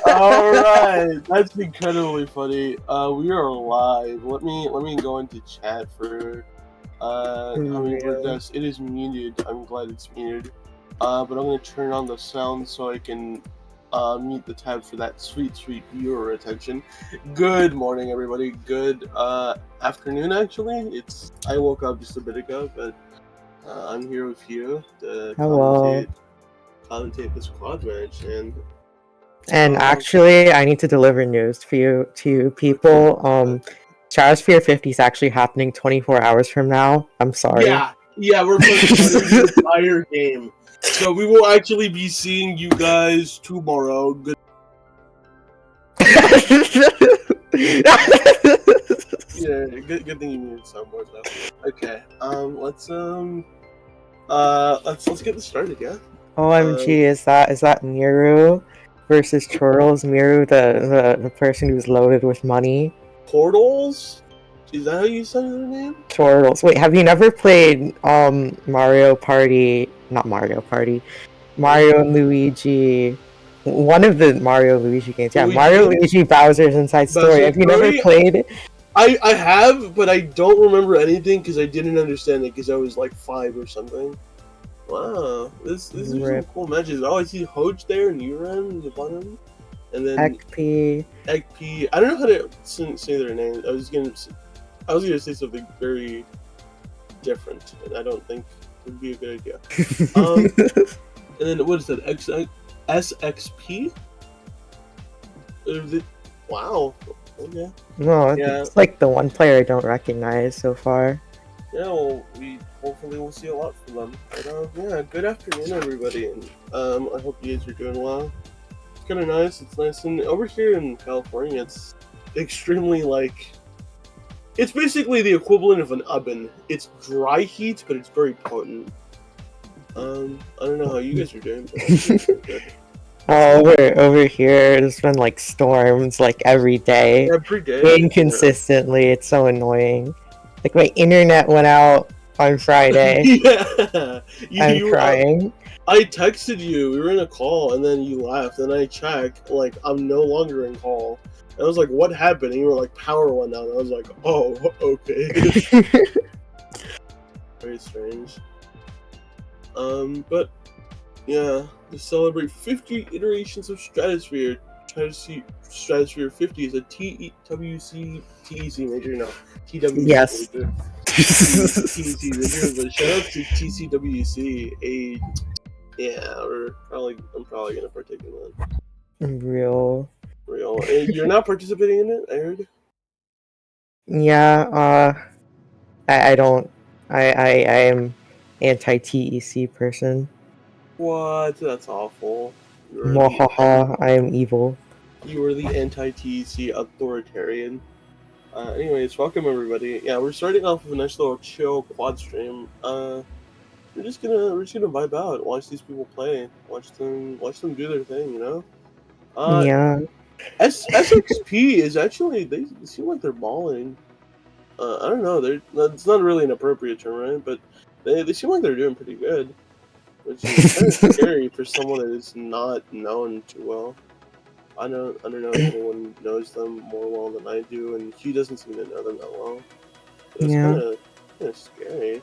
Alright, that's incredibly funny. We are live. Let me go into chat for Hummingbird Real. Nest. It is muted. I'm glad it's muted. But I'm gonna turn on the sound so I can mute the tab for that sweet viewer attention. Good morning, everybody. Good afternoon, actually. I woke up just a bit ago, but I'm here with you to Hello. commentate this quad match, And actually, I need to deliver news for you to you people. Stratosphere 50 is actually happening 24 hours from now. I'm sorry. Yeah, we're postponing the entire game. So we will actually be seeing you guys tomorrow. Good. Yeah, good thing you muted soundboard though. Okay. Let's get this started, yeah? OMG, is that Miru versus Chortles? Miru, the person who's loaded with money. Portals? Is that how you said their name? Chortles. Wait, have you never played Mario Party? Not Mario Party. Mario and Luigi. One of the Mario Luigi games. Yeah, Mario Luigi Bowser's Inside Story. Have you never played? I have, but I don't remember anything because I didn't understand it because I was like 5 or something. Wow, these are some cool matches. Oh, I see Hoj there and Uran in the bottom, and then Ekp. I don't know how to say their name. I was gonna say something very different, and I don't think it would be a good idea. And then what is that? SXP? Wow. Okay. No, it's like the one player I don't recognize so far. Yeah, well, hopefully we'll see a lot from them. But yeah, good afternoon, everybody, and I hope you guys are doing well. It's kind of nice. It's nice, and over here in California, it's extremely it's basically the equivalent of an oven. It's dry heat, but it's very potent. I don't know how you guys are doing, but over here, there's been like storms like every day. Inconsistently. It's so annoying. Like my internet went out on Friday. Yeah, I'm crying. I texted you. We were in a call, and then you left. And I checked, like I'm no longer in call. And I was like, "What happened?" And you were like, "Power went down." And I was like, "Oh, okay." Very strange. But yeah, to celebrate 50 iterations of Stratosphere. Stratosphere 50 is a TEC major now. TWC yes. major. TEC major, but shout out to TCWC. I'm probably gonna partake in that. Real. You're not participating in it, I heard. Yeah. I don't. I am anti-TEC person. What? That's awful. Mwahaha, I am evil. You are the anti-TEC authoritarian. Anyways, welcome everybody. Yeah, we're starting off with a nice little chill quad stream. We're just gonna vibe out, watch these people play, watch them do their thing, you know. Yeah. SXP is actually they seem like they're balling. I don't know. It's not really an appropriate term, right? But they seem like they're doing pretty good, which is kind of scary for someone that is not known too well. I don't know if anyone knows them more well than I do, and he doesn't seem to know them that well. It's kind of scary.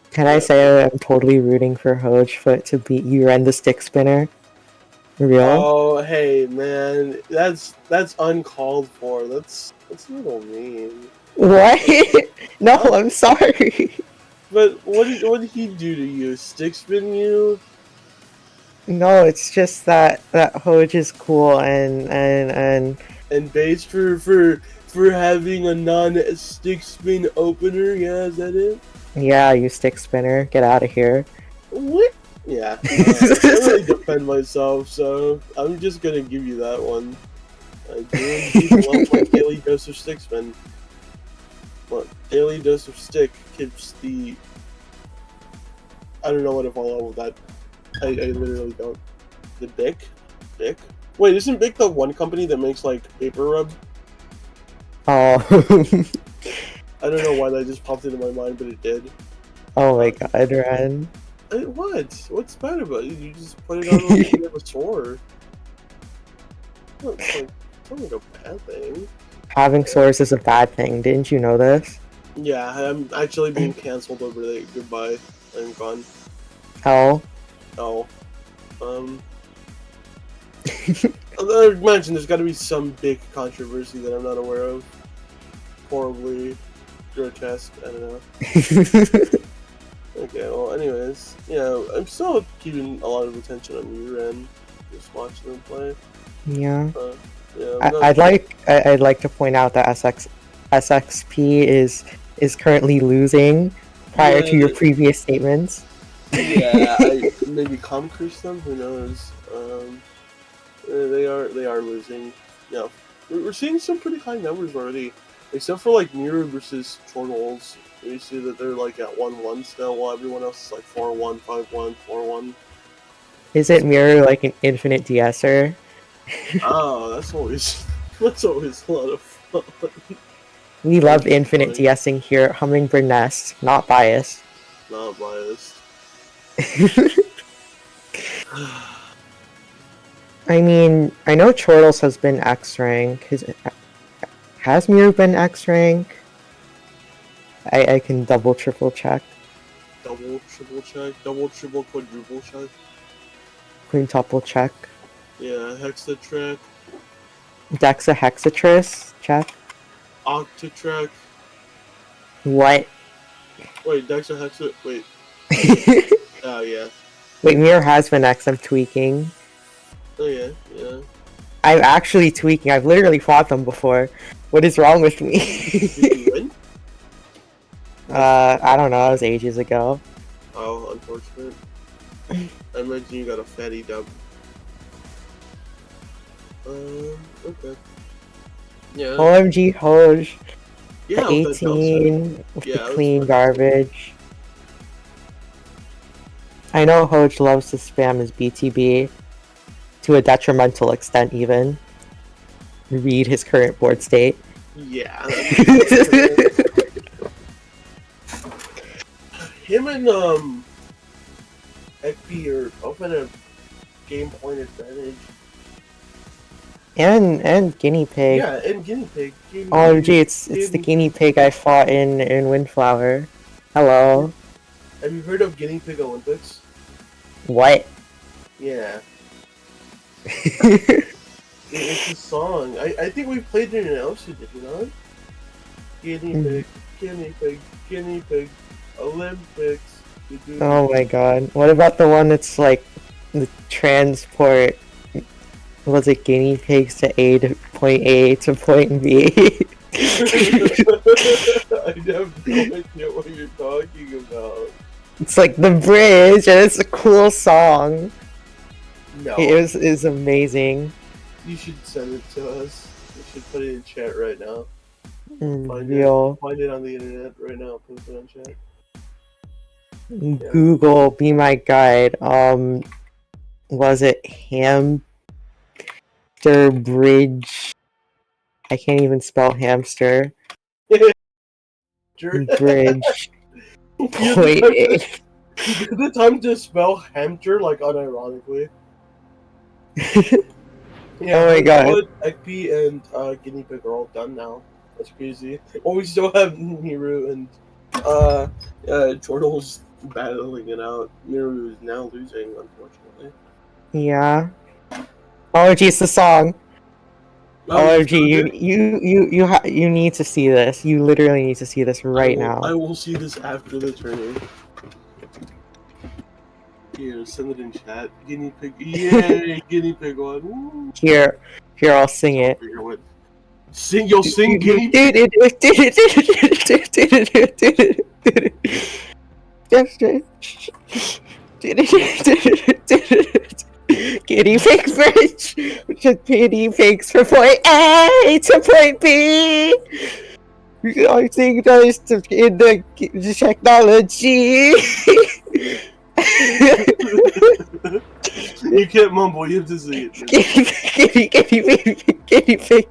Can I say I'm totally rooting for Hogefoot to beat Uran the Stick Spinner? Real? Oh, hey man, that's uncalled for. That's a little mean. What? No, I'm sorry. But what did he do to you? Stick spin you? No, it's just that Hoge is cool and based for having a non-stick spin opener. Yeah, is that it? Yeah, you stick spinner. Get out of here. What? Yeah, I can't really defend myself, so I'm just gonna give you that one. I do love my daily dose of stick spin. What? Daily dose of stick keeps the... I don't know what to follow up with that. I literally don't. The Bic? Bic? Wait, isn't Bic the one company that makes, like, paper rub? Oh. I don't know why that just popped into my mind, but it did. Oh my god, Ren. What? What's bad about it? You just put it on when you have a sore. It's not like a bad thing. Having sores is a bad thing. Didn't you know this? Yeah, I'm actually being cancelled over there. Goodbye. I'm gone. Oh. Oh. I imagine there's got to be some big controversy that I'm not aware of. Horribly grotesque. I don't know. Okay, well, anyways, yeah, I'm still keeping a lot of attention on you, and just watching them play. Yeah. Yeah, I'd like to point out that SXP is currently losing prior to your previous statements. Yeah, I maybe calm curse them. Who knows? They are losing. Yeah, we're seeing some pretty high numbers already, except for like Miru versus Chortles. You see that they're like at 1-1 still, while everyone else is like 4-1, 5-1, 4-1. Is it Miru like an infinite DSer? Oh, that's always a lot of fun. We love infinite DSing here at Hummingbird Nest. Not biased. Not biased. I mean, I know Chortles has been X rank. Has Miru been X rank? I can double triple check. Double triple check. Double triple quadruple check. Quintuple check. Yeah, hexatrack. Dexahexatrus check. Octatrack. What? Wait, Dexahexa. Wait. Oh yeah. Wait, Miru has been X. I'm tweaking. Oh yeah, yeah. I'm actually tweaking. I've literally fought them before. What is wrong with me? Did you win? I don't know. It was ages ago. Oh, unfortunate. I imagine you got a fatty dub. Okay. Yeah. OMG Hoj. Yeah, the 18 with yeah, the clean garbage. I know Hoj loves to spam his BTB to a detrimental extent even. Read his current board state. Yeah. Him and XP are often a game point advantage. And guinea pig. Yeah, and guinea pig. OMG, it's the guinea pig I fought in Windflower. Hello. Have you heard of Guinea Pig Olympics? What? Yeah. It's a song. I think we played it in an episode, did we not? Guinea pig, guinea pig, Olympics. Oh my god. What about the one that's like the transport? Was it guinea pigs to point A to point B? I have no idea what you're talking about. It's like the bridge, and it's a cool song. No. It is amazing. You should send it to us. You should put it in chat right now. Find it on the internet right now. Put it on chat. Google, be my guide. Was it Hamster Bridge? I can't even spell hamster. Bridge. Point A. The time to spell hamster like unironically. Yeah, oh my god. XP and guinea pig are all done now. That's crazy. Oh, we still have Miru and Chortle's battling it out. Miru is now losing, unfortunately. Yeah. Oh geez, the song. Oh gee, you need to see this. You literally need to see this right now. I will see this after the tourney. Here, send it in chat. Guinea pig, yay! Guinea pig one. Woo. Here, I'll sing it. You'll sing guinea pig. Guinea pig bridge. Guinea pigs from point A to point B. I think that is in the technology. You can't mumble, you have to sing it. Guinea pig.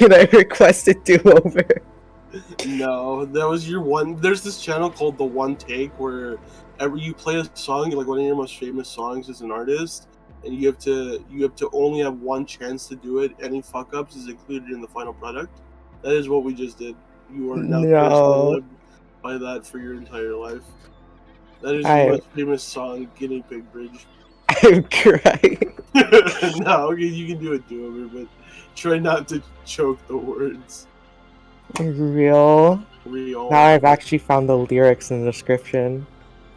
Can I request a do-over? No, that was your one. There's this channel called The One Take where you play a song, like one of your most famous songs as an artist, and you have to only have one chance to do it. Any fuck ups is included in the final product. That is what we just did. You are now cursed to No. live by that for your entire life. That is your I most famous song, Guinea Pig Bridge. I'm crying. No, okay, you can do a do-over, but try not to choke the words. Real. Real. Now I've actually found the lyrics in the description.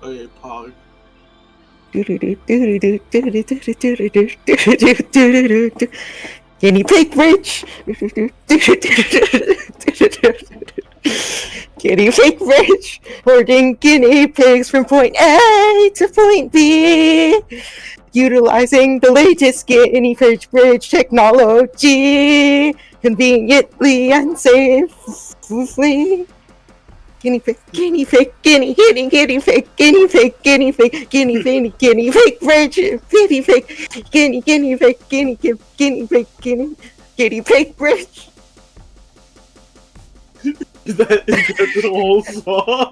Okay, Pog. Guinea pig bridge. Guinea pig bridge. Hoarding guinea pigs from point A to point B. Utilizing the latest guinea pig bridge technology. Conveniently and safely. Guinea pig, guinea pig, guinea pig, guinea pig, guinea pig, guinea pig, guinea pig, guinea pig, bridge, guinea pig, guinea pig, guinea pig, guinea pig, guinea pig, bridge. Is that the whole song?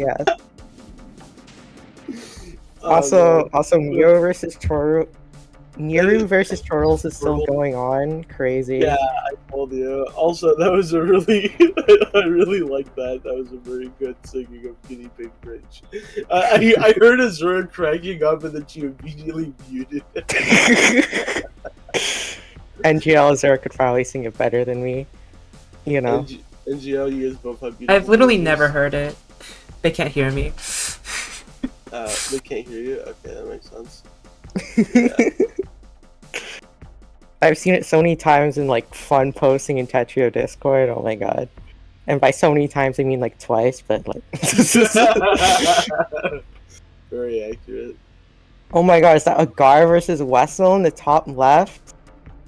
Yeah. Also, Nero versus Toro. Niru versus Turtles is still going on. Crazy. Yeah, I told you. Also, that was a really, I really like that. That was a very good singing of Guinea Pig Bridge. I heard Azura cracking up and then she immediately muted it. NGL Azura could probably sing it better than me. You know. NGL, you guys both have beautiful I've literally voices. never heard it. They can't hear me. They can't hear you? Okay, that makes sense. Yeah. I've seen it so many times in like fun posting in Tetrio Discord. Oh my god! And by so many times I mean like twice, but like. Very accurate. Oh my god! Is that Agar versus Wessel in the top left?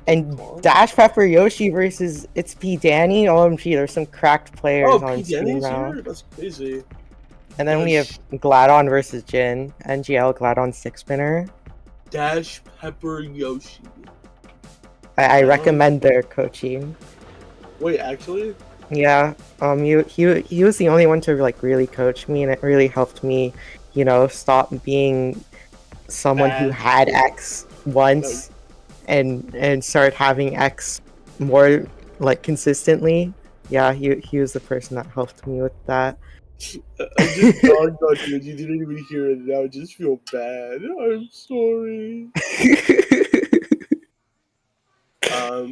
And Dash Pepper Yoshi versus it's P Danny. OMG! There's some cracked players on P Steam Danny's now. here? That's crazy. And then we have Gladon versus Jin. NGL Gladon Six Spinner. Dash Pepper Yoshi. I recommend their coaching. Wait, actually? Yeah. He was the only one to like really coach me, and it really helped me, you know, stop being someone who had X once and start having X more like consistently. Yeah, he was the person that helped me with that. I just dawned on you and you didn't even hear it, and I just feel bad. I'm sorry.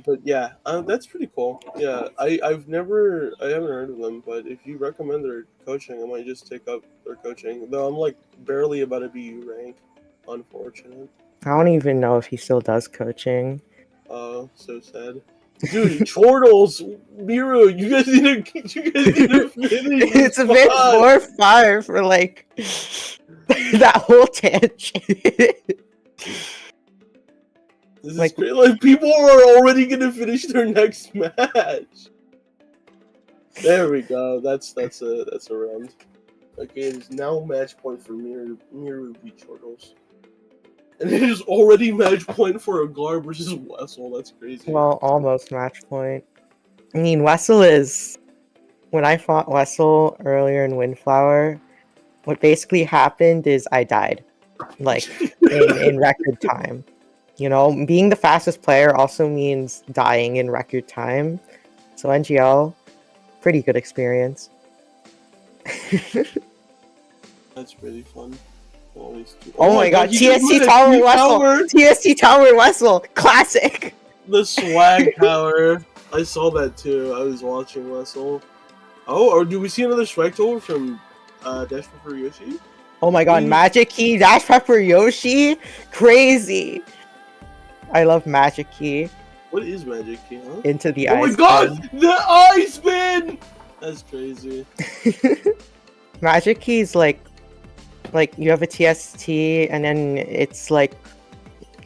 But yeah, that's pretty cool. Yeah, I haven't heard of them, but if you recommend their coaching, I might just take up their coaching. Though I'm like barely about a BU rank, unfortunate. I don't even know if he still does coaching. Oh, so sad. Dude, Chortles, Miro, you guys need to finish. It's a bit 4-5 for like that whole tangent. This is great. Like, people are already gonna finish their next match. There we go. That's a round. Okay, it is now match point for Miru beat Chortles. And it is already match point for Agar versus Wessel. That's crazy. Well, almost match point. I mean, Wessel is... When I fought Wessel earlier in Windflower, what basically happened is I died. Like, in record time. You know, being the fastest player also means dying in record time. So NGL, pretty good experience. That's really fun. Oh my god, TST Tower Wessel! TST Tower Wessel! Classic! The swag tower. I saw that too. I was watching Wessel. Oh, or do we see another swag tower from Dash Pepper Yoshi? Oh my god, Magic Key, Dash Pepper Yoshi? Crazy! I love Magic Key. What is Magic Key, huh? Into the ice. Oh my god! The ice spin! That's crazy. Magic Key is like you have a TST and then it's like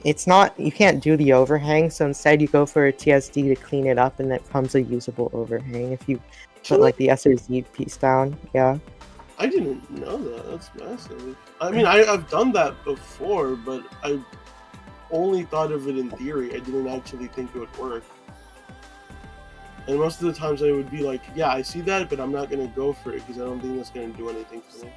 it's not, you can't do the overhang, so instead you go for a TSD to clean it up and it becomes a usable overhang if you put like the SRZ piece down. Yeah. I didn't know that. That's massive. I mean, I've done that before, but I only thought of it in theory. I didn't actually think it would work. And most of the times I would be like, yeah, I see that, but I'm not gonna go for it because I don't think that's gonna do anything for me.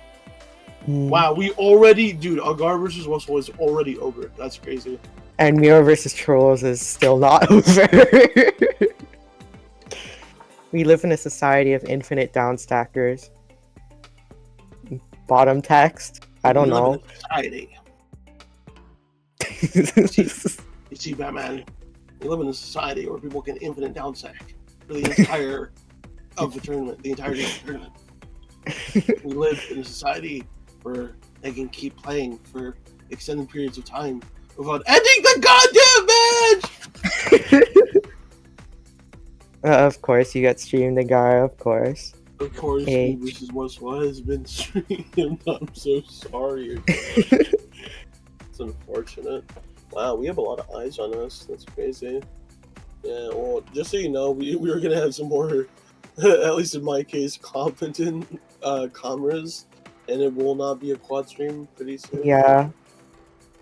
Wow, we already, dude, Agar versus Russell is already over. That's crazy. And Miro versus Trolls is still not over. We live in a society of infinite downstackers. Bottom text? I don't know. In a society. You see, Batman, we live in a society where people can infinite downstack for the entire of the tournament, the entirety of the tournament. We live in a society where they can keep playing for extended periods of time without ending the goddamn match! Of course, you got streamed the guy, of course. Of course, me versus Westwood has been streamed. I'm so sorry. It's unfortunate. Wow, we have a lot of eyes on us. That's crazy. Yeah, well, just so you know, we were gonna have some more, at least in my case, competent cameras, and it will not be a quad stream pretty soon. Yeah.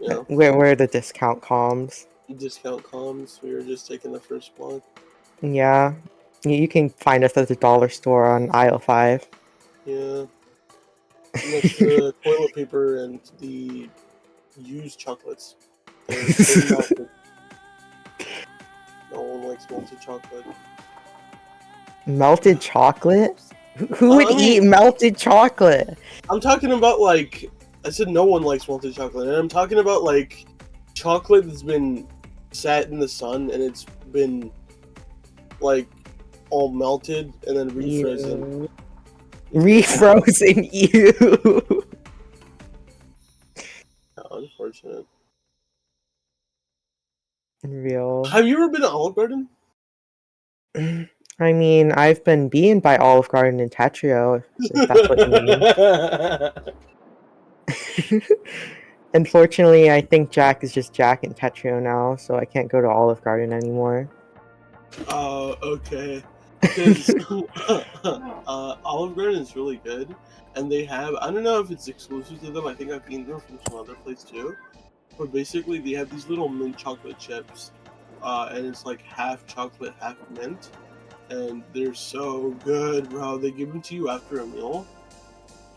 Yeah. Where are the discount comms? Discount comms. We were just taking the first block. Yeah. You can find us at the dollar store on aisle 5. Yeah. Next to the toilet paper and the used chocolates. They're melted. No one likes melted chocolate. Melted chocolate? Who would eat melted chocolate? I'm talking about, like, I said no one likes melted chocolate, and I'm talking about, like, chocolate that's been sat in the sun and it's been, like, all melted and then refrozen. Refrozen, ew. Oh, unfortunate. Real. Have you ever been to Olive Garden? I mean, I've been beaten by Olive Garden and Tetrio, if that's what you mean. Unfortunately, I think Jack is just Jack and Tetrio now, so I can't go to Olive Garden anymore. Oh, okay. Because Olive Garden is really good, and they have, I don't know if it's exclusive to them, I think I've eaten them from some other place too, but basically they have these little mint chocolate chips, and it's like half chocolate, half mint, and they're so good, bro. They give them to you after a meal,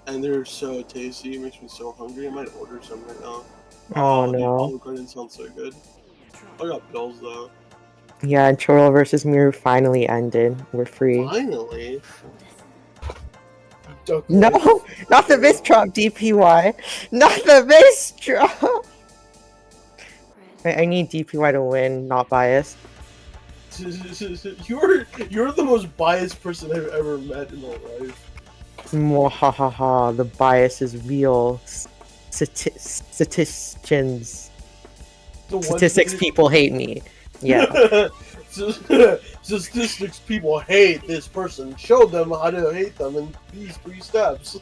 and they're so tasty. It makes me so hungry. I might order some right now. Oh no. Dude, Olive Garden sounds so good. I got bills though. Yeah, and Chorrel versus Miru finally ended. We're free. Finally? No! Not the Mistrop DPY! Not the Mistrop! I need DPY to win, not biased. You're the most biased person I've ever met in my life. Mwahaha, the bias is real. Statisticians. Statistics people hate me. Yeah. Statistics people hate this person. Show them how to hate them in these 3 steps.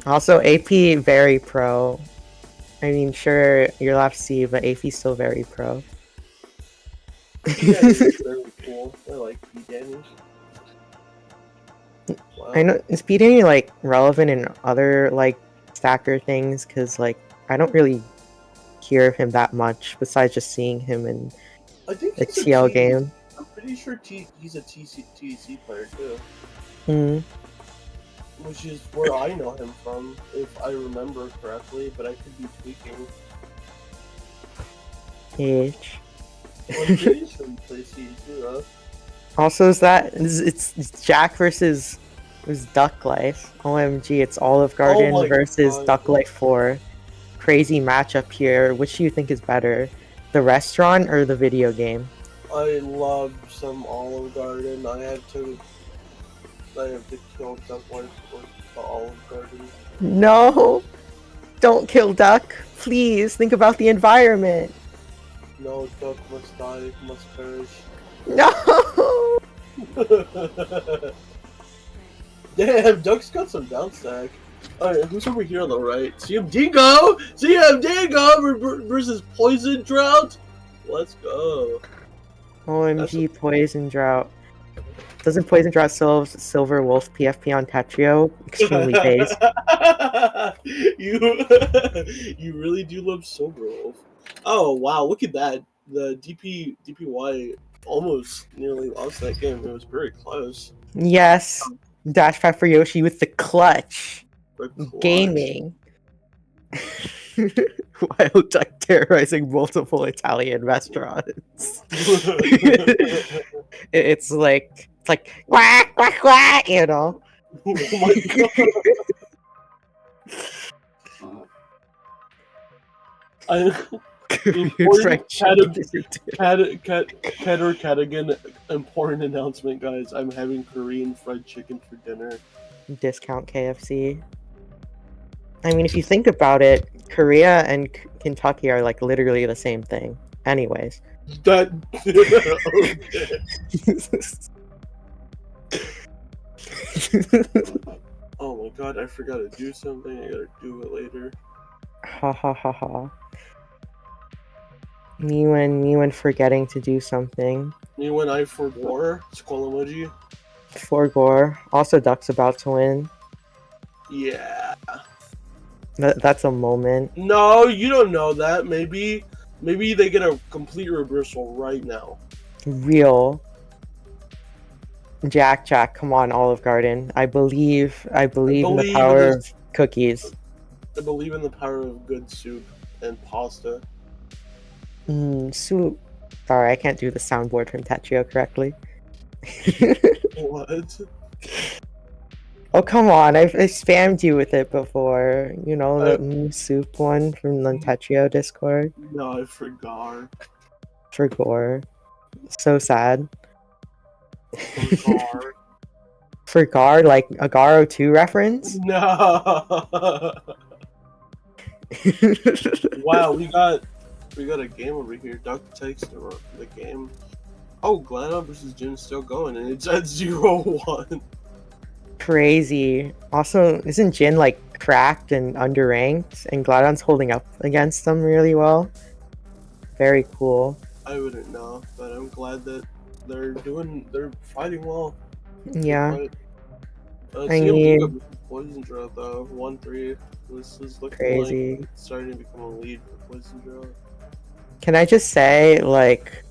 Also, AP very pro. I mean, sure, you're left C, but AP's still very pro. Yeah, it's very cool. I like speed wow. I know, is speed dating like relevant in other like stacker things? Because like I don't really hear of him that much besides just seeing him in I think the TL game. I'm pretty sure he's a TEC player too. Hmm. Which is where I know him from, if I remember correctly, but I could be tweaking. H. Well, I'm pretty sure he plays CE too, though. Also, it's Jack versus Duck Life. OMG, it's Olive Garden versus God. Duck Life 4. Crazy matchup here. Which do you think is better? The restaurant or the video game? I love some Olive Garden. I have to kill Duck Life for the Olive Garden. No! Don't kill Duck. Please, think about the environment. No, Duck must die, must perish. No! Damn, Duck's got some downstack. Alright, who's over here on the right? CM Dingo! CM Dingo versus Poison Drought! Let's go. OMG, Poison Drought. Doesn't Poison Drought Silver Wolf PFP on Tetrio? Extremely based. You really do love Silver Wolf. Oh wow, look at that. the DPY almost nearly lost that game. It was very close. Yes, Dash Pack for Yoshi with the clutch. But clutch. Gaming. Wild Duck terrorizing multiple Italian restaurants. It's like quack quack quack, you know. Oh my god. Important important announcement, guys. I'm having Korean fried chicken for dinner. Discount KFC. I mean, if you think about it, Korea and Kentucky are like literally the same thing. Anyways. That. Oh my god, I forgot to do something. I gotta do it later. Ha ha ha ha. Me when forgetting to do something. Me when I forgot. Skull emoji. For Gore. Also, Duck's about to win. Yeah. That's a moment. No, you don't know that. Maybe they get a complete reversal right now. Real. Jack, come on, Olive Garden. I believe in the power of cookies. I believe in the power of good soup and pasta. Soup. Sorry, I can't do the soundboard from Tetrio correctly. What? Oh, come on. I spammed you with it before. You know, the soup one from the Tetrio Discord. No, I forgot. For Gore. So sad. Forgot. For Gar, like a Garo 2 reference? No. Wow, we got a game over here. Duck takes the game. Oh, Gladon versus Jin still going, and it's at 0-1. Crazy. Also, isn't Jin like cracked and underranked, and Gladon's holding up against them really well? Very cool. I wouldn't know, but I'm glad that they're fighting well. Yeah. I mean, Poison Draw though, 1-3. This is looking crazy. like it's starting to become a lead for Poison Draw. Can I just say, like,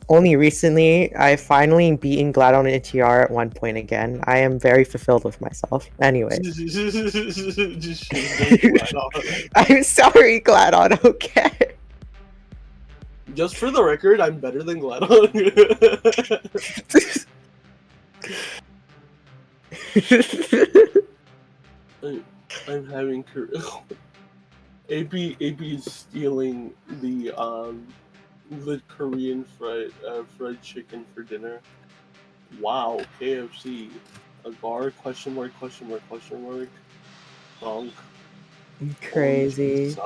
only recently, I finally beaten Gladon in TR at one point again. I am very fulfilled with myself. Anyway. I'm sorry, Gladon, okay? Just for the record, I'm better than Gladon. I'm having AP is stealing the Korean fried chicken for dinner. Wow, KFC. Agar ? Bonk. Crazy.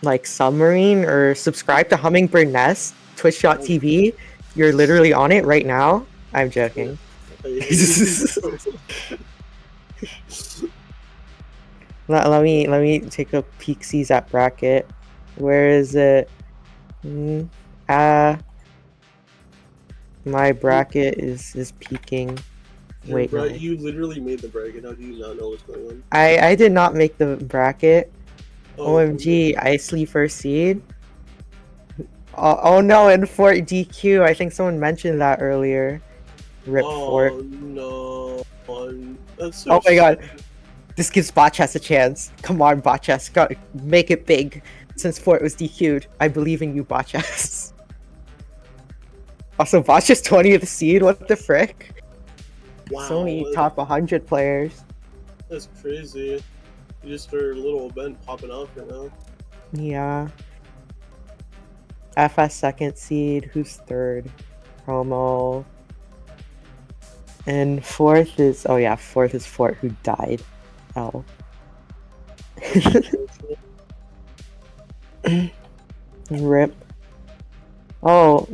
Like Submarine or subscribe to Hummingbird Nest, Twitch.tv. You're literally on it right now. I'm joking. Let me take a peeksies at bracket. Where is it? My bracket is peaking. Wait, no. You literally made the bracket. How do you not know what's going on? I did not make the bracket. OMG, Isley first seed. Oh no, and Fort DQ. I think someone mentioned that earlier. Rip Fort. No. That's so oh my god. This gives Botchess a chance. Come on, Botchess. Make it big. Since Fort was DQ'd. I believe in you, Botchess. Also, Botchess 20th seed? What the frick? Wow. So many top 100 players. That's crazy. You just heard a little event popping off right now. Yeah. FS second seed. Who's third? Promo. And fourth is... Oh yeah, fourth is Fort, who died. Oh. Rip. Oh,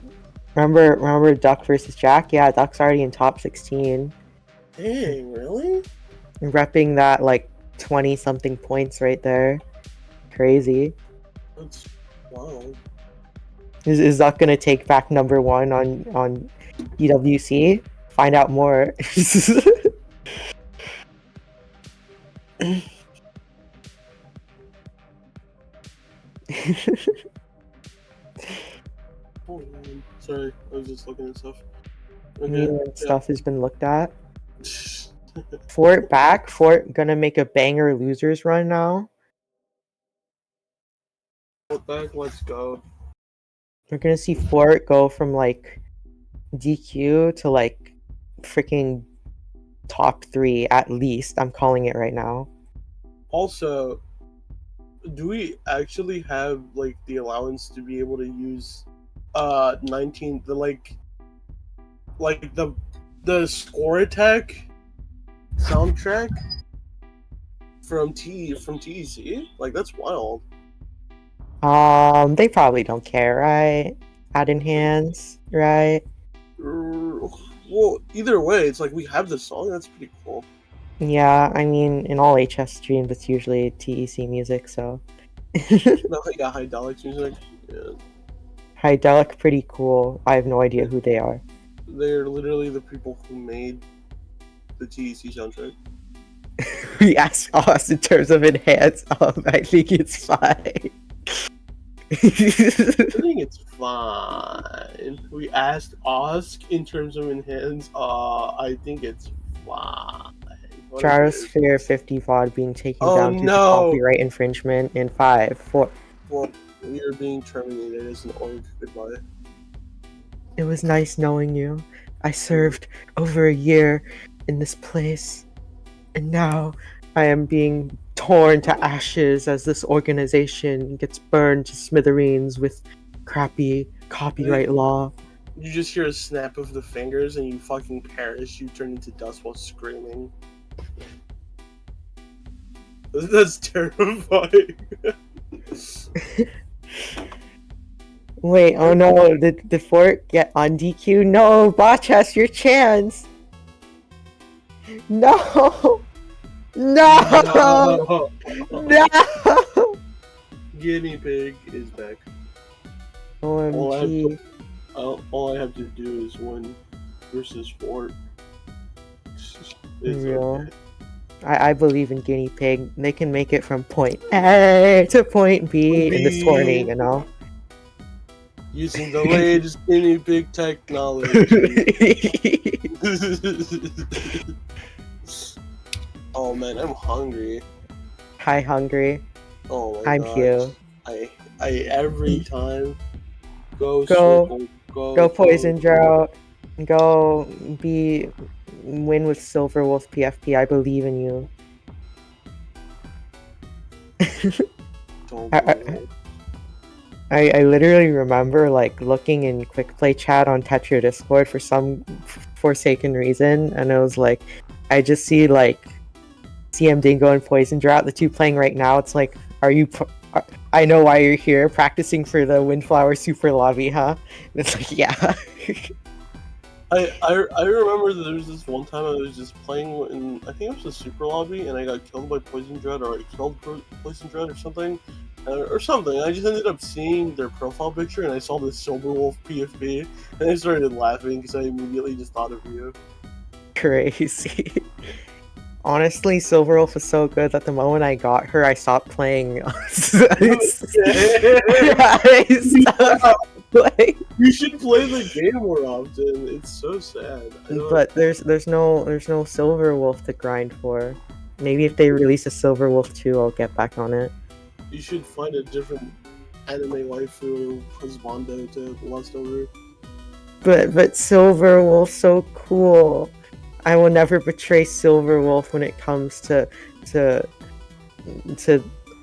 remember Duck versus Jack? Yeah, Duck's already in top 16. Dang, really? Repping that like 20 something points right there. Crazy. That's wow. Is Duck gonna take back number one on EWC? Find out more. Oh, man. Sorry, I was just looking at stuff. New Okay. stuff has been looked at. Fort back. Fort gonna make a banger losers run now. Back, let's go. We're gonna see Fort go from like DQ to like freaking top 3 at least. I'm calling it right now. Also, do we actually have like the allowance to be able to use 19 the score attack soundtrack from TEC? Like that's wild. They probably don't care, right? Add in hands, right? Well, either way, it's like we have the song. That's pretty cool. Yeah, I mean, in all HS streams, it's usually TEC music, so. No, yeah, hydraulics music. Yeah. Hydraulic, pretty cool. I have no idea who they are. They're literally the people who made the TEC soundtrack. We asked us in terms of enhance. I think it's fine. I think it's fine. We asked Osk in terms of enhance. I think it's fine. Stratosphere 50 VOD being taken Oh, down due to no. copyright infringement in 5, 4. Well, we are being terminated as an org. Goodbye. It was nice knowing you. I served over a year in this place, and now I am being torn to ashes as this organization gets burned to smithereens with crappy copyright law. You just hear a snap of the fingers and you fucking perish. You turn into dust while screaming. That's terrifying. Wait, oh no, did Fort get on DQ? No, Botchas, your chance! No! No! No! Guinea pig is back. OMG. All I have to do is win versus Fort. It's Real. okay. I believe in Guinea Pig. They can make it from point A to point B in this tourney, you know? Using the latest guinea pig technology. Oh man, I'm hungry. Hi, hungry. Oh my I'm gosh. Hugh. I every time go Poison Drought. Go win with Silver Wolf PFP. I believe in you. I literally remember like looking in quick play chat on Tetra Discord for some forsaken reason, and it was like I just see like CM Dingo and Poison Drought, the two playing right now. It's like, are you? I know why you're here, practicing for the Windflower Super Lobby, huh? And it's like, yeah. I remember that there was this one time I was just playing in, I think it was the Super Lobby, and I got killed by Poison Dread, or I killed Poison Dread or something. I just ended up seeing their profile picture, and I saw this Silver Wolf PFP, and I started laughing because I immediately just thought of you. Crazy. Honestly, Silverwolf is so good that the moment I got her, I stopped playing. I stopped playing. You should play the game more often. It's so sad. But there's no Silverwolf to grind for. Maybe if they release a Silverwolf 2, I'll get back on it. You should find a different anime waifu husbando to lust over. But Silverwolf's so cool. I will never betray Silverwolf when it comes to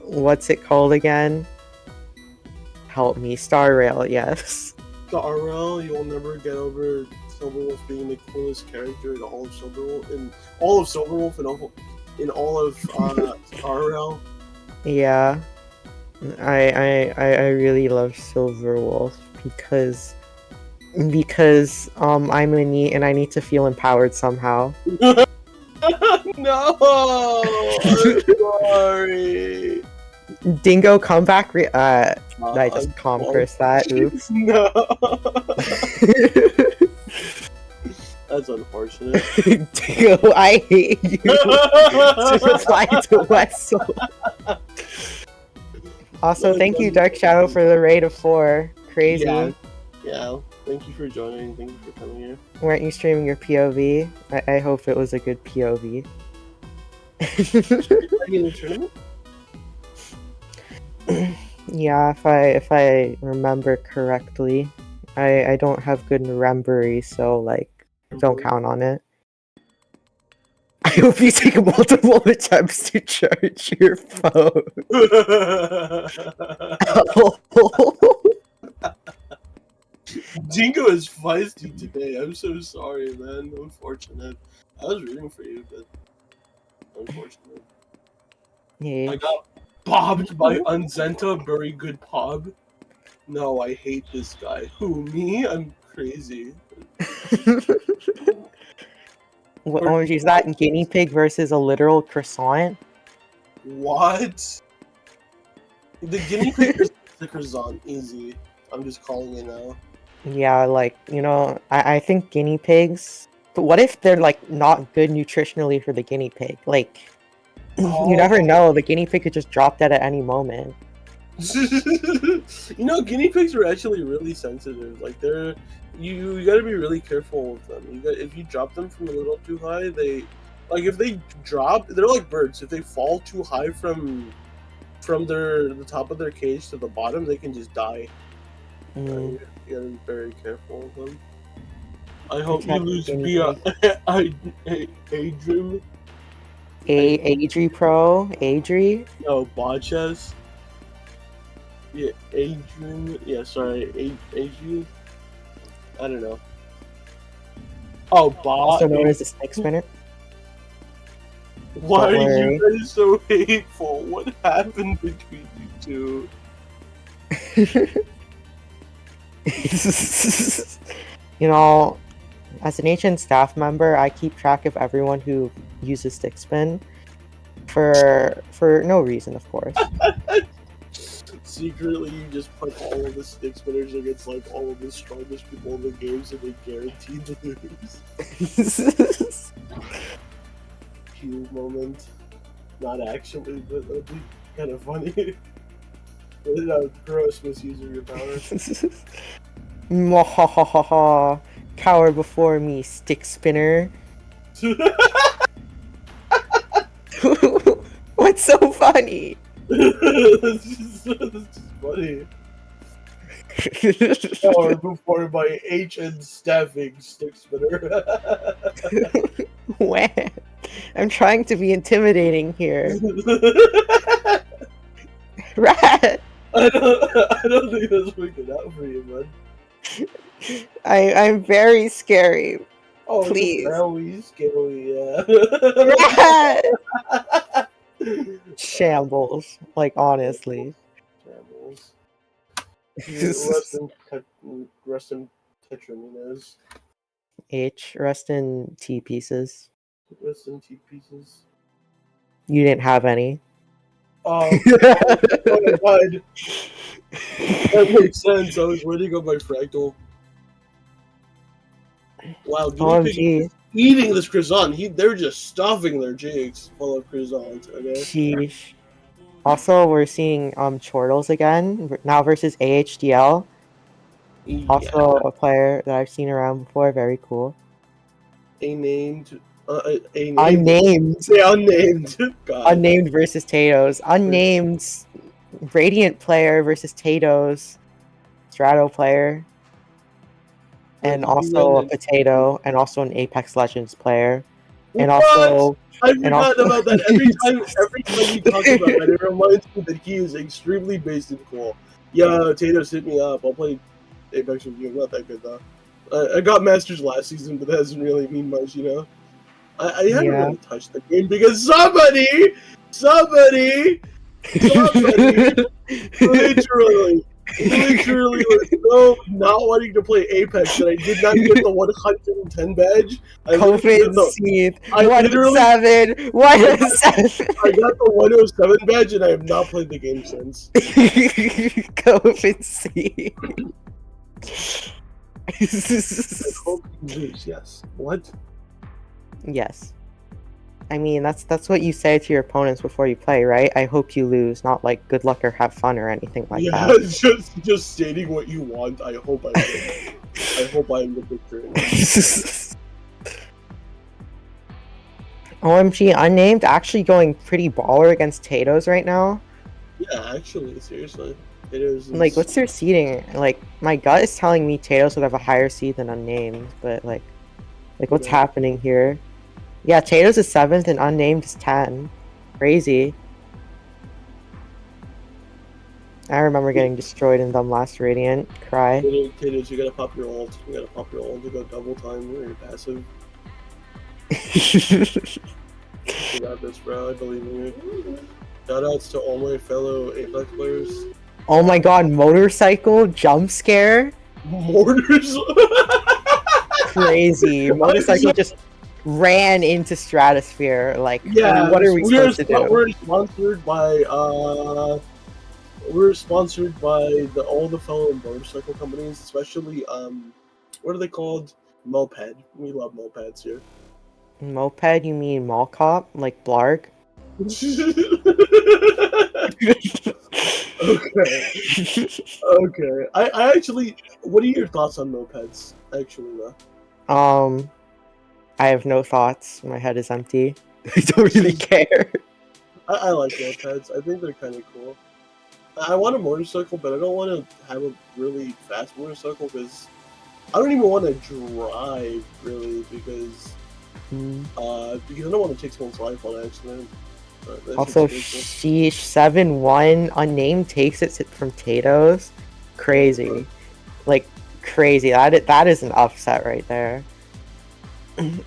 what's it called again? Help me, Star Rail, yes. Star Rail, you'll never get over Silverwolf being the coolest character in all of Silverwolf, in all of Star Rail. Yeah, I really love Silverwolf because I'm a NEET and I need to feel empowered somehow. No, I'm sorry. Dingo comeback. I just calm curse that. Oops. No. That's unfortunate. Dingo, I hate you. To reply to Wessel. Also, Well thank you, done. Dark Shadow, for the raid of 4. Crazy. Yeah. Yeah. Thank you for joining. Thank you for coming here. Weren't you streaming your POV? I hope it was a good POV. Are you in the tournament? Yeah, if I remember correctly. I don't have good memory, so like don't count on it. I hope you take multiple attempts to charge your phone. Jingo is feisty today. I'm so sorry, man. Unfortunate. I was rooting for you, but unfortunate. Yeah. I got bobbed by Unzenta. Very good pob. No, I hate this guy. Who, me? I'm crazy. What OMG is that? Guinea pig versus a literal croissant? What? The guinea pig is the croissant. Easy. I'm just calling it now. Yeah, like, you know, I think guinea pigs. But what if they're like not good nutritionally for the guinea pig? Like, you never know. The guinea pig could just drop dead at any moment. You know, guinea pigs are actually really sensitive. Like you got to be really careful with them. If you drop them from a little too high, if they drop, they're like birds. If they fall too high from the top of their cage to the bottom, they can just die. You gotta be very careful with them. I hope you lose via Adrian. Adri Pro? Adri? No, Bodges. Yeah, Adrian. Yeah, sorry, Adrian. I don't know. Oh, Also known as the stick spinner. Why are you guys so hateful? What happened between you two? You know, as an ancient staff member, I keep track of everyone who uses stick spin for no reason, of course. Secretly, you just put all of the stick spinners against like all of the strongest people in the game, so they guaranteed to lose. Cute moment. Not actually, but that'd be kind of funny. Gross misuse of your power. Mwahahaha. Cower before me, stick spinner. What's so funny? That's just funny. Cower before my HN staffing stick spinner. Where? I'm trying to be intimidating here. Rat! I don't think that's working out for you, man. I'm very scary. Oh, please. Very scary, yeah. Rat! Shambles. Like, honestly. Shambles. Rest in Tetraminos. H. Rest in T pieces. Rest in T pieces. You didn't have any. Oh my god. That makes sense. I was waiting on my fractal. Wow, Guinea Pig eating this croissant. They're just stuffing their cheeks full of croissants, okay? Sheesh. Also, we're seeing Chortles again, now versus AHDL. Yeah. Also a player that I've seen around before, very cool. Unnamed. Unnamed. Yeah, unnamed. God. Unnamed versus Tatoes. Unnamed Radiant player versus Tatoes. Strato player. And also a Potato, and also an Apex Legends player. And also... I forgot about that. Every time you talk about that, it reminds me that he is extremely based and cool. Yeah, Tato's hit me up. I'll play Apex with you. I'm not that good, though. I got Masters last season, but that doesn't really mean much, you know? I haven't really touched the game because somebody, literally was so not wanting to play Apex that I did not get the 110 badge. COVID seed. 107. 107. I got the 107 badge and I have not played the game since. COVID seed. Yes. What? Yes. I mean, that's what you say to your opponents before you play, right? I hope you lose, not like good luck or have fun or anything like Yeah, that. just stating what you want. I hope I win. I hope I am the victor. OMG, Unnamed actually going pretty baller against Tatos right now. Yeah, actually, seriously. It is. Like, what's their seeding? Like, my gut is telling me Tatos would have a higher seed than Unnamed, but like what's happening here? Yeah, Tatos is 7th and Unnamed is 10. Crazy. I remember getting destroyed in them last Radiant. Cry. Tatos, you gotta pop your ult. You gotta pop your ult to go double time or your passive. You got this, bro. I believe in you. Shoutouts to all my fellow Apex players. Oh my god, motorcycle jump scare? Mortars. Crazy. Motorcycle just ran into Stratosphere. Like, yeah, what are we supposed to do? We're sponsored by all the fellow motorcycle companies, especially what are they called? Moped. We love mopeds here. Moped? You mean mall cop? Like Blarg? Okay. Okay. I actually, what are your thoughts on mopeds? Actually, though. I have no thoughts. My head is empty. I don't really care. I like mopeds. I think they're kind of cool. I want a motorcycle, but I don't want to have a really fast motorcycle because I don't even want to drive really because I don't want to take someone's life on accident. Also, sheesh, 7-1 Unnamed takes it from Tatos. Crazy, like crazy. That is an upset right there.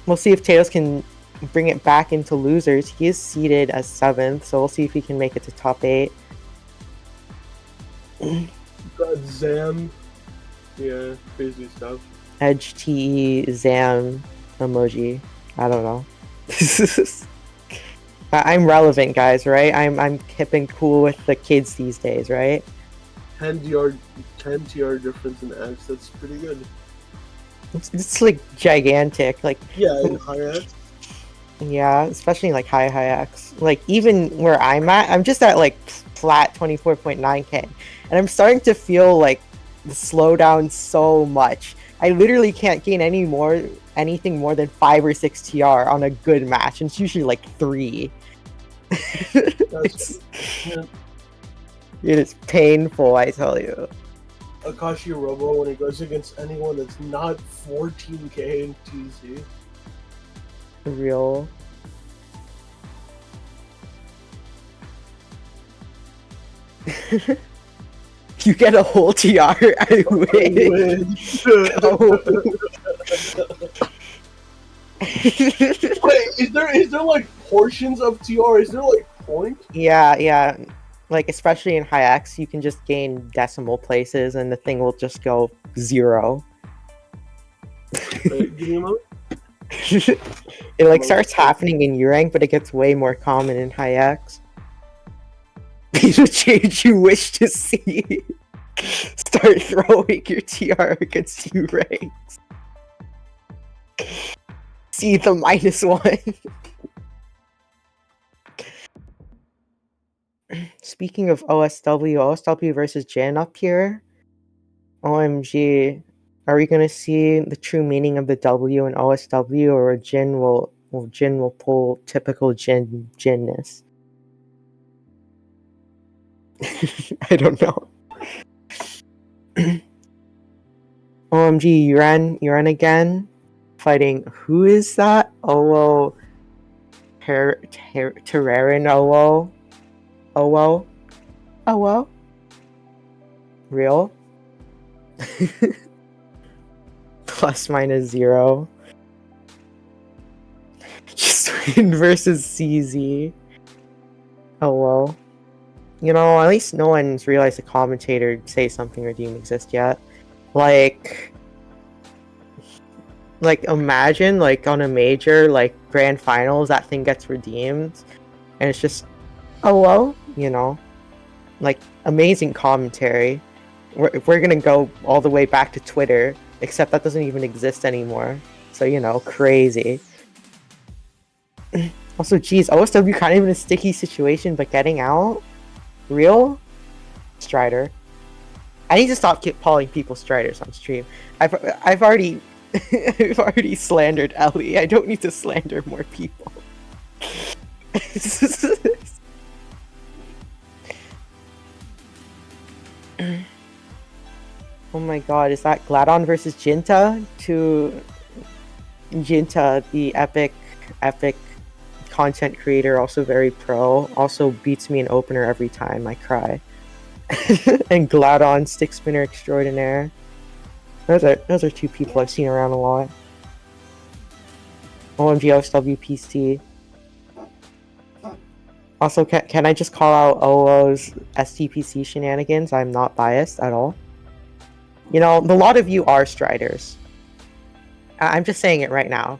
We'll see if Tatos can bring it back into losers. He is seeded as 7th, so we'll see if he can make it to top 8. God, Zam. Yeah, crazy stuff. Edge TE Zam emoji. I don't know. I'm relevant, guys, right? I'm hip and cool with the kids these days, right? 10 TR difference in X. That's pretty good. It's like gigantic. Like yeah, in high X. Yeah, especially like high X. Like even where I'm at, I'm just at like flat 24.9k, and I'm starting to feel like the slowdown so much. I literally can't gain anything more than 5 or 6 TR on a good match, and it's usually like 3. It is painful, I tell you. Akashi Robo when he goes against anyone that's not 14k in TZ. Real. You get a whole TR, I win. Wait, is there like portions of TR? Is there like points? Yeah. Like especially in high X, you can just gain decimal places, and the thing will just go 0. Give me a moment. It like starts happening in U rank, but it gets way more common in high X. Be the change you wish to see. Start throwing your TR against U ranks. See the -1. Speaking of OSW versus Jin up here. OMG. Are we gonna see the true meaning of the W in OSW, or Jin will pull typical Jinness? I don't know. OMG, you ran again? Fighting, who is that? Owo Terrarin Owo? Real? ±0. Just win versus CZ. Oh well. You know, at least no one's realized the commentator say something redeem exist yet. Like imagine like on a major like grand finals that thing gets redeemed and it's just oh well, you know. Like amazing commentary. We're gonna go all the way back to Twitter, except that doesn't even exist anymore. So you know, crazy. Also, geez, OSW kind of in a sticky situation, but getting out? Real? Strider. I need to stop calling people Striders on stream. I've already I've already slandered Ellie. I don't need to slander more people. Oh my god, is that Gladon versus Jinta? Jinta, the epic content creator, also very pro, also beats me in opener every time. I cry. And Gladon, stick spinner extraordinaire. Those are two people I've seen around a lot. OMG OSWPC. Also, can I just call out OO's STPC shenanigans? I'm not biased at all. You know, a lot of you are Striders. I'm just saying it right now.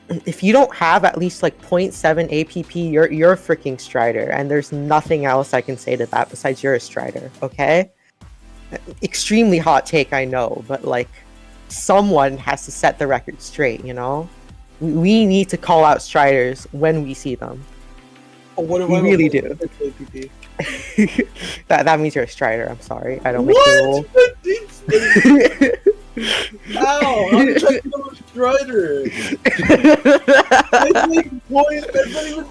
If you don't have at least like 0.7 APP, you're a freaking Strider, and there's nothing else I can say to that besides you're a Strider, okay? Extremely hot take, I know, but like, someone has to set the record straight, you know? We need to call out Striders when we see them. Oh, what if we I really do. APP? that means you're a Strider. I'm sorry. I don't make the rule. Ow! I'm trying to go Strider. That's not even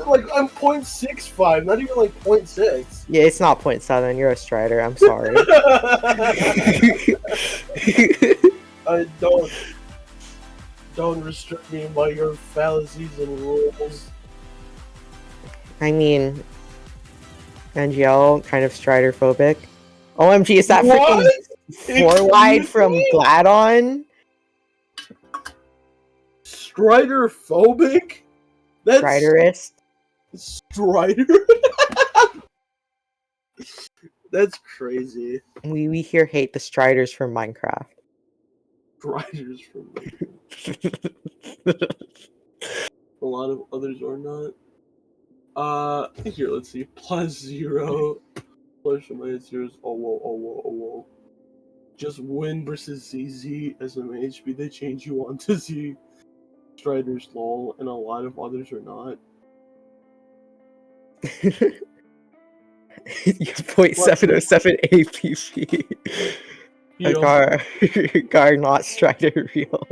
like I'm 0.65, not even like 0.6. Yeah, it's not 0.7. You're a Strider. I'm sorry. I don't restrict me by your fallacies and rules. I mean, NGL kind of Strider phobic. OMG, is that freaking 4-wide from Gladon? Strider phobic? That's Striderist? Strider? That's crazy. We here hate the Striders from Minecraft. Striders from Minecraft. A lot of others are not. Here, let's see. +0. Plus or minus zeros. Oh, whoa. Just win versus ZZ SMHB. They change you on to Z. Striders lol, and a lot of others are not. Your 0.707 APP. Gar not Strider real.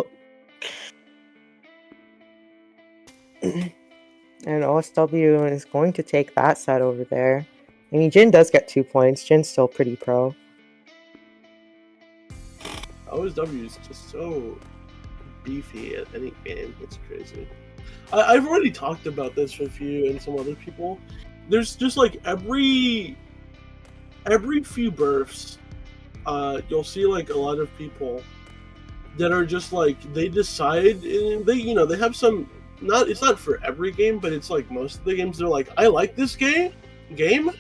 And OSW is going to take that set over there. I mean, Jin does get 2 points. Jin's still pretty pro. OSW is just so beefy at any game. It's crazy. I've already talked about this with you and some other people. There's just like every few births, you'll see like a lot of people that are just like they decide they have some. It's not for every game, but it's like most of the games. They're like, I like this game.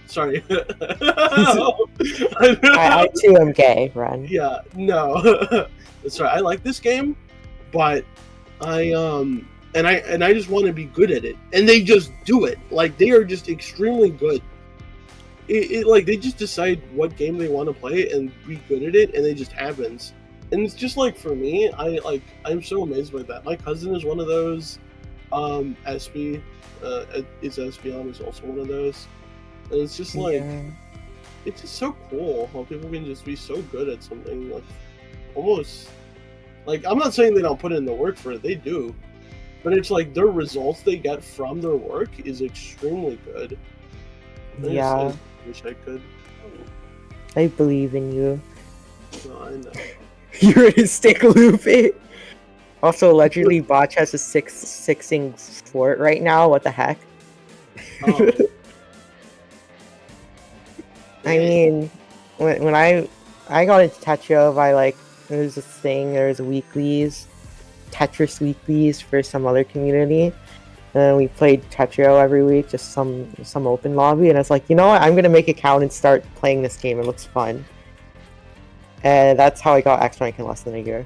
Sorry. I too am gay, Ren. Yeah, no. Sorry, I like this game, but I just want to be good at it, and they just do it. Like they are just extremely good. Like they just decide what game they want to play and be good at it, and it just happens. And it's just like for me, I'm so amazed by that. My cousin is one of those. SB, is Espeon is also one of those, and it's just like it's just so cool how people can just be so good at something, like almost like I'm not saying they don't put in the work for it, they do, but it's like their results they get from their work is extremely good. I wish I could. I believe in you. No, I know. You're in a stick loopy. Also, allegedly, Botch has a 6-6ing fort right now. What the heck? Oh. I mean, when I got into Tetrov, there's this thing. There's weeklies, Tetris weeklies for some other community, and we played Tetrio every week, just some open lobby. And I was like, you know what? I'm gonna make an account and start playing this game. It looks fun. And that's how I got X rank in less than a year.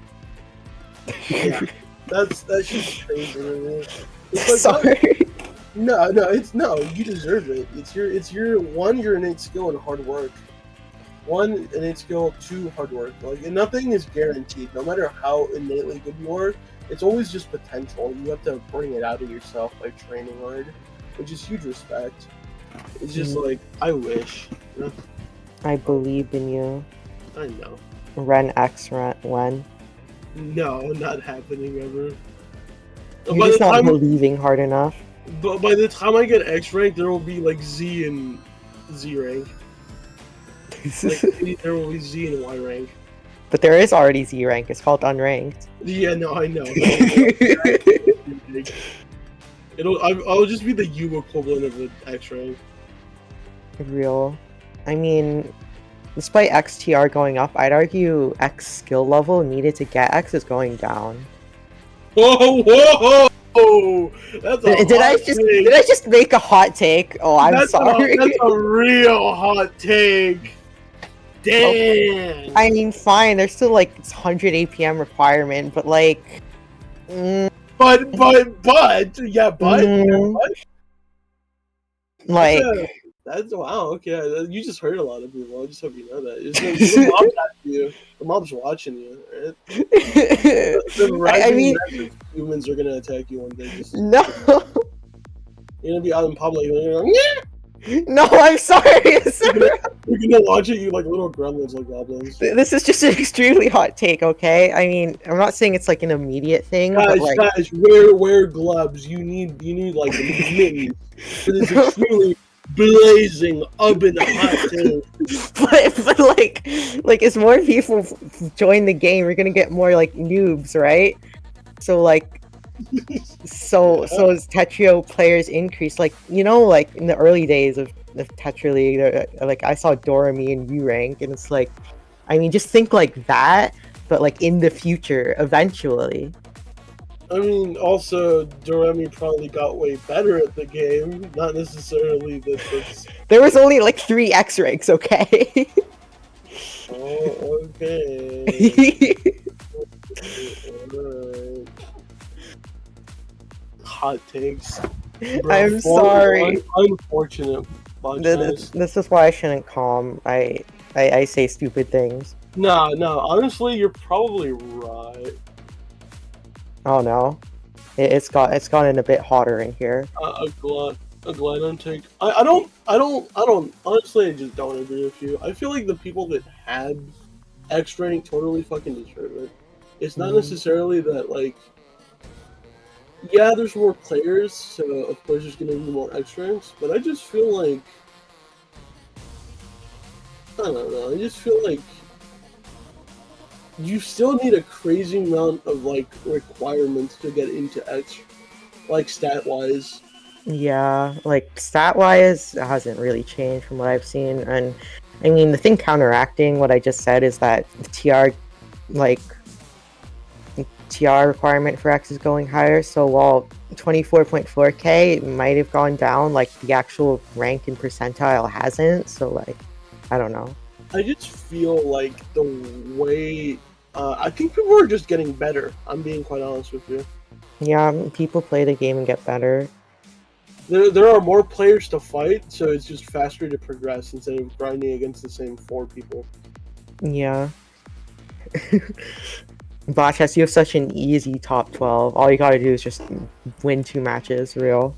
Yeah, that's just crazy. It's like, sorry. No, you deserve it. It's your innate skill and hard work. one, innate skill, two, hard work. Like, and nothing is guaranteed. No matter how innately good you are, it's always just potential. You have to bring it out of yourself by training hard, which is huge respect. It's just like, I wish. You know? I believe in you. I know. Ren X when? No, not happening ever. You're just not believing hard enough. But by the time I get X rank, there will be like Z and Z rank. Like, there will be Z and Y rank. But there is already Z rank. It's called unranked. Yeah, no, I know. I'll just be the U equivalent of the X rank. Real. I mean, despite XTR going up, I'd argue X skill level needed to get X is going down. Whoa, whoa! That's a did I just make a hot take? Oh, I'm sorry. That's a real hot take. Damn. I mean, fine. There's still like 100 APM requirement, but like. But. Like. That's wow. Okay, you just hurt a lot of people. I just hope you know that. The mob's after you. The mob's watching you. Right? The humans are gonna attack you one day. No. You're gonna be out in public. And you're like, yeah! No, I'm sorry. You're gonna launch at you like little gremlins, like goblins. This is just an extremely hot take, okay? I mean, I'm not saying it's like an immediate thing. Guys, but like... guys, wear gloves. You need like mittens. It is extremely blazing up in the hot tube. but like as more people join the game, we're gonna get more like noobs, right? So like so as Tetrio players increase, like, you know, like in the early days of the Tetra League, like I saw Dorami and U rank, and it's like, I mean, just think like that, but like in the future, eventually. I mean, also, Doremi probably got way better at the game. Not necessarily that. There was only like 3 X ranks, okay? Oh, okay. Alright. Hot takes. Bro, I'm sorry. Unfortunate. This is why I shouldn't calm. I say stupid things. No, honestly, you're probably right. Oh no, it's gotten a bit hotter in here. A glide take. I don't. Honestly, I just don't agree with you. I feel like the people that had X rank totally fucking deserve it. It's not necessarily that, like, yeah, there's more players, so of course there's gonna be more X ranks. But I just feel like, I don't know. I just feel like you still need a crazy amount of like requirements to get into X, like stat wise. Yeah, like stat wise, it hasn't really changed from what I've seen, and I mean the thing counteracting what I just said is that the TR requirement for X is going higher. So while 24.4k might have gone down, like the actual rank and percentile hasn't. So like, I don't know. I just feel like the way I think people are just getting better. I'm being quite honest with you. Yeah, people play the game and get better. There are more players to fight, so it's just faster to progress instead of grinding against the same 4 people. Yeah. Botchess, you have such an easy top 12. All you gotta do is just win 2 matches, real.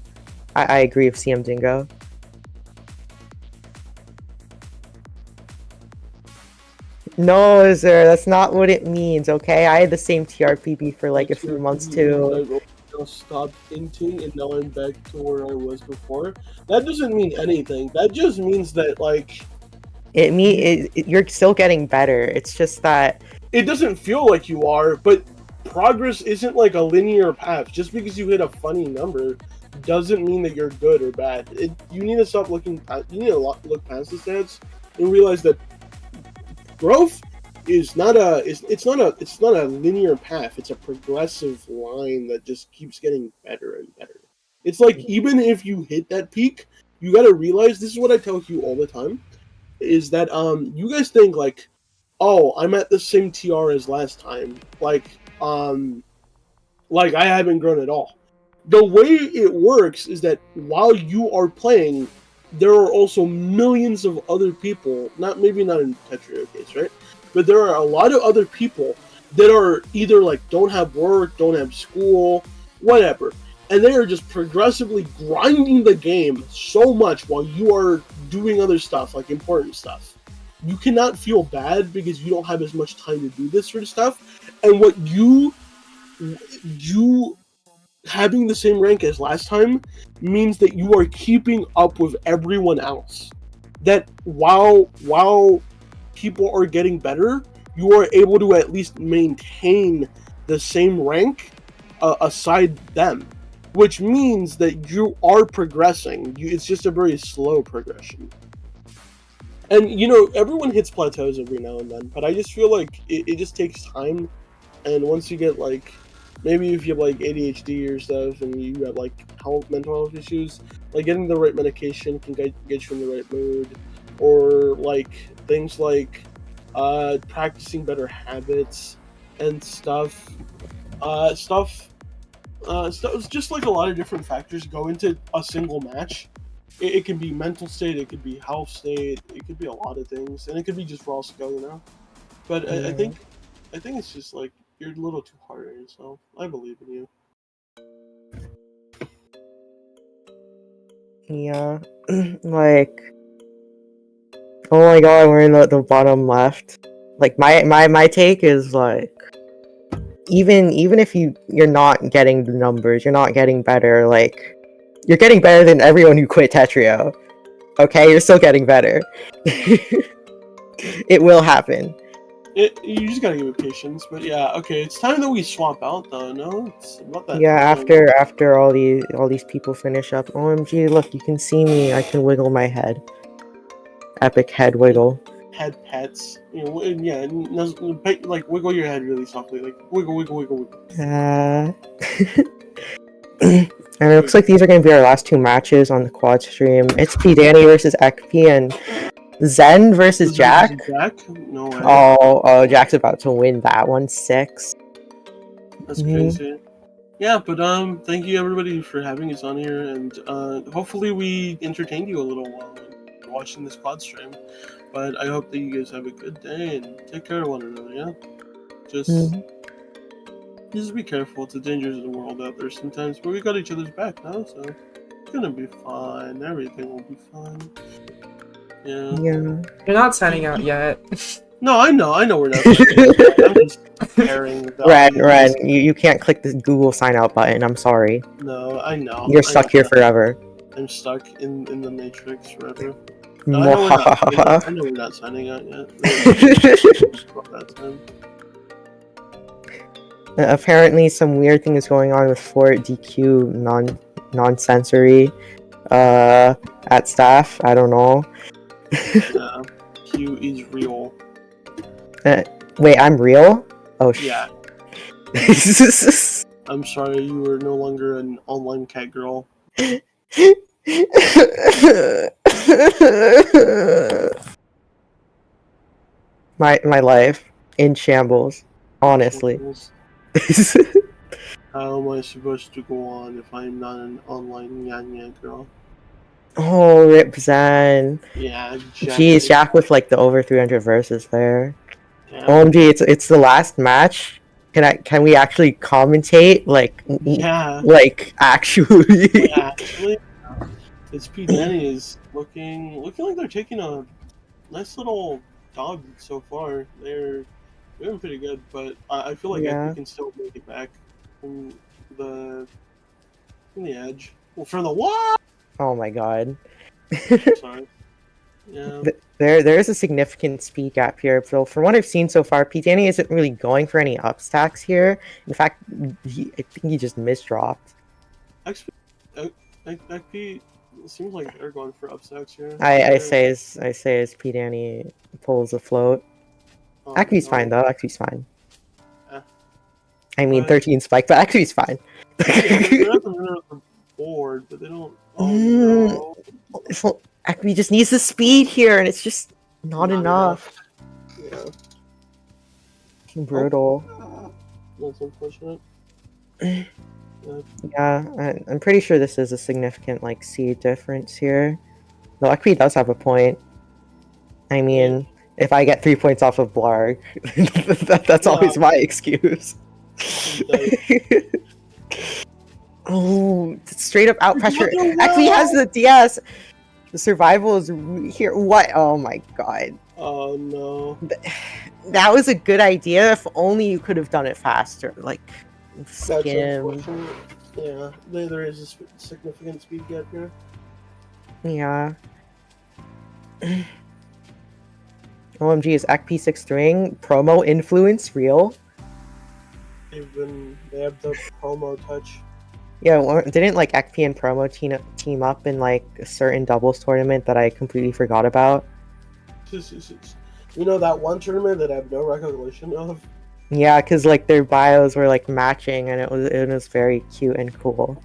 I agree with CM Dingo. No, sir, that's not what it means, okay? I had the same TRPB for like a few months too. I stopped inting and now I'm back to where I was before. That doesn't mean anything. That just means that, like, you're still getting better. It's just that it doesn't feel like you are, but progress isn't like a linear path. Just because you hit a funny number doesn't mean that you're good or bad. You need to stop looking past, you need to look past the stats and realize that growth is not a linear path. It's a progressive line that just keeps getting better and better. It's like, even if you hit that peak, you got to realize, this is what I tell you all the time, is that you guys think like, oh, I'm at the same TR as last time, like I haven't grown at all. The way it works is that while you are playing, there are also millions of other people, maybe not in Tetrio case, right? But there are a lot of other people that are either like don't have work, don't have school, whatever. And they are just progressively grinding the game so much while you are doing other stuff, like important stuff. You cannot feel bad because you don't have as much time to do this sort of stuff. And what you having the same rank as last time means that you are keeping up with everyone else. That while people are getting better, you are able to at least maintain the same rank aside them, which means that you are progressing. It's just a very slow progression. And everyone hits plateaus every now and then, but I just feel like it just takes time. And once you get like, maybe if you have like ADHD or stuff, and you have like mental health issues, like getting the right medication can get you in the right mood, or like things like practicing better habits and stuff. Stuff. Just like a lot of different factors go into a single match. It can be mental state, it could be health state, it could be a lot of things, and it could be just raw skill, But I think it's just like you're a little too hard on yourself. I believe in you. Yeah, like, oh my god, we're in the bottom left. Like my take is like, even if you're not getting the numbers, you're not getting better. Like, you're getting better than everyone who quit Tetrio. Okay, you're still getting better. It will happen. You just gotta give it patience, but yeah, okay. It's time that we swap out, though. No, it's about that. Yeah, time. after all these people finish up. OMG, look, you can see me. I can wiggle my head. Epic head wiggle. Head pets, yeah, like wiggle your head really softly, like wiggle, wiggle, wiggle, wiggle. And it looks like these are going to be our last two matches on the quad stream. It's P Danny versus Ekp and Zen versus Jack. No way. Oh, Jack's about to win that one. 6. That's crazy. Yeah, but thank you everybody for having us on here, and hopefully we entertained you a little while watching this quad stream. But I hope that you guys have a good day and take care of one another. Yeah, just be careful. It's the dangers of the world out there sometimes, but we got each other's back now, so it's gonna be fine. Everything will be fine. Yeah. You're not signing out yet. No, I know we're not. I'm just comparing. Ren, you can't click the Google sign out button. I'm sorry. No, I know. You're stuck here forever. I'm stuck in the Matrix forever. No, I know we're not signing out yet. That time. Apparently, some weird thing is going on with Fort DQ non-sensory at staff. I don't know. Yeah, Q is real. Wait, I'm real? Oh yeah. I'm sorry, you are no longer an online cat girl. my life in shambles, honestly. How am I supposed to go on if I'm not an online Nyanya girl? Oh, Rip Zen. Yeah, Jeez, Jack with like the over 300 verses there. Yeah. OMG, it's the last match. Can we actually commentate? Like, yeah. Like, actually. Yeah, actually. This P Danny is looking like they're taking a nice little dog so far. They're doing pretty good, but I feel like we can still make it back from the edge. Well, from the what? Oh my god. Sorry. Yeah. There is a significant speed gap here, so from what I've seen so far, P Danny isn't really going for any up stacks here. In fact, I think he just misdropped. XP seems like they're going for up stacks here. I say as P Danny pulls afloat. Oh, Akvi's fine though. Akvi's fine. Yeah. I mean, 13 spike, but Akvi's fine. They're at the middle of the board, but they don't. Oh no. So, Akvi just needs the speed here, and it's just not enough. Yeah. Brutal. That's unfortunate. Yeah, I'm pretty sure this is a significant like seed difference here. No, XP does have a point. I mean, if I get 3 points off of Blarg, that's always my excuse. Oh, straight up out pressure. Actually has the DS. The survival is here. What? Oh my god. Oh no. That was a good idea if only you could have done it faster. Like, skim. Yeah, there is a significant speed gap here. Yeah. OMG, is XP6 string promo influence real? They have the promo touch. Yeah, didn't like XP and promo team up in like a certain doubles tournament that I completely forgot about? You know that one tournament that I have no recollection of? Yeah, because like their bios were like matching and it was very cute and cool.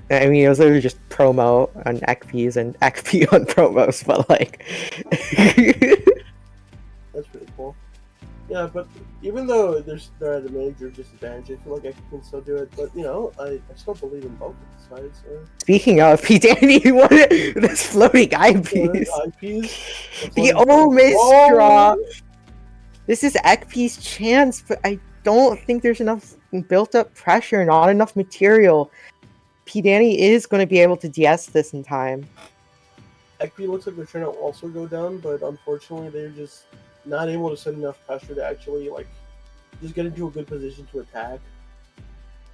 I mean, it was literally just promo on XPs and XP on promos, but like... That's pretty cool. Yeah, but even though they're at a major disadvantage, I feel like I can still do it. But, you know, I still believe in both of the sides. So. Speaking of, P. Danny wanted this floating eyepiece. The miss drop. This is XP's chance, but I don't think there's enough built-up pressure, not enough material. P. Danny is going to be able to DS this in time. XP looks like they're trying to also go down, but unfortunately they're just not able to set enough pressure to actually, like, just get into a good position to attack.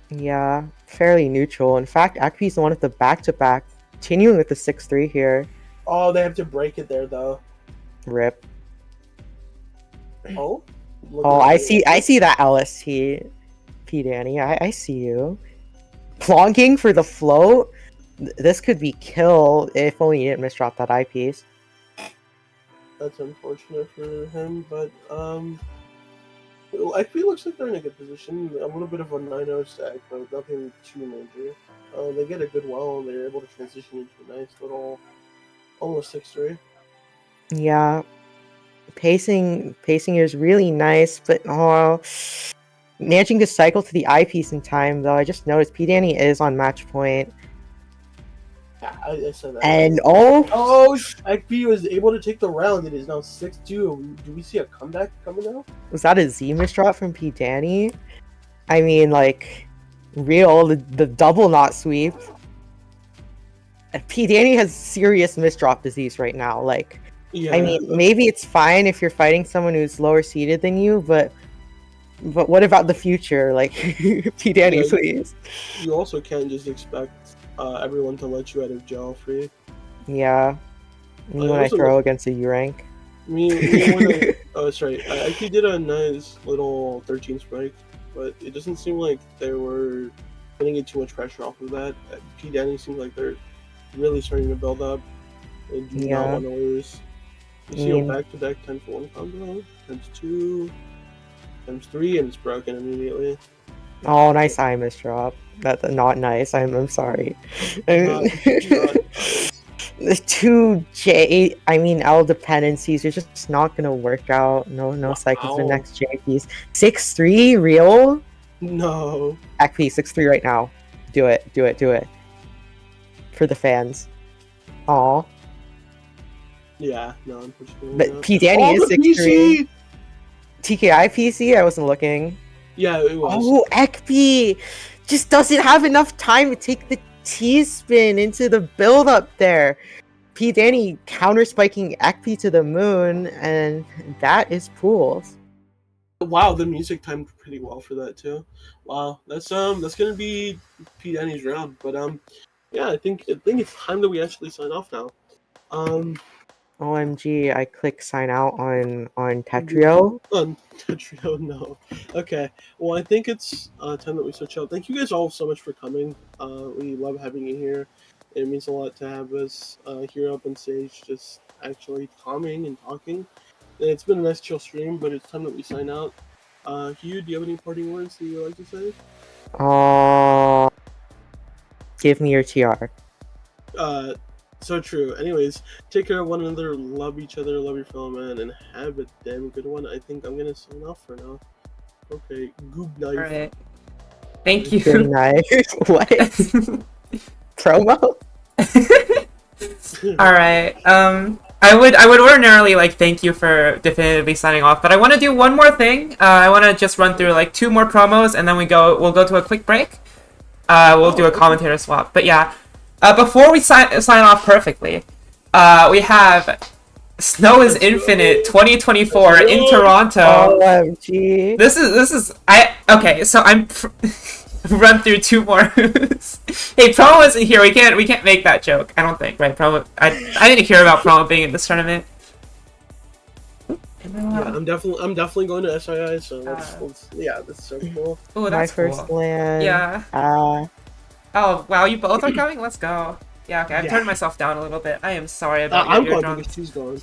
Yeah, fairly neutral. In fact, XP's the one at the back-to-back, continuing with the 6-3 here. Oh, they have to break it there, though. Rip. Oh? I see that LST, P. Danny. I see you. Plonking for the float? This could be kill if only you didn't misdrop that eyepiece. That's unfortunate for him, but XP looks like they're in a good position. A little bit of a 9-0 stack, but nothing too major. They get a good well, and they're able to transition into a nice little, almost 6-3. Yeah, pacing is really nice, but managing to cycle to the eyepiece in time, though. I just noticed P. Danny is on match point. Yeah, I said that. And XP was able to take the round. It is now 6-2. Do we see a comeback coming out? Was that a Z misdrop from P. Danny? I mean, like, real, the double knot sweep. P. Danny has serious misdrop disease right now. Like, yeah. I mean, maybe it's fine if you're fighting someone who's lower seated than you, but what about the future? Like, P. Danny, please. You also can't just expect everyone to let you out of jail free. Yeah. When I throw against a U rank. Sorry. I actually did a nice little 13 spike, but it doesn't seem like they were putting in too much pressure off of that. P. Danny seems like they're really starting to build up. They do not want to lose. You see a back-to-back 10-for-1 combo, times 2, times 3, and it's broken immediately. Oh, nice eye misdrop. That's not nice. I'm sorry. The 2 L dependencies are just not gonna work out. No cycles the next J piece. 6-3 real? No. XP 6-3 right now. Do it. For the fans. Aw. Yeah, no, unfortunately. But P. Danny is 6-3. TKI PC? I wasn't looking. Yeah, it was. Oh, XP just doesn't have enough time to take the T-spin into the build-up there. P. Danny counter-spiking XP to the moon, and that is pools. Wow, the music timed pretty well for that too. Wow, that's gonna be P. Danny's round, but yeah, I think it's time that we actually sign off now. OMG, I click sign out on Tetrio. On Tetrio, no. Okay, well, I think it's time that we switch out. Thank you guys all so much for coming. We love having you here. It means a lot to have us here up on stage, just actually calming and talking. And it's been a nice chill stream, but it's time that we sign out. Hugh, do you have any parting words that you would like to say? Give me your TR. So true. Anyways, take care of one another, love each other, love your fellow man, and have a damn good one. I think I'm gonna sign off for now. Okay, good night. Alright. Thank you. Good night. What? Promo? All right. I would ordinarily like thank you for definitively signing off, but I want to do one more thing. I want to just run through like 2 more promos, and then we'll go to a quick break. We'll do a commentator swap. But yeah, before we sign off perfectly, we have Snow is Infinite 2024 in Toronto. OMG. This is okay. So I'm run through 2 more. Hey, Promo isn't here. We can't make that joke. I don't think, right? Promo. I didn't hear about Promo being in this tournament. Yeah, I'm definitely going to SII. So yeah, that's so cool. Oh, My that's first cool. land. Yeah. Oh wow, you both are coming. Let's go. Yeah. Okay, I've turned myself down a little bit. I am sorry about I'm your glad because she's going.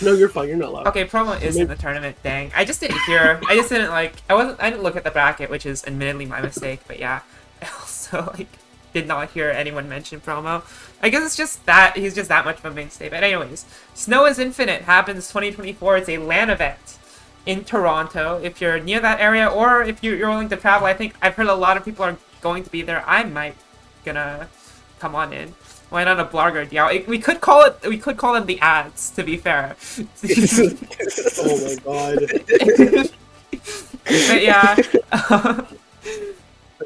No, you're fine. You're not loud. Okay, Promo is in the tournament. Dang, I just didn't hear. I just didn't like. I didn't look at the bracket, which is admittedly my mistake. But yeah, I also like did not hear anyone mention Promo. I guess it's just that he's just that much of a mainstay. But anyways, Snow is Infinite happens 2024. It's a LAN event in Toronto. If you're near that area, or if you're willing to travel, I think I've heard a lot of people are going to be there. I might gonna come on in. Why not a blogger? Yeah, we could call them the ads. To be fair. Oh my god. But yeah,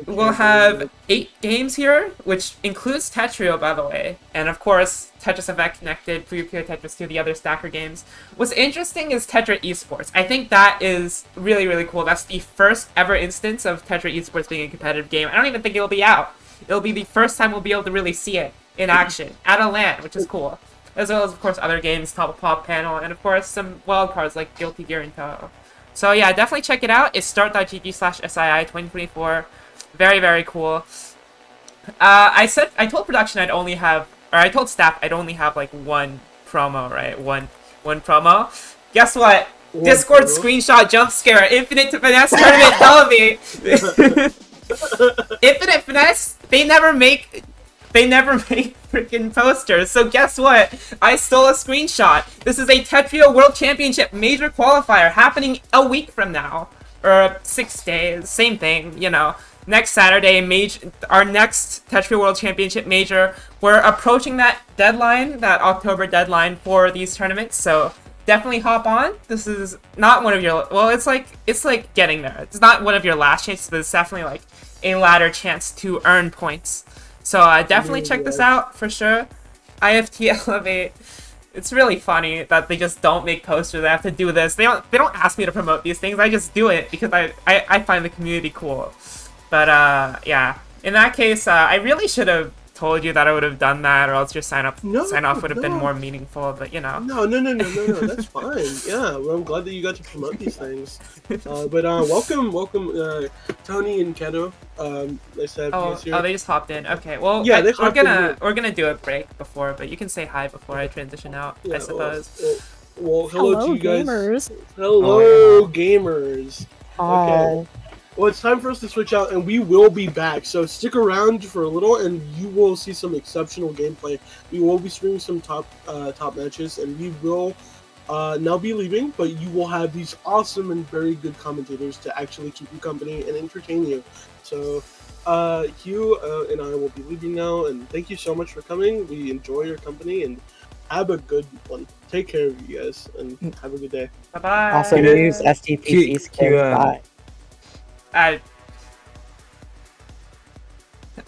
we'll have 8 games here, which includes Tetrio, by the way, and of course Tetris Effect connected, Pure Tetris 2, the other Stacker games. What's interesting is Tetra Esports. I think that is really, really cool. That's the first ever instance of Tetra Esports being a competitive game. I don't even think it'll be out. It'll be the first time we'll be able to really see it in action at a LAN, which is cool. As well as, of course, other games, Top of Pop panel, and of course some wildcards like Guilty Gear and Toho. So yeah, definitely check it out. It's start.gg/SII 2024. Very, very cool. I told production I told staff I'd only have like 1 promo, right? One promo. Guess what? Discord screenshot jump scare. Infinite to Finesse tournament Televi. Infinite Finesse. They never make freaking posters. So guess what? I stole a screenshot. This is a Tetrio World Championship major qualifier happening a week from now, or 6 days. Same thing, you know. Next Saturday, our next Tetrio World Championship major. We're approaching that deadline, that October deadline for these tournaments. So definitely hop on. This is not one of your, well, it's like getting there. It's not one of your last chances, but it's definitely like a ladder chance to earn points. So definitely check this out for sure. IFT Elevate. It's really funny that they just don't make posters. They have to do this. They don't ask me to promote these things. I just do it because I find the community cool. But yeah, in that case, I really should have told you that I would have done that, or else your sign off would have been more meaningful. But you know. No, that's fine. Yeah, well, I'm glad that you got to promote these things. But welcome, Tony and Keto. Nice to have you guys here. Oh, they just hopped in. Okay, well, yeah, we're gonna do a break before, but you can say hi before I transition out. Yeah, I suppose. Well, hello to you guys. Gamers. Hello, gamers. Hi. Okay. Well, it's time for us to switch out, and we will be back. So stick around for a little, and you will see some exceptional gameplay. We will be streaming some top matches, and we will now be leaving. But you will have these awesome and very good commentators to actually keep you company and entertain you. So Hugh and I will be leaving now, and thank you so much for coming. We enjoy your company, and have a good one. Take care of you guys, and have a good day. Bye bye. Also use STPC skin. Bye.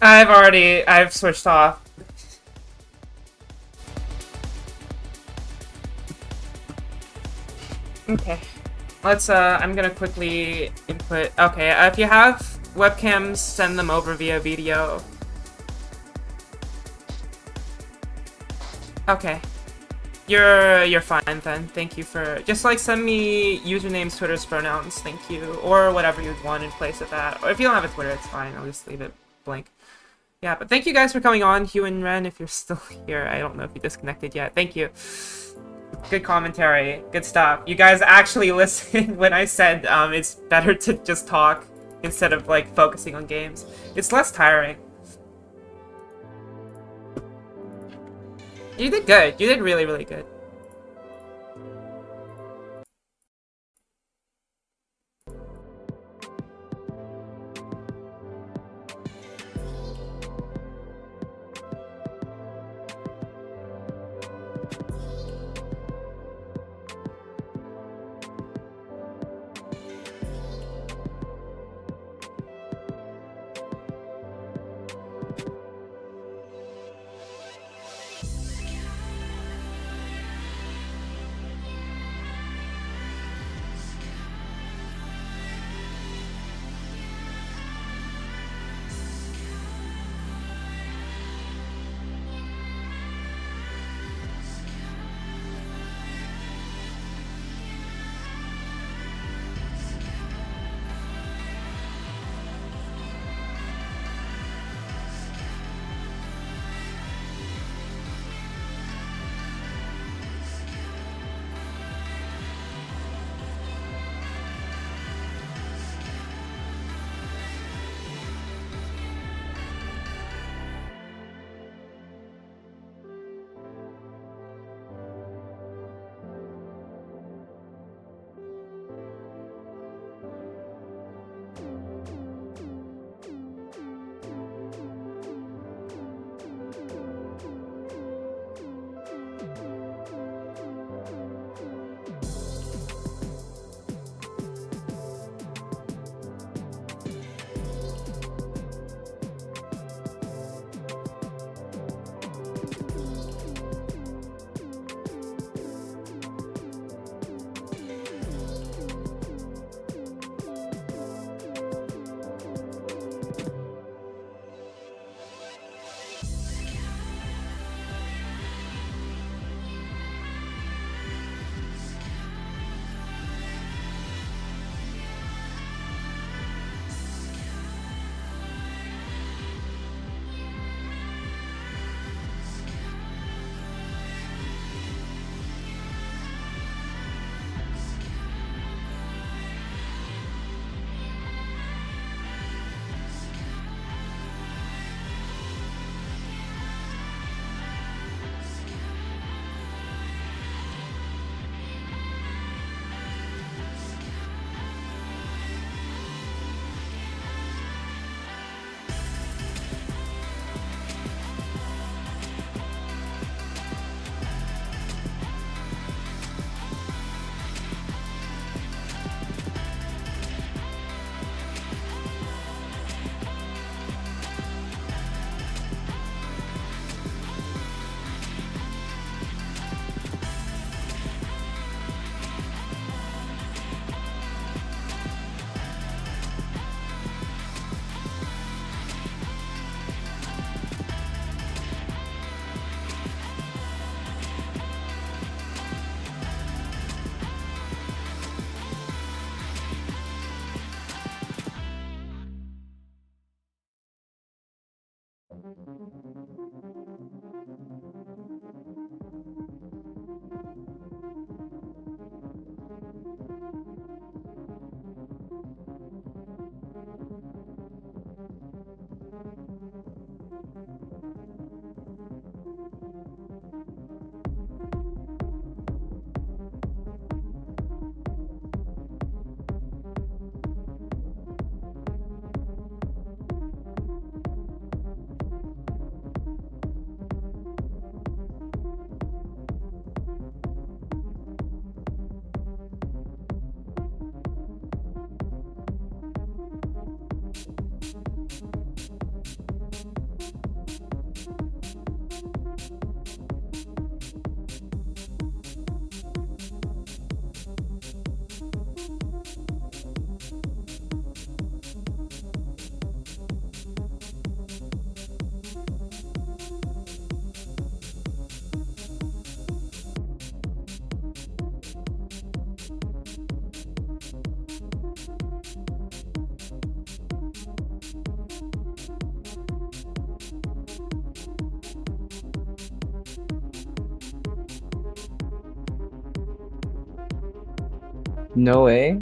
I've switched off. Okay. Let's I'm gonna quickly input. Okay, if you have webcams, send them over via video. Okay. You're fine then. Thank you for just like send me usernames, Twitter's, pronouns, thank you, or whatever you'd want in place of that. Or if you don't have a Twitter, it's fine. I'll just leave it blank. Yeah, but thank you guys for coming on, Hugh and Ren. If you're still here, I don't know if you disconnected yet. Thank you. Good commentary. Good stuff. You guys actually listened when I said it's better to just talk instead of like focusing on games. It's less tiring. You did good. You did really, really good. No way.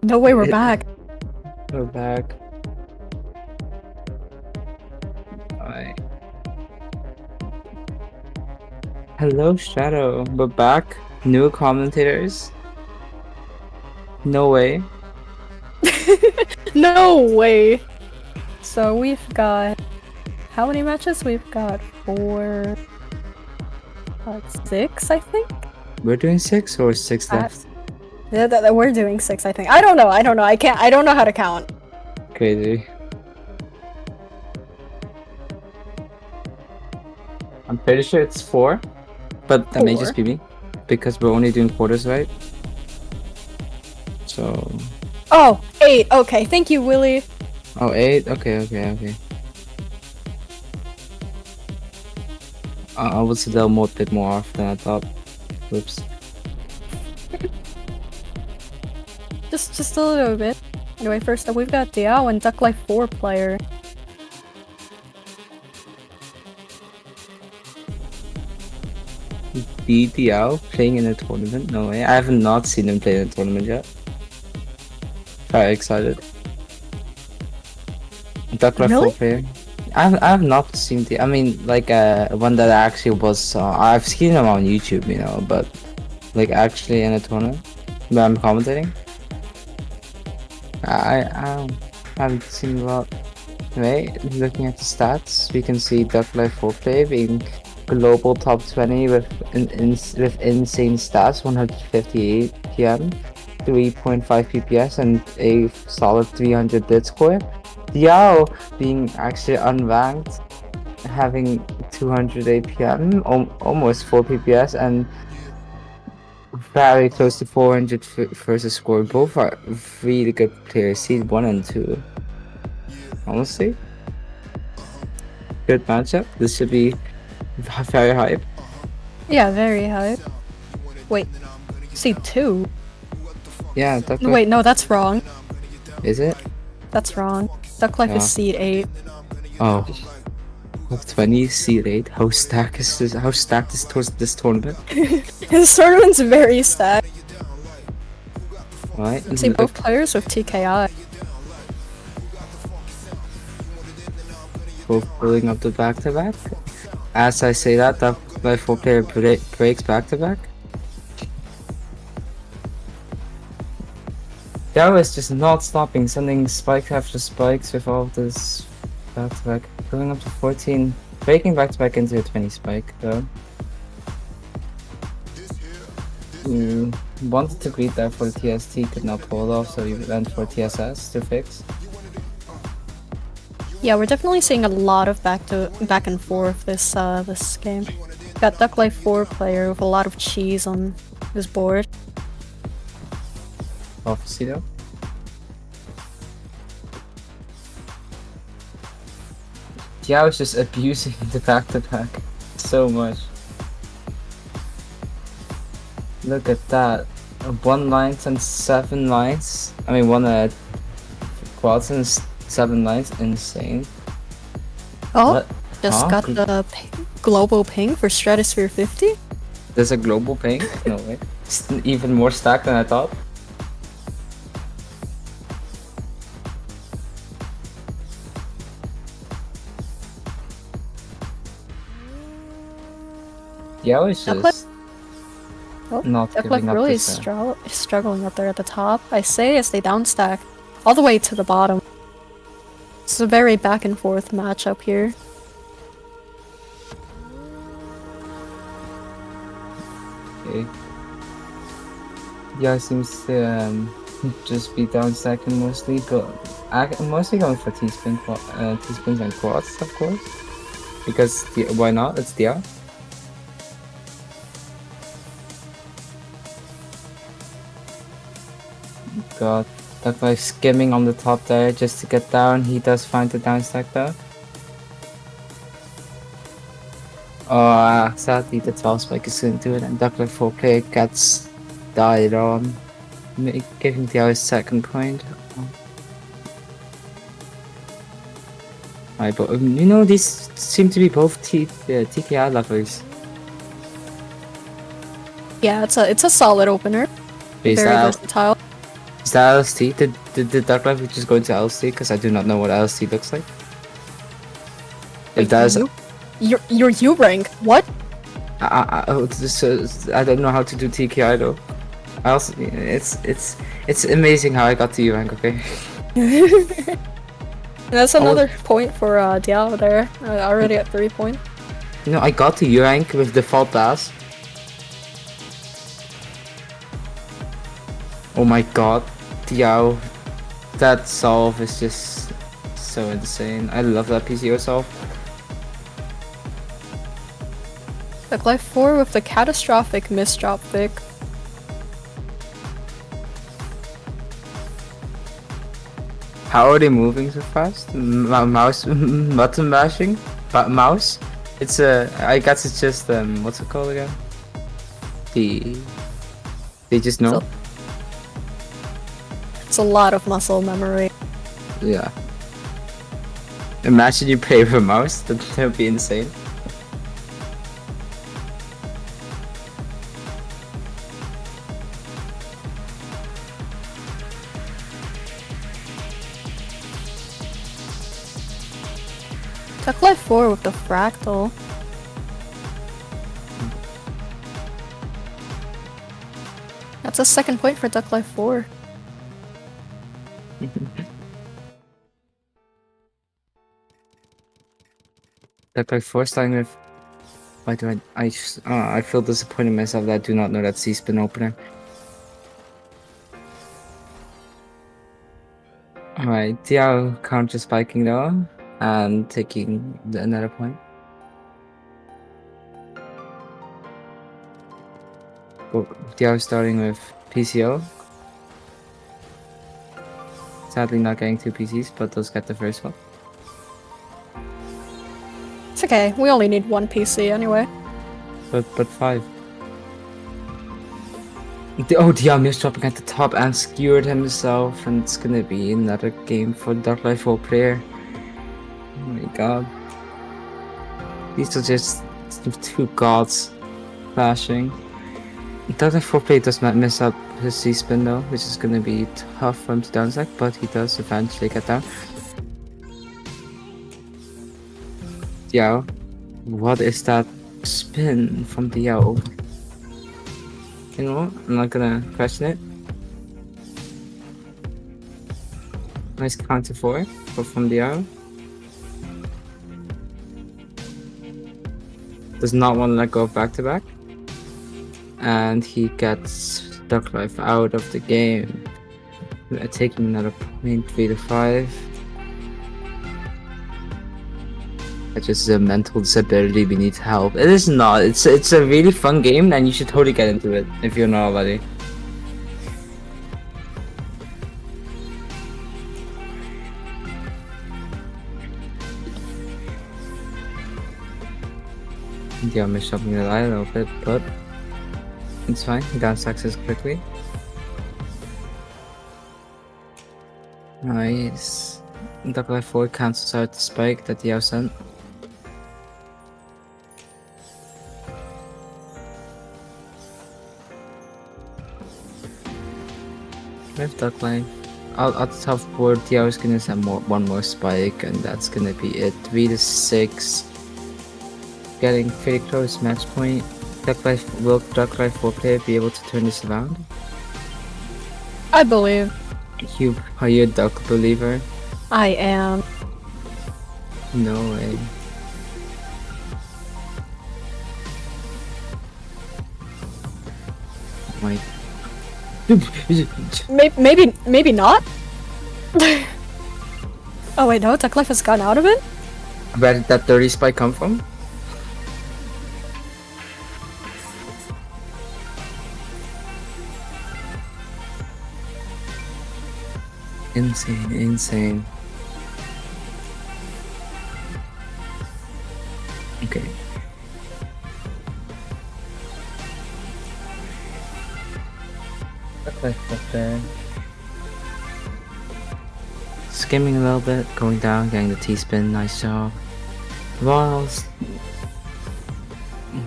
No way, we're back. We're back. Alright. Hello, Shadow. We're back. New commentators. No way. No way. So we've got how many matches? We've got 4, 6, I think. We're doing 6 or 6 left? Yeah, we're doing 6, I think. I don't know. I don't know how to count. Crazy. I'm pretty sure it's 4, but that may 4. just be me because we're only doing quarters, right? So. Oh, 8. Okay, thank you, Willie. Oh, 8? Okay. I would say they'll more bit more often than I thought. Oops. Just a little bit. Anyway, first up we've got Diao and Duck Life 4 player. BDL playing in a tournament? No way. I have not seen him play in a tournament yet. Very excited. Duck Life Really? 4 player. I have not seen the. I mean, like one that actually was. I've seen him on YouTube, you know, but like actually in a tournament, but I'm commentating. I haven't seen a lot. Anyway, looking at the stats, we can see Duck Life 4 player being global top 20 with insane stats: 158 PM, 3.5 PPS, and a solid 300 bit score. Diao being actually unranked, having 200 APM, almost 4 PPS, and very close to 400 versus score. Both are really good players, seed 1 and 2. Honestly, good matchup. This should be very hype. Yeah, very hype. Wait, seed 2? Yeah, Wait, no, that's wrong. Is it? That's wrong. Duck Life is seed 8. Oh. 20 seed 8. How stacked is this? How stacked is this tournament? This tournament's very stacked. Right. See both players with TKI. Both pulling up the back-to-back. As I say that, my 4 player breaks back-to-back. Diao is just not stopping, sending spike after spikes with all of this back-to-back. Going up to 14, breaking back-to-back into a 20 spike though. Wanted to greet that for the TST, could not pull it off, so he went for TSS to fix. Yeah, we're definitely seeing a lot of back and forth this this game. Got Duck Life 4 player with a lot of cheese on his board. Prophecy though. Diao is just abusing the back-to-back so much. Look at that. 1 lines and 7 lines. I mean 1 quads and 7 lines. Insane. Oh, What? just Huh? got the global ping for Stratosphere 50. There's a global ping? No way. It's even more stacked than I thought. Diao is just not Duck giving Life up really this, struggling up there at the top. I say as they down stack all the way to the bottom. It's a very back and forth matchup here. Okay. Yeah, seems to just be down second mostly, but I'm mostly going for T-spins and quads, of course. Because why not? It's Diao. God, that guy skimming on the top there just to get down. He does find the down stack though. Oh, sadly the 12 spike is going to do it, and Duck Life 4 player gets died on, giving Diao his second point. Alright, but you know, these seem to be both TKI lovers. Yeah, it's a solid opener. Peace Very out. versatile. Is that LST? Did the Duck Life just go into LST? Because I do not know what LST looks like. If that is, Your U rank. What? I don't know how to do TKI though. I also, it's amazing how I got to U rank. Okay. That's another point for Diao there. Already at 3 points. You know, I got to U rank with default pass. Oh my god, Diao, that solve is just so insane. I love that PCO solve. The Glyph 4 with the catastrophic misdrop pick. How are they moving so fast? Mouse button mashing? Mouse? It's I guess it's just what's it called again? They just know. It's a lot of muscle memory. Yeah. Imagine you play with a mouse. That would be insane. Duck Life 4 with the fractal. That's a second point for Duck Life 4. Duck Life 4 starting with. Why do I feel disappointed in myself that I do not know that C-spin opener. Alright, Diao counter spiking though, and taking another point. Diao starting with PCO. Sadly not getting 2 PCs, but does get the first one. It's okay, we only need 1 PC anyway. But 5. Oh, Diao misdropping at the top and skewered himself, and it's gonna be another game for Dark Life 4 player. Oh my god. These are just 2 gods clashing. Dark Life 4 player does not mess up his C-spin though, which is gonna be tough for him to downstack, but he does eventually get down. Diao, what is that spin from Diao? You know, I'm not gonna question it. Nice counter 4 from Diao. Does not want to let go of back-to-back. And he gets Duck Life out of the game. Taking another point, 3 to 5. That's just a mental disability, we need help. It is not. It's a really fun game and you should totally get into it if you're not already. Yeah, I'm shopping the eye a little bit, but it's fine. He downstacks this quickly. Nice. Duck Life 4 cancels out the spike that Diao sent. With Duck Life, at the top board, Diao is gonna send one more spike, and that's gonna be it. 3 to 6. Getting pretty close match point. Will Duck Life 4 player be able to turn this around? I believe. Are you a duck believer? I am. No way. My. Maybe not? Oh wait, no, Duck Life has gone out of it? Where did that 30 spike come from? Insane. Okay. Okay. Skimming a little bit, going down, getting the T-spin, nice job. Whilst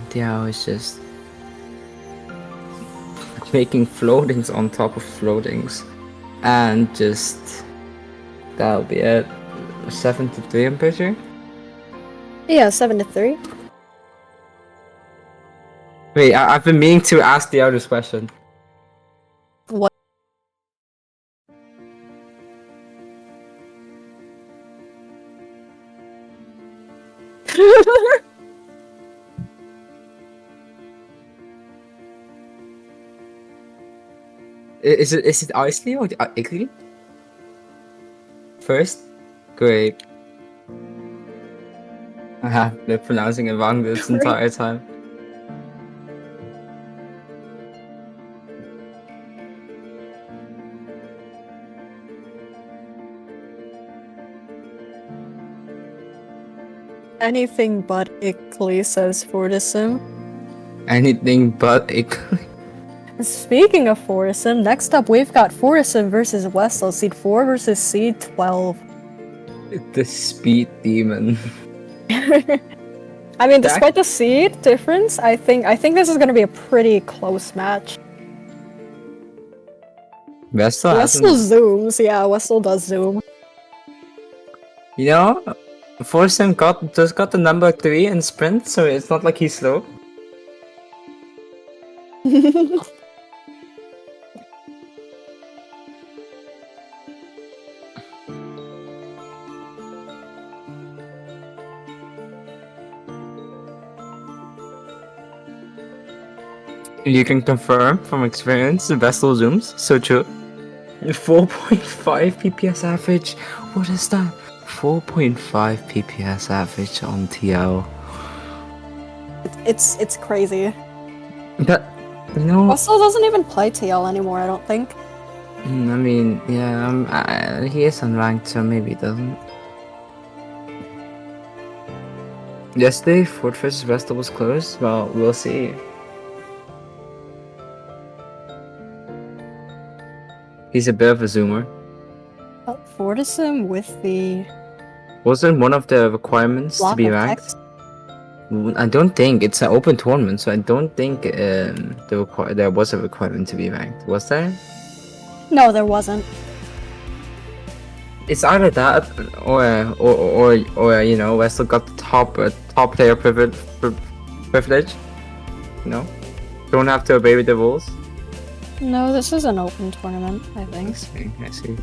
Diao is just making floatings on top of floatings. and just that'll be it. 7-3, I'm pretty sure. Yeah, 7-3. Wait, I've been meaning to ask the others question. What? Is it Isley or Igley? First? Great. I have been pronouncing it wrong this entire time. Anything but Ickley, says Fortism. Anything but Igley. Speaking of Fortism, next up we've got Fortism versus Westel, Seed 4 versus Seed 12. The speed demon. I mean, despite the seed difference, I think this is gonna be a pretty close match. Westel zooms, yeah, Westel does zoom. You know, Forsen just got the number 3 in sprint, so it's not like he's slow. You can confirm from experience the Vestal zooms, so true. 4.5 PPS average, what is that? 4.5 PPS average on TL. It's crazy. But, you know... Westel doesn't even play TL anymore, I don't think. I mean, yeah, he is unranked, so maybe he doesn't. Yesterday, Fort vs Vestal was close. Well, we'll see. He's a bit of a zoomer. Fortism with the... Wasn't one of the requirements to be ranked? Text. I don't think. It's an open tournament, so I don't think there was a requirement to be ranked. Was there? No, there wasn't. It's either that or you know, Westel got the top player privilege. You know, don't have to obey with the rules. No, this is an open tournament, I think. I see.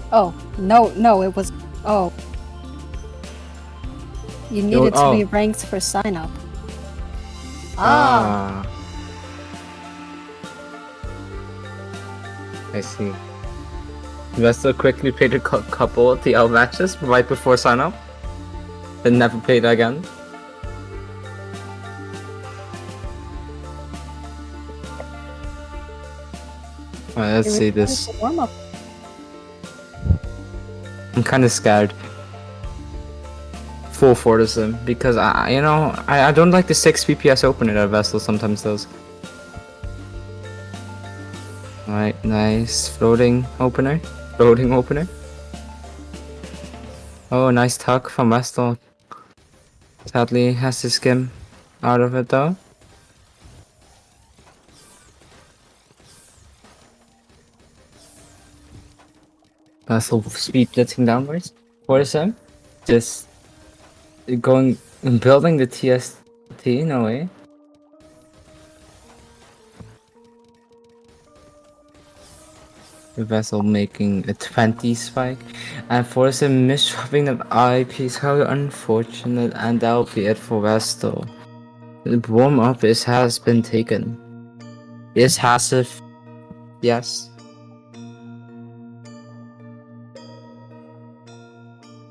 Oh, no, it was... Oh. You needed to be ranked for sign-up. Ah. I see. Westel quickly played a couple of TL matches right before sign-up. Then never played again. Alright, let's see this. Warm-up. I'm kind of scared. Full Fortism because I don't like the 6 PPS opener that Westel sometimes does. Alright, nice floating opener. Oh, nice tuck from Westel. Sadly has to skim out of it though. Westel speed blitzing downwards. Fortism just building the TST in a way. The Westel making a 20 spike and Fortism misdropping that eye piece. How unfortunate, and that'll be it for Westel. The warm up has been taken. Is Hasif? Yes.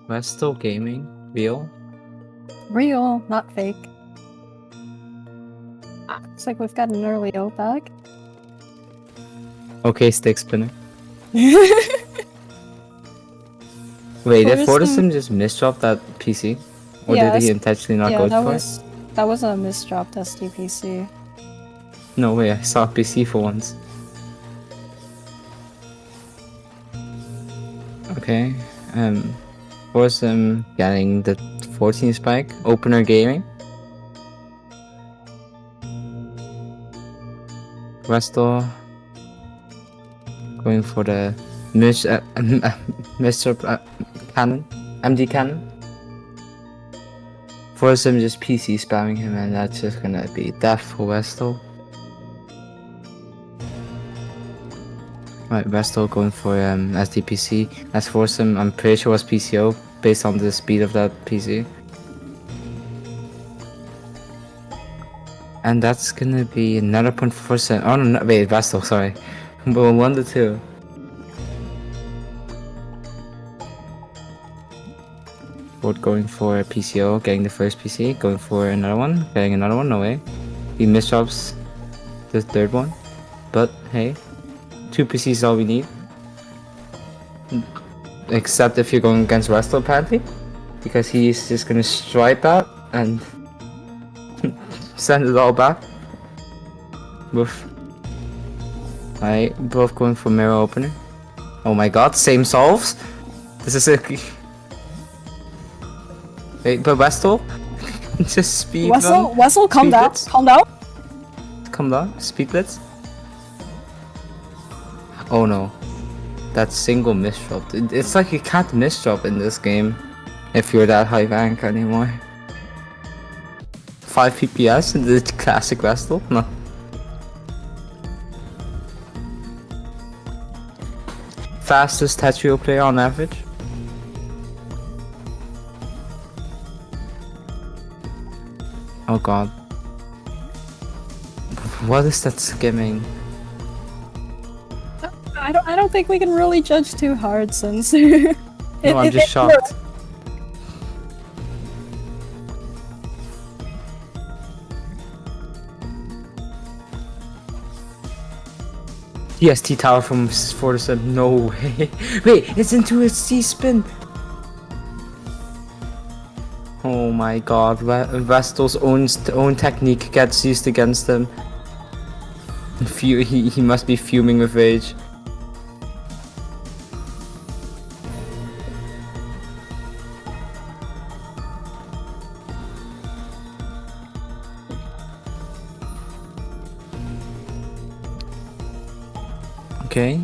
Westel gaming? Real? Real, not fake. Looks like we've got an early O bag. Okay, stick spinner. Wait, did Fortism just misdrop that PC? Or did he intentionally not go for it? That was a misdropped SDPC. No way, I saw PC for once. Okay. Force him getting the 14 spike. Opener gaming. Vestal going for the Mr. Cannon. MD Cannon. Force him just PC spamming him, and that's just gonna be death for Vestal. Right, Vestal going for SDPC. That's Force him. I'm pretty sure was PCO based on the speed of that PC. And that's gonna be another point for Force him. Oh no, wait, Vestal, sorry. But 1 to 2. Both going for a PCO, getting the first PC, going for another one, getting another one, no way. He misdrops the third one. But hey, 2 PCs is all we need. Except if you're going against Vestal apparently. Because he's just gonna strike that and send it all back. Alright, both going for mirror opener. Oh my god, same solves? This is a... Wait, but Vestal? Just speed Wessel, calm down. Speedlets? Calm down. Calm down, speedlets? Oh no. That single misdrop. It's like you can't misdrop in this game if you're that high rank anymore. 5 PPS in the classic Vestal? No. Fastest Tetrio player on average? Oh god. What is that skimming? I don't think we can really judge too hard since. No, I'm just shocked. TST tower from Fortisem. No way. Wait, it's into a C-spin. Oh my god. Vestal's own technique gets used against him. He must be fuming with rage. Okay.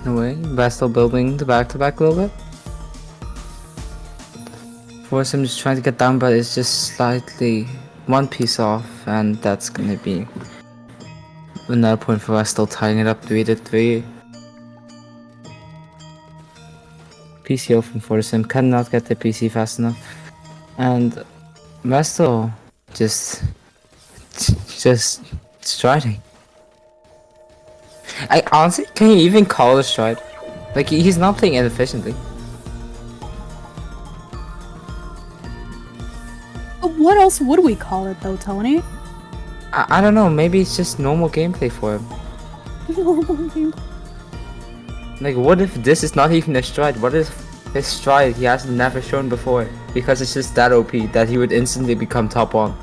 No way. Vestal building the back-to-back a little bit. Force him just trying to get down, but it's just slightly one piece off, and that's gonna be another point for Vestal, tying it up 3 to 3. PCO from Fortisem cannot get the PC fast enough, and Vestal just striding. I honestly, can you even call it a stride? Like, he's not playing inefficiently. What else would we call it though, Tony? I don't know, maybe it's just normal gameplay for him. Like, what if this is not even a stride? What if his stride he has never shown before? Because it's just that OP that he would instantly become top 1.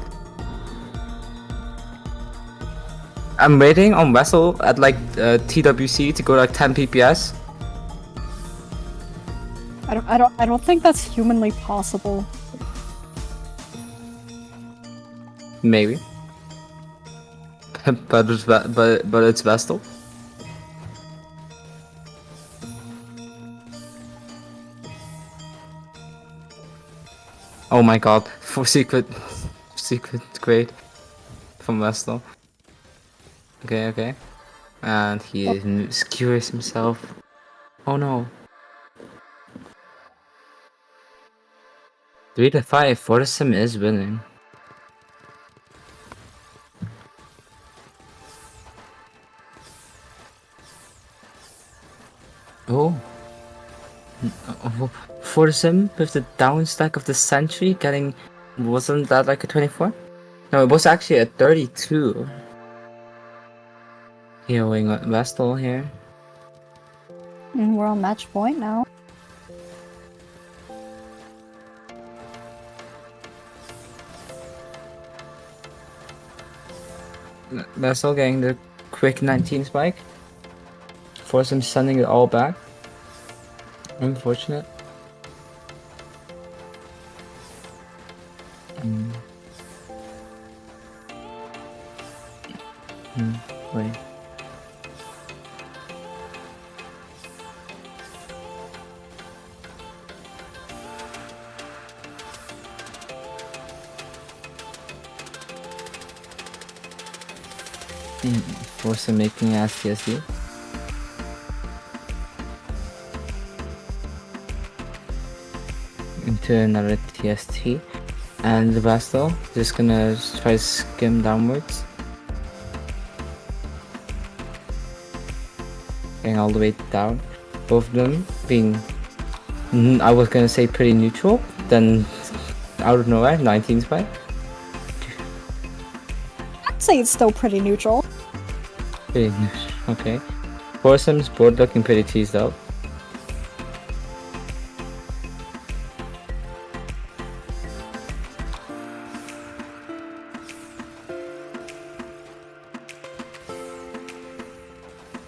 I'm waiting on Vestal at like TWC to go like 10 PPS. I don't think that's humanly possible. Maybe. but it's Vestal. Oh my god, for secret grade from Vestal. Okay. And he skewers himself. Oh no. 3 to 5, Fortisem is winning. Oh. Fortisem with the down stack of the century getting, wasn't that like a 24? No, it was actually a 32. Healing Vestal here. And we're on match point now. Vestal getting the quick 19 spike. Force him sending it all back. Unfortunate. Wait. Force him making ass TSD. Into another TST. And the Bastel just gonna try to skim downwards. Getting all the way down. Both of them being, I was gonna say pretty neutral. Then out of nowhere, 19 spike. I'd say it's still pretty neutral. Pretty neutral, okay. Foursome's board looking pretty teased out.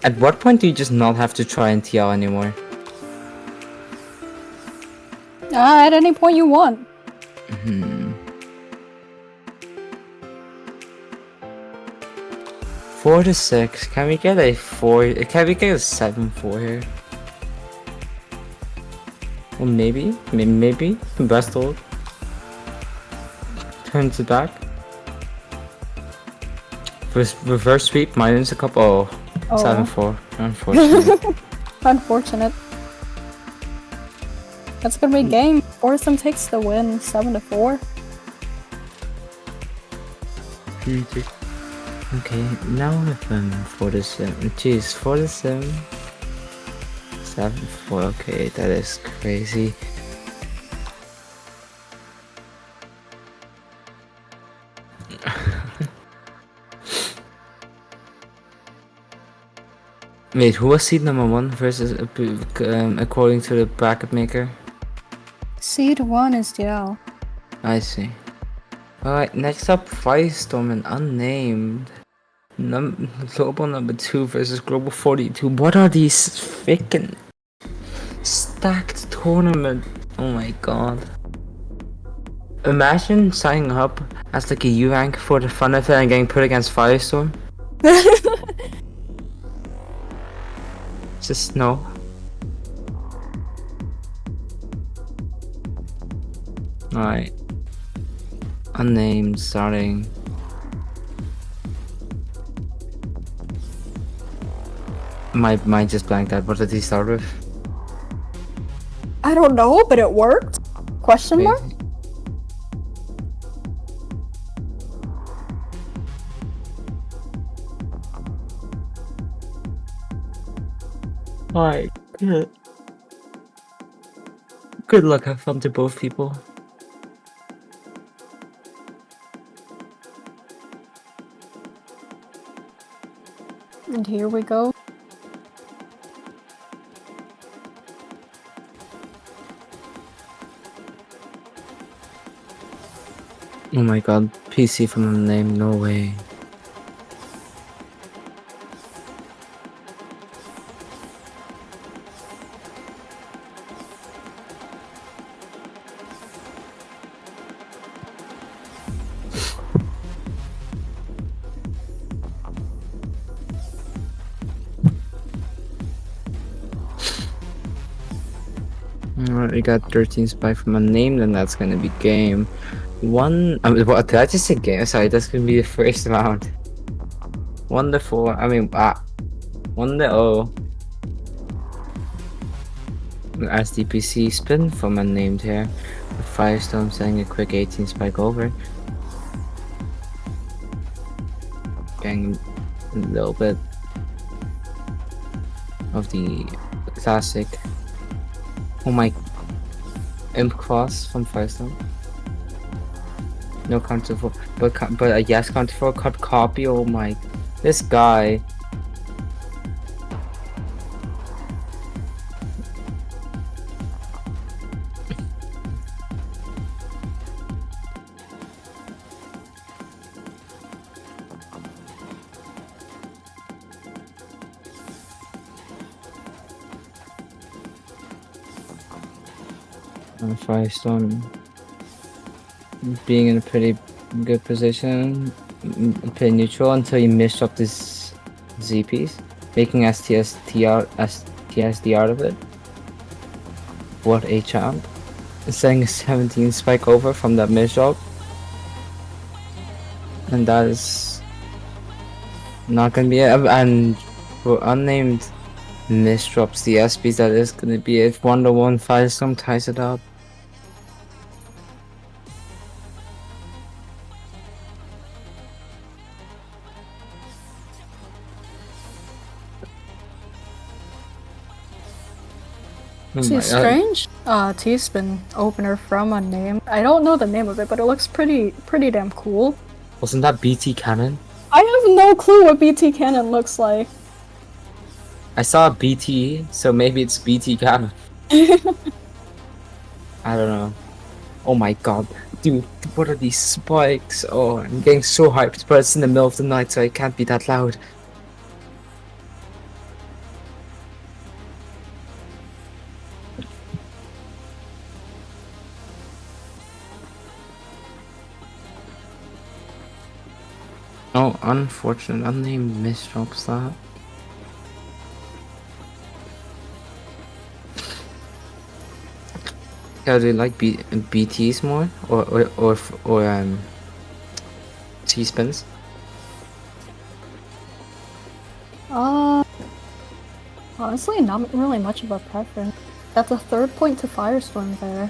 At what point do you just not have to try and TL anymore? At any point you want. 4 to 6. Can we get a 4? Can we get a 7-4 here? Or maybe? Maybe? Best hold. Turns it back. Reverse sweep minus a couple. Oh, 7-4. Unfortunate. Unfortunate. That's gonna be game. Foursome takes the win, 7-4. Okay, now with 4 to 7. Jeez, 4 to 7. 7-4. Okay, that is crazy. Wait, who was seed number 1 versus according to the bracket maker? Seed 1 is DL. I see. Alright, next up, Firestorm and Unnamed. Global number 2 versus Global 42. What are these freaking stacked tournament? Oh my god. Imagine signing up as like a U rank for the fun of it and getting put against Firestorm. Just no. Alright. Unnamed starting. My mind just blanked out. What did he start with? I don't know, but it worked? Question mark? Alright. Good luck, have fun to both people. And here we go. Oh my god, PC from the name, no way. Alright, we got 13 spy from a name, then that's gonna be game. What did I just say game? Sorry, that's gonna be the first round. 1-4, 1-0. SDPC spin from unnamed here. Firestorm sending a quick 18 spike over. Getting a little bit of the classic. Oh my, imp cross from Firestorm. No counter for, but a yes counter for cut copy. Oh my, this guy. Firestorm being in a pretty good position, pretty neutral until you misdrop this Z piece, making STSD out of it. What a champ. Setting a 17 spike over from that misdrop. And that is not gonna be it. And for unnamed misdrops the SPs, that is gonna be it. 1-1 Firestorm ties it up. Oh See my a God. strange T-spin opener from Unnamed. I don't know the name of it, but it looks pretty damn cool. Wasn't that BT Cannon? I have no clue what BT Cannon looks like. I saw BT, so maybe it's BT Cannon. I don't know. Oh my god. Dude, what are these spikes? Oh, I'm getting so hyped, but it's in the middle of the night, so it can't be that loud. Oh, unfortunate. Unnamed misdrops that. Yeah, do you like BTs more or T-spins? Honestly, not really much of a preference. That's a third point to Firestorm there.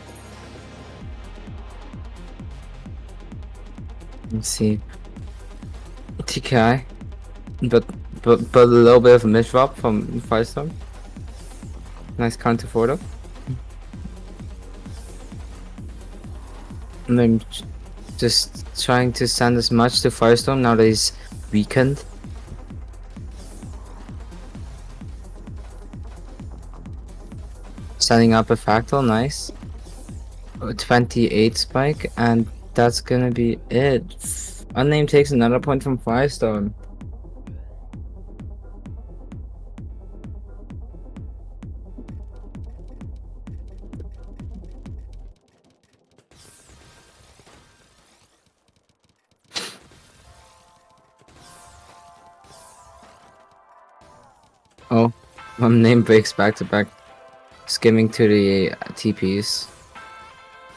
Let's see. TKI, but a little bit of a misdrop from Firestorm. Nice counter for them. And I'm just trying to send as much to Firestorm now that he's weakened. Setting up a fractal, nice. 28 spike, and that's gonna be it. Unnamed takes another point from Firestorm. Oh, Unnamed breaks back to back, skimming to the TPs.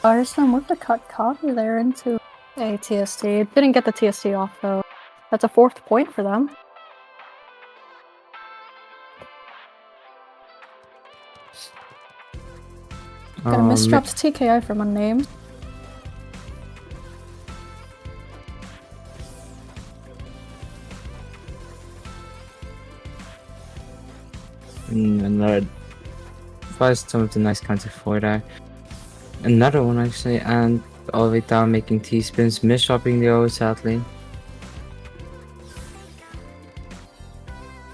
Firestorm with the cut copy there into a TST. Didn't get the TST off though. That's a fourth point for them. Got a misdropped TKI from Unnamed. Another Firestorm with a nice counter for there. Another one actually, and all the way down making T-spins, misdropping the O sadly.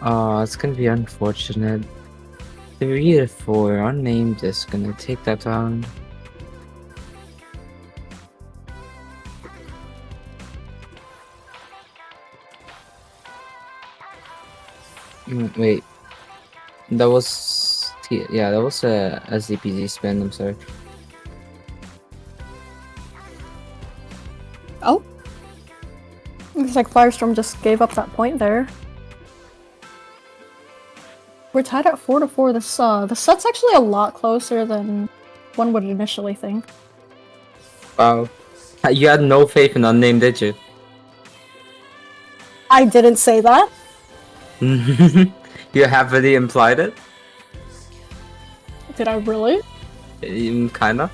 Oh, it's gonna be unfortunate. 3-4, Unnamed is gonna take that round. Wait, that was yeah, that was a SDPZ spin. I'm sorry. Oh. Looks like Firestorm just gave up that point there. We're tied at 4-4. The set's actually a lot closer than one would initially think. Wow, you had no faith in Unnamed, did you? I didn't say that. You heavily implied it. Did I really? Kinda.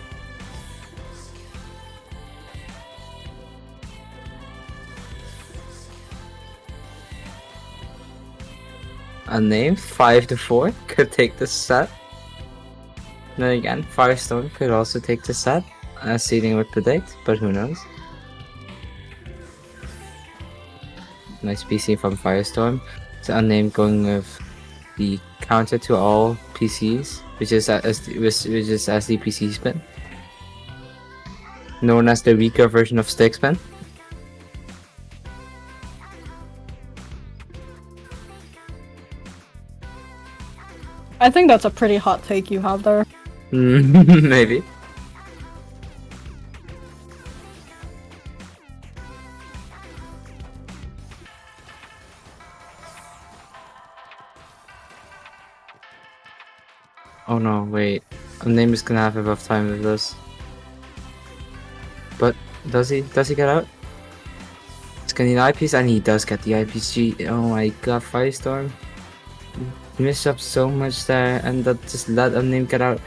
Unnamed 5-4 could take the set. Then again, Firestorm could also take the set, as seeding would predict, but who knows. Nice PC from Firestorm. It's Unnamed going with the counter to all PCs, which is SDPC spin, known as the weaker version of stick spin. I think that's a pretty hot take you have there. Maybe. Oh no, wait. Name is gonna have a rough time with this. But does he? Does he get out? He's getting the eyepiece, and he does get the IPG. Oh my god, Firestorm. He messed up so much there, and that just let Name get out.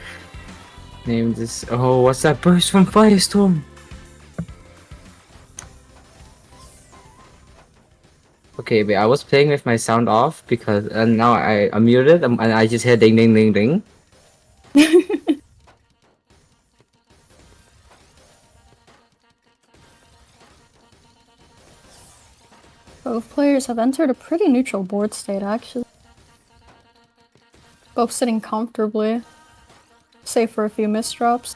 Name this. Oh, what's that burst from Firestorm? Okay, wait, I was playing with my sound off because, and now I muted and I just hear ding ding ding ding. Both players have entered a pretty neutral board state, actually. Both sitting comfortably, save for a few misdrops.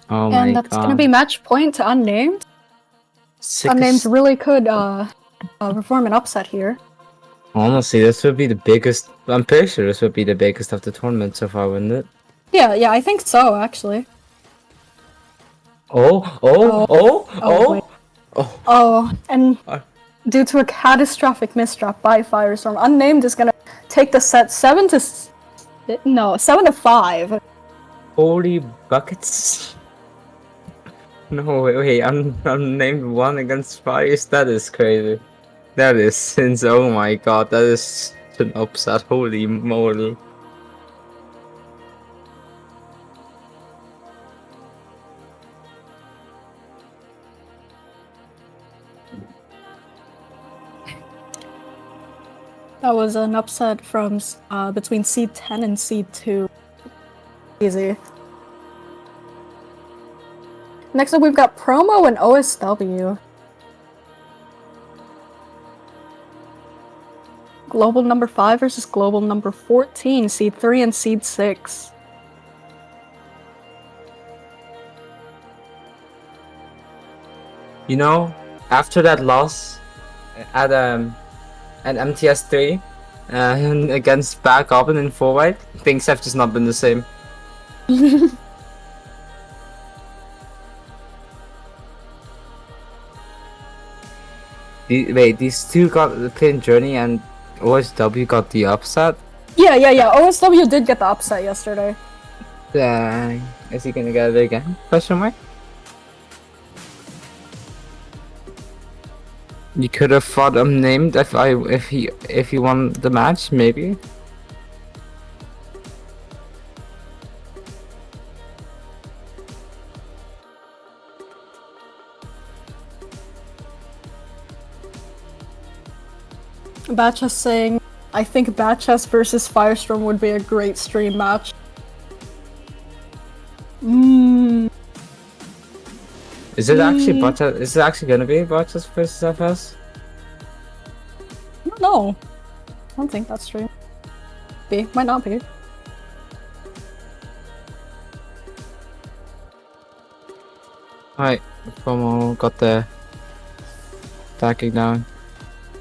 Oh my And that's god. gonna be match point to Unnamed. Unnamed Sickest. really could perform an upset here. Honestly, this would be the biggest. I'm pretty sure this would be the biggest of the tournament so far, wouldn't it? Yeah, I think so, actually. Oh! Oh, and Uh. due to a catastrophic misdrop by Firestorm, Unnamed is gonna take the set 7-5. Holy buckets! No, wait, I'm named one against Fires. That is crazy. That is since. Oh my god, that is an upset. Holy moly. That was an upset from between seed 10 and seed 2. Easy. Next up, we've got Promo and OSW. Global number 5 versus global number 14, seed 3 and seed 6. You know, after that loss at MTS3 against Back Open in 4 white, things have just not been the same. Wait, these two got the pin Journey and OSW got the upset? Yeah. OSW did get the upset yesterday. Is he gonna get it again? Question mark? You could have fought him named if he won the match, maybe. Batchess saying, I think Batchess versus Firestorm would be a great stream match. Is it actually Bottas? Is it actually gonna be Bottas versus FS? I don't know. I don't think that's true. Might not be. Alright, Promo got the attacking down.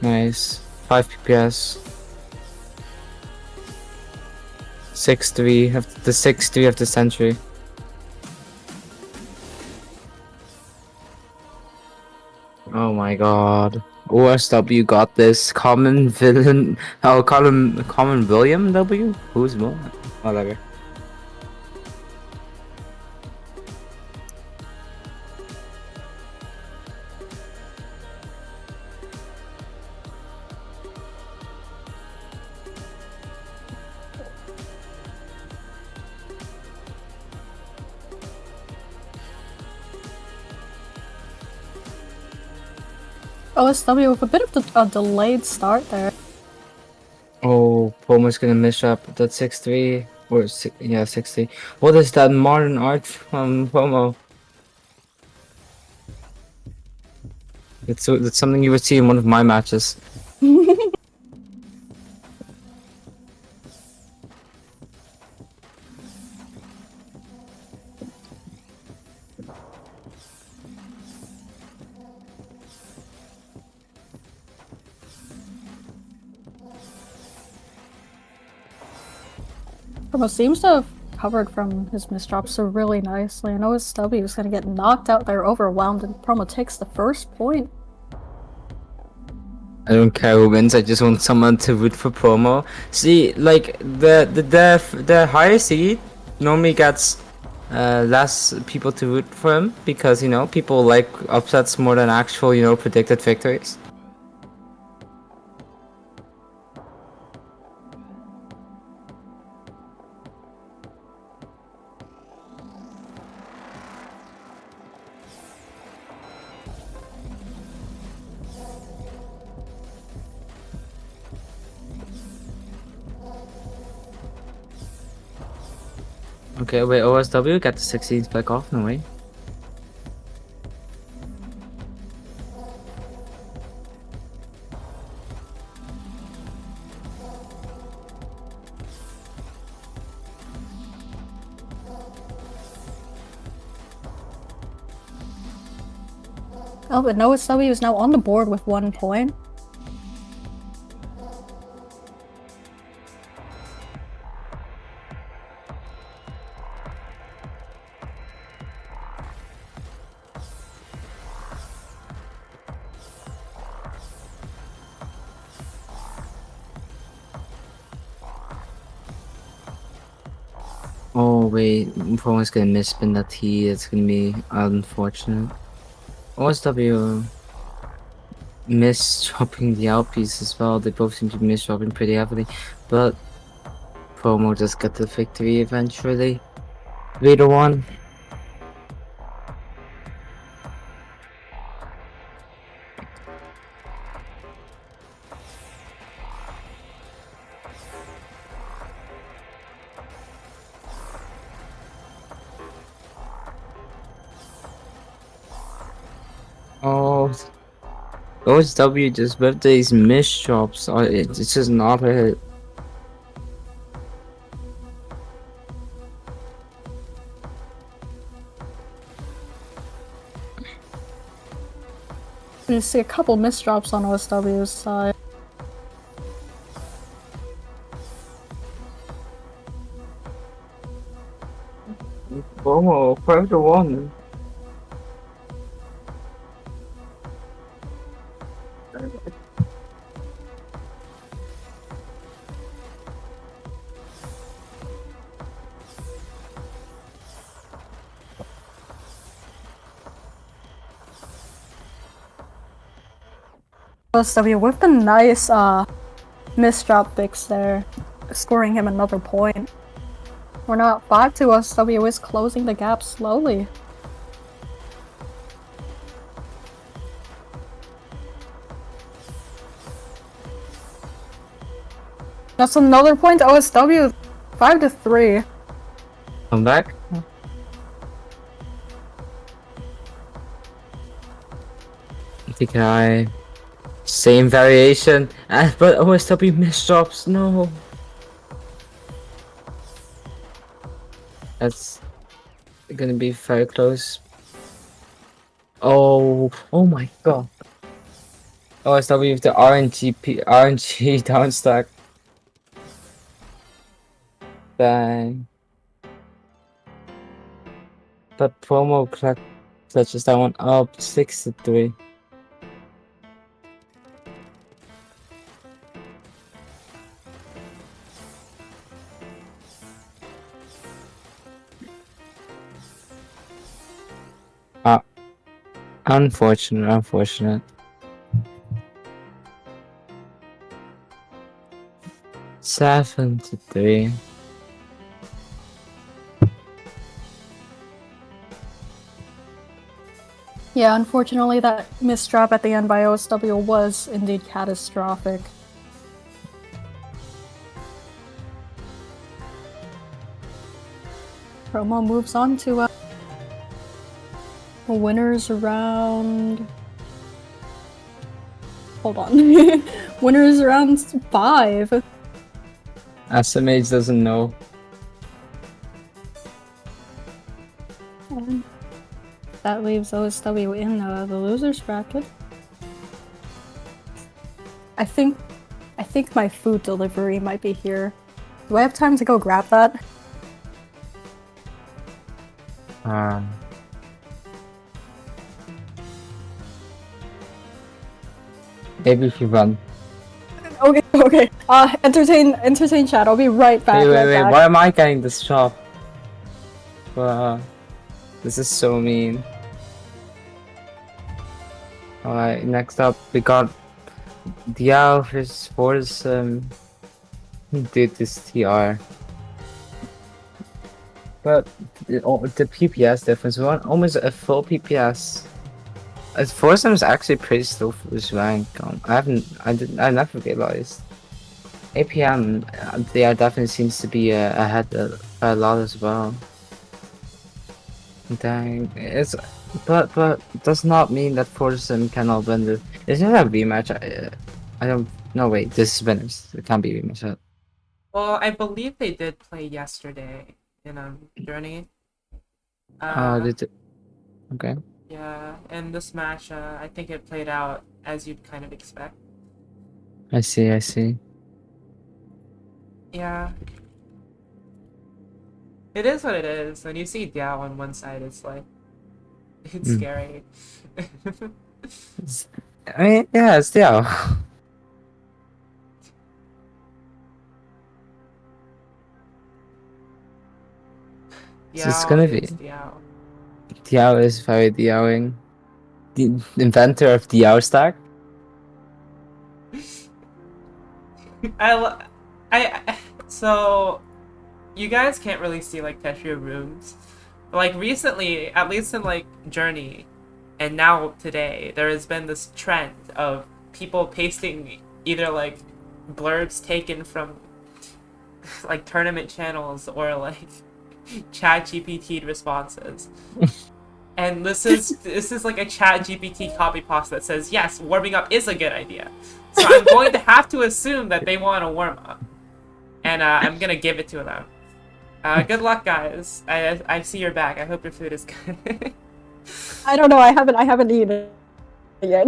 Nice. 5 PPS. 6-3 of the 6-3 of the century. Oh my god. OSW got this. Common villain. Oh, common William W? Who's William? Whatever. OSW with a bit of a delayed start there. Oh, Pomo's gonna miss up that 6-3 or 6-3. What is that modern art from Pomo? It's something you would see in one of my matches. Promo seems to have covered from his misdrops so really nicely. I know his stubby was gonna get knocked out there, overwhelmed, and Promo takes the first point. I don't care who wins. I just want someone to root for Promo. See, like the higher seed normally gets less people to root for him because people like upsets more than actual predicted victories. Okay, wait, OSW got the 16th back off, no way. Oh, but Noah Stubby is now on the board with 1 point. Oh wait, Promo's gonna misspin that T. It's gonna be unfortunate. OSW miss-dropping the out piece as well. They both seem to be miss-dropping pretty heavily, but Promo just got the victory eventually. 3-1. Oh, OSW just with these misdrops. It's just not a hit. You see a couple misdrops on OSW's side. Promo 5-1. OSW with the nice misdrop fix there, scoring him another point. We're now at 5-2. OSW is closing the gap slowly. That's another point. OSW 5-3. Come back. TKI. Same variation, but OSW misdrops. No. That's gonna be very close. Oh my god. OSW with the RNG down stack. Bang. But Promo clutches that one up 6-3. Unfortunate. 7-3. Yeah, unfortunately that misdrop at the end by OSW was indeed catastrophic. Promo moves on to a winners round. Hold on. Winners round 5. SMH doesn't know. And that leaves OSW in the losers bracket. I think my food delivery might be here. Do I have time to go grab that? Maybe if you run. Okay, okay. Entertain chat. I'll be right back. Wait, Back. why am I getting this shop? This is so mean. Alright, next up we got Diao vs Force. Dude, this TR. But the PPS difference, we want almost a full PPS. Forcem is actually pretty slow for this rank. I never realized. APM, there definitely seems to be ahead a lot as well. Dang, but does not mean that Forcem cannot win this. Is there a rematch? I don't. No wait, this is winners. It can't be rematch. Well, I believe they did play yesterday in Journey. Okay. Yeah, in this match, I think it played out as you'd kind of expect. I see. Yeah. It is what it is. When you see Diao on one side, it's like... It's scary. I mean, yeah, it's Diao. It's gonna be. Diao. Diao is very Diaoing. The inventor of Diao stack. So, you guys can't really see like Tetria rooms. But, like recently, at least in like Journey, and now today, there has been this trend of people pasting either like blurbs taken from like tournament channels or like chat GPT responses. And this is like a chat GPT copy pasta that says, yes, warming up is a good idea. So I'm going to have to assume that they want to warm up. And I'm gonna give it to them. Good luck, guys. I see you're back. I hope your food is good. I don't know. I haven't eaten it yet.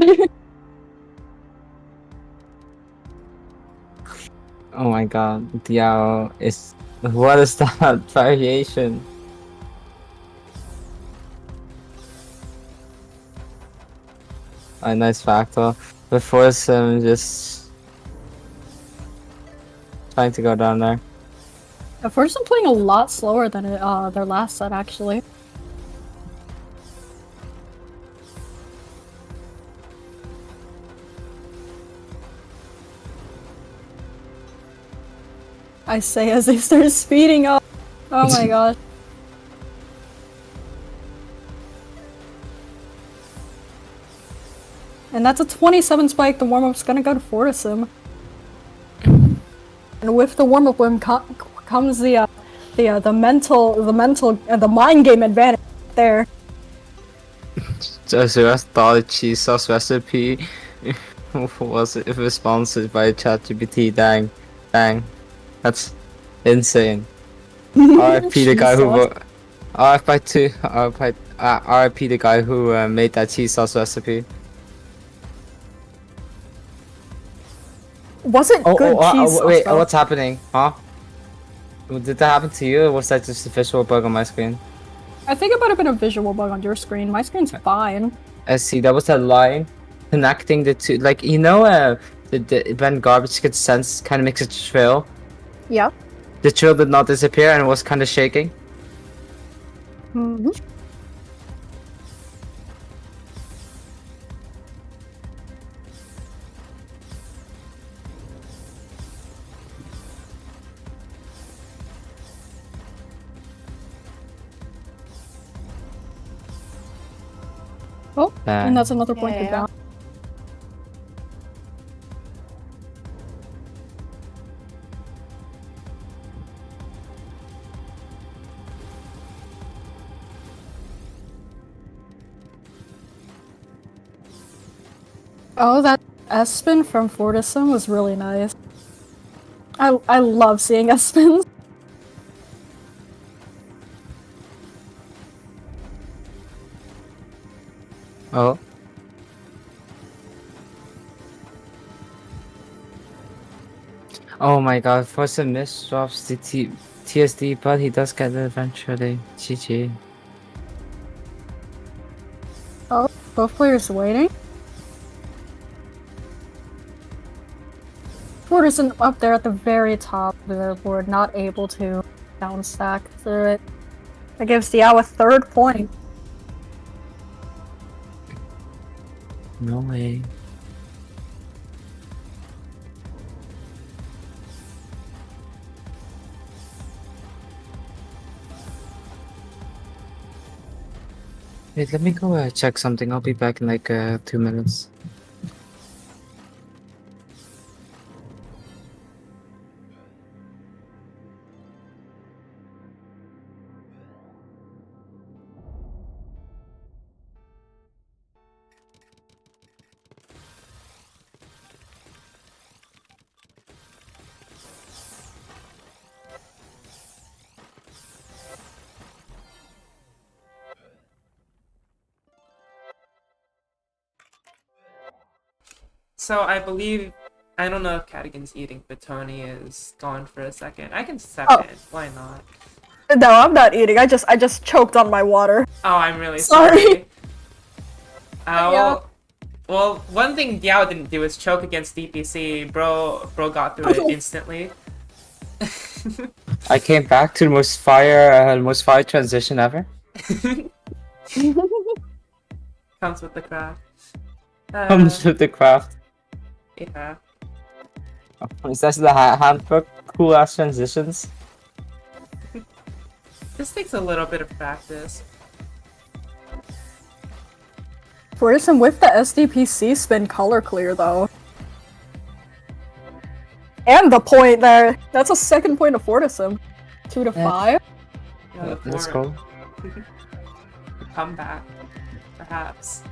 Oh my god, Diao is. What is that variation? A nice factor. Before some just trying to go down there. At first, I'm playing a lot slower than their last set actually. I say as they start speeding up. Oh my god. And that's a 27 spike. The warm-up's gonna go to Fortisum. And with the warm-up win comes the mind game advantage there. Just thought cheese sauce recipe was responsive by ChatGPT. Dang, that's insane. RIP the guy who wrote. RIP the guy who made that cheese sauce recipe. Was it good cheese sauce? Wait, though? what's happening? Huh? Did that happen to you, or was that just a visual bug on my screen? I think it might have been a visual bug on your screen. My screen's fine. I see. That was that line connecting the two. Like when garbage gets sent, kind of makes a trail. Yeah. The trail did not disappear and was kind of shaking. Mm-hmm. Oh, and that's another point for down. Oh, that S-spin from Fortisum was really nice. I love seeing S-spins. Oh. Oh my god, Forza Miss drops the TSD, but he does get it eventually. GG. Oh, both players waiting. Fortison up there at the very top of the board, not able to down stack through it. That gives Diao a 3rd point. No way. Wait, let me go check something. I'll be back in like 2 minutes. So I believe, I don't know if Cadigan's eating, but Tony is gone for a second. I can step Oh. in. Why not? No, I'm not eating. I just choked on my water. Oh, I'm really Sorry. sorry. Yeah. Well, one thing Diao didn't do is choke against DPC. Bro got through it instantly. I came back to the most fire transition ever. Comes with the craft. Comes with the craft. Yeah. Is that the handbook? Cool ass transitions. This takes a little bit of practice. Fortison with the SDPC spin color clear though. And the point there. That's a 2nd point of Fortison. 2 to 5. Yeah, Let's for go. comeback, perhaps.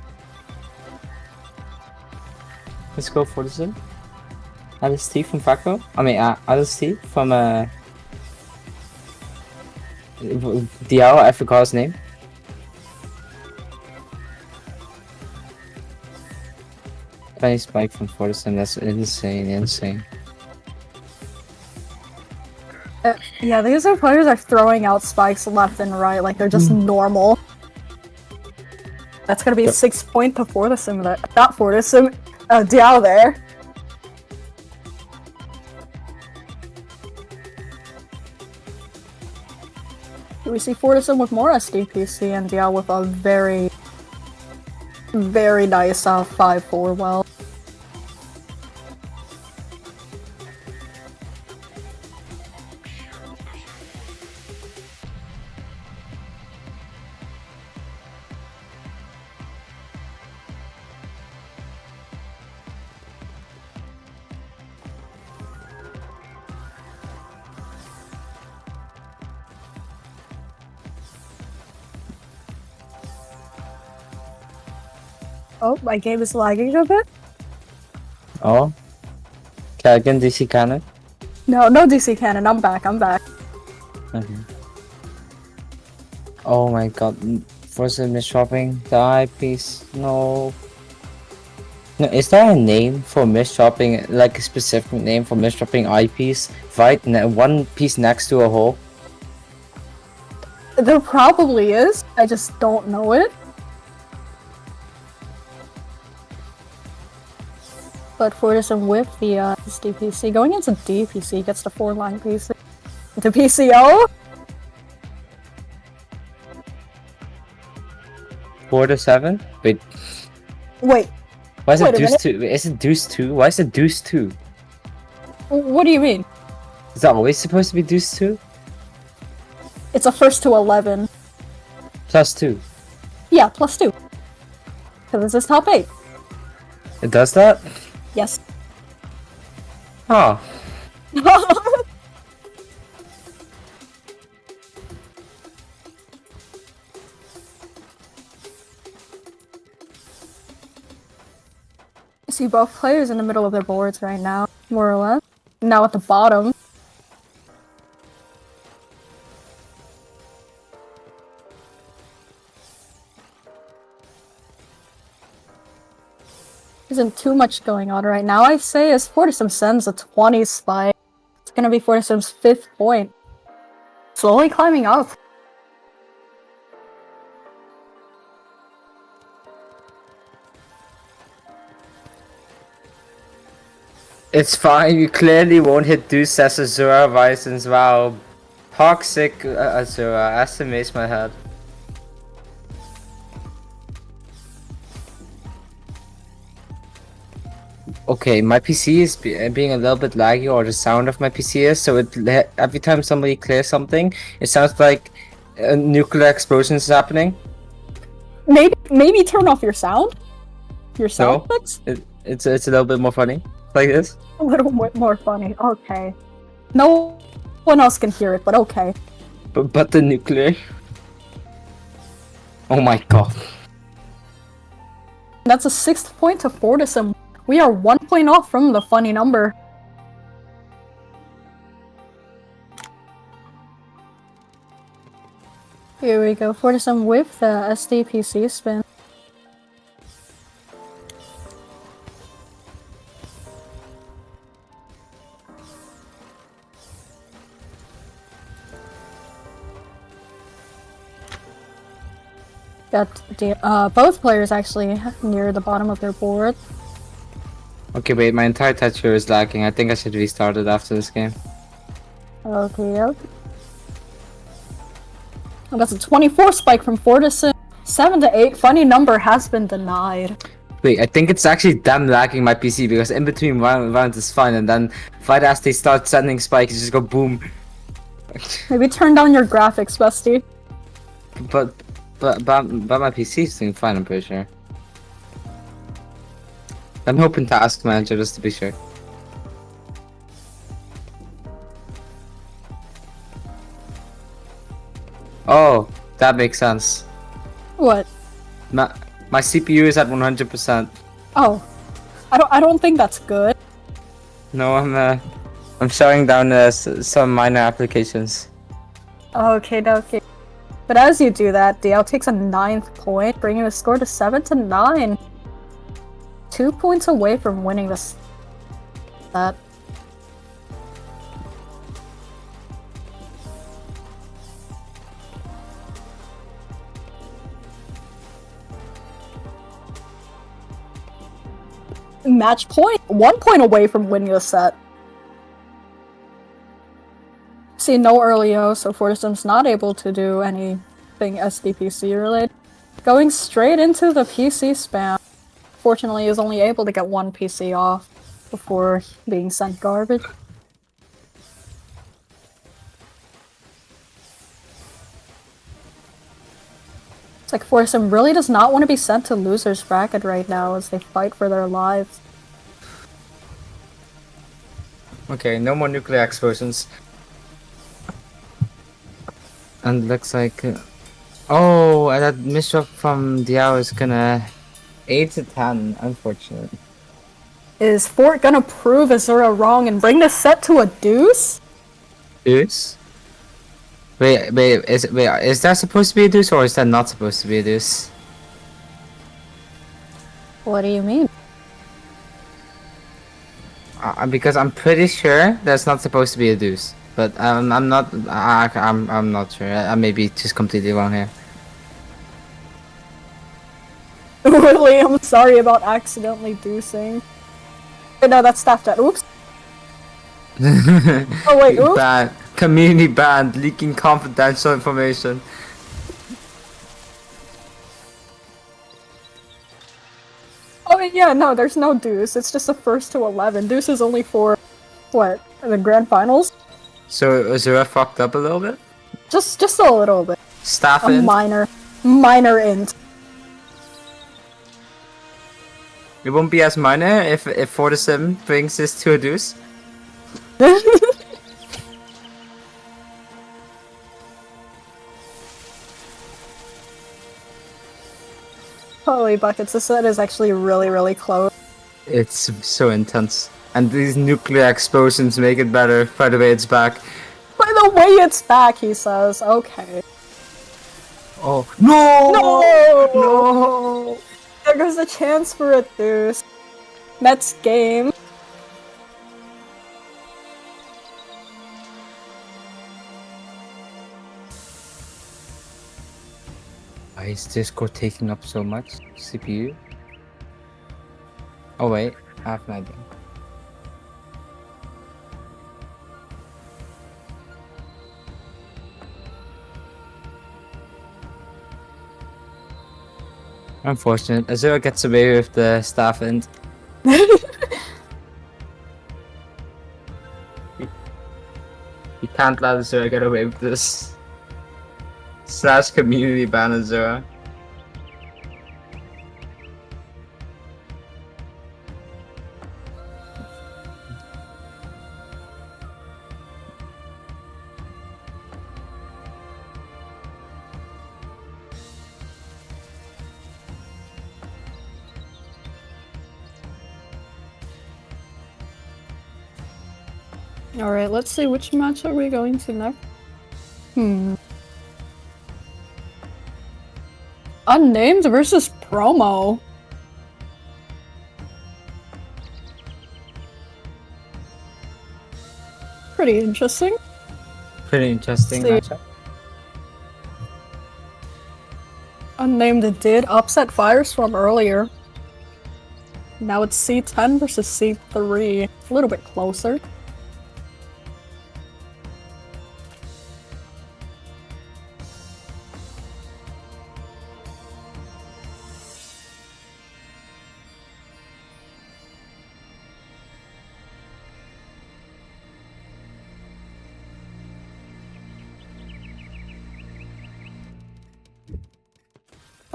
Let's go for this. Alice T from Faco. I mean, Alice T from Diao. I forgot his name. Penny Spike from Fortison. That's insane. Yeah, these are players are throwing out spikes left and right, like they're just normal. That's gonna be a 6 point to Fortison there. Not Fortison, Diao there. We see Fortison with more SDPC and Diao with a very, very nice 5-4 well. Oh, my game is lagging a bit. Oh. Cadigan DC cannon. No DC cannon, I'm back. Okay. Oh my god. Fortison miss shopping. Die, please. No. No, is there a name for miss shopping, like a specific name for miss shopping eyepiece? Right, one piece next to a hole. There probably is, I just don't know it. But Fortison with the DPC going into DPC gets the 4-line PC. Into PCO? 4 to 7? Wait, Wait, why is Wait it a deuce 2? Is it deuce 2? Why is it deuce 2? what do you mean? Is that always supposed to be deuce 2? It's a first to 11. Plus 2. Yeah, plus 2. Because this is top 8. It does that? Yes. Oh. See both players in the middle of their boards right now, more or less. Now at the bottom. Isn't too much going on right now. I say as Fortison sends a 20 spike. gonna be Fortisum's 5th point. Slowly climbing up. It's fine, you clearly won't hit Deuce as Azura Visons. Wow. Toxic Azura, that's amazed my head. Okay, my PC is being a little bit laggy, or the sound of my PC is, so every time somebody clears something, it sounds like a nuclear explosion is happening. Maybe turn off your sound? Your sound No, mix? it's a little bit more funny, like this. A little bit more funny, okay. No one else can hear it, but okay. But the nuclear. Oh my god. That's a 6th point to Fortisum. We are 1 point off from the funny number. Here we go, Fortisum with the SDPC spin. Got both players actually near the bottom of their board. Okay, wait, my entire touch here is lagging. I think I should restart it after this game. Okay, okay. Oh, that's a 24 spike from Fortisum. 7 to 8. Funny number has been denied. Wait, I think it's actually them lagging my PC, because in between rounds is fine, and then right as they start sending spikes, you just go boom. Maybe turn down your graphics, bestie. But my PC is doing fine, I'm pretty sure. I'm hoping Task Manager just to be sure. Oh, that makes sense. What? My CPU is at 100%. Oh, I don't think that's good. No, I'm shutting down some minor applications. Okay, okay. But as you do that, DL takes a 9th point, bringing the score to 7 to 9. 2 points away from winning this. That. Match point! 1 point away from winning the set. See, no early O, so Fortisum's not able to do anything SDPC related. Going straight into the PC spam. Fortunately, he was only able to get 1 PC off before being sent garbage. It's like Fortisum really does not want to be sent to loser's bracket right now as they fight for their lives. Okay, no more nuclear explosions. And looks like... oh, and that misdrop from Diao is gonna... 8 to 10, unfortunate. Is Fort gonna prove Azura wrong and bring the set to a deuce? Deuce? Wait, is that supposed to be a deuce, or is that not supposed to be a deuce? What do you mean? Because I'm pretty sure that's not supposed to be a deuce. But I'm not sure. I may be just completely wrong here. Really, I'm sorry about accidentally deucing. No, that's staff dead. Oops. Oh wait, oops. Bad. Community banned, leaking confidential information. Oh yeah, no, there's no deuce. It's just a 1st to 11. Deuce is only for, what, the grand finals? So Azura fucked up a little bit? Just a little bit. Staff A in? minor int. It won't be as minor if 47 brings this to a deuce. Holy buckets, this set is actually really close. It's so intense. And these nuclear explosions make it better. By the way, it's back. By the way it's back, he says. Okay. Oh. No! No! No! There goes a chance for a deuce. Next game. is Discord taking up so much CPU? Oh wait, I have an idea. Unfortunate. Azura gets away with the staff end. You can't let Azura get away with this. / community ban Azura. Alright, let's see which match are we going to next. Unnamed versus promo. Pretty interesting. Pretty interesting See. matchup. Unnamed did upset Firestorm earlier. Now it's C10 versus C3. A little bit closer.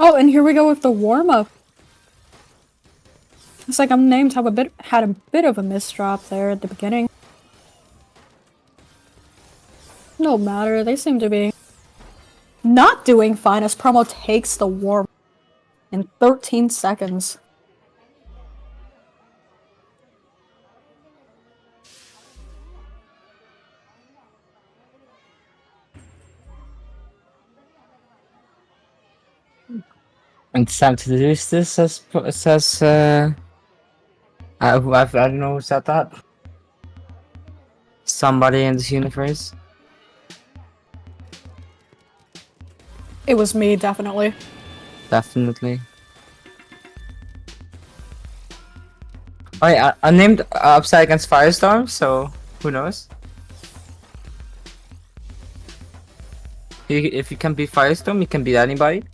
Oh, and here we go with the warm-up. It's like Unnamed had a bit of a misdrop there at the beginning. No matter, they seem to be not doing fine as promo takes the warm in 13 seconds. And it's time to introduce this as I don't know who said that. Somebody in this universe. It was me, definitely. Definitely. Oh yeah, I named upside against Firestorm, so who knows? If you can beat Firestorm, you can beat anybody.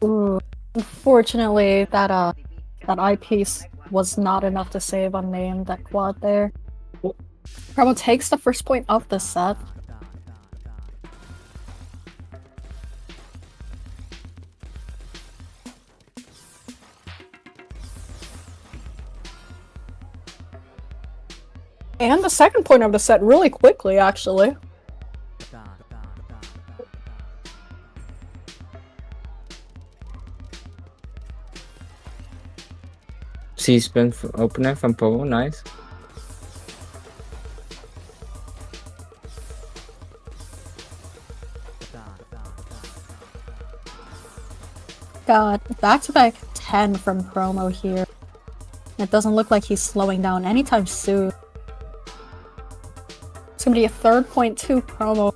Ooh. Unfortunately, that eyepiece was not enough to save Unnamed, that quad there. Promo takes the first point of the set. And the second point of the set really quickly, actually. C-spin opener from Pogo, nice. God, back-to-back 10 from promo here. It doesn't look like he's slowing down anytime soon. It's gonna be a third point to promo.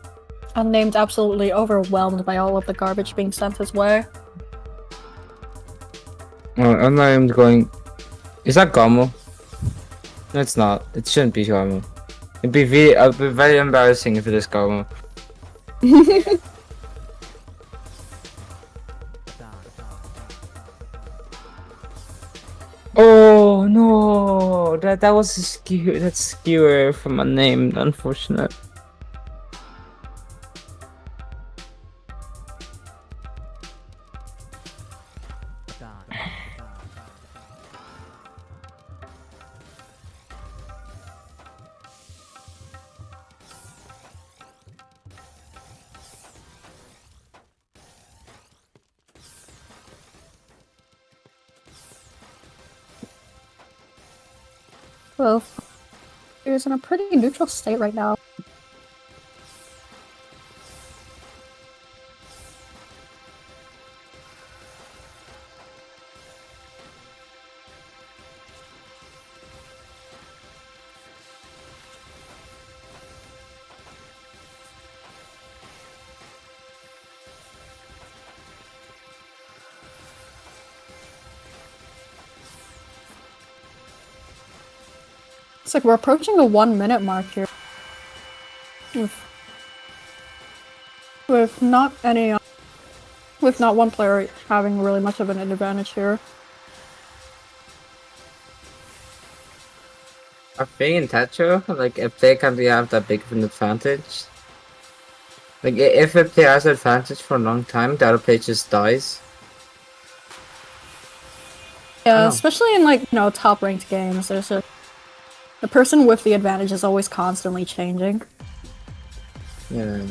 Unnamed absolutely overwhelmed by all of the garbage being sent his way. Oh, Unnamed going. Is that Gomu? No, it's not. It shouldn't be Gomu. It'd be very embarrassing if it is Gomu. Oh no! That was a skew. That's skewer from Unnamed. Unfortunate. Well, he's in a pretty neutral state right now. It's like we're approaching the 1 minute mark here. With not any, with not one player having really much of an advantage here. Are Faye and Tetra, like, if they can have that big of an advantage? Like, if a player has an advantage for a long time, the other player just dies. Yeah, Oh. especially in, like, you know, top ranked games, there's a... The person with the advantage is always constantly changing. Yeah.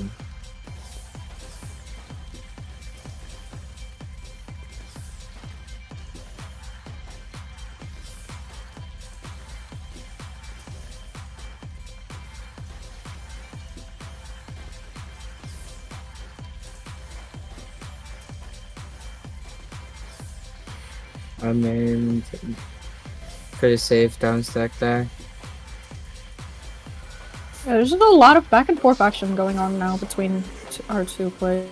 I mean, pretty safe down stack there. Yeah, there's just a lot of back and forth action going on now between our two players.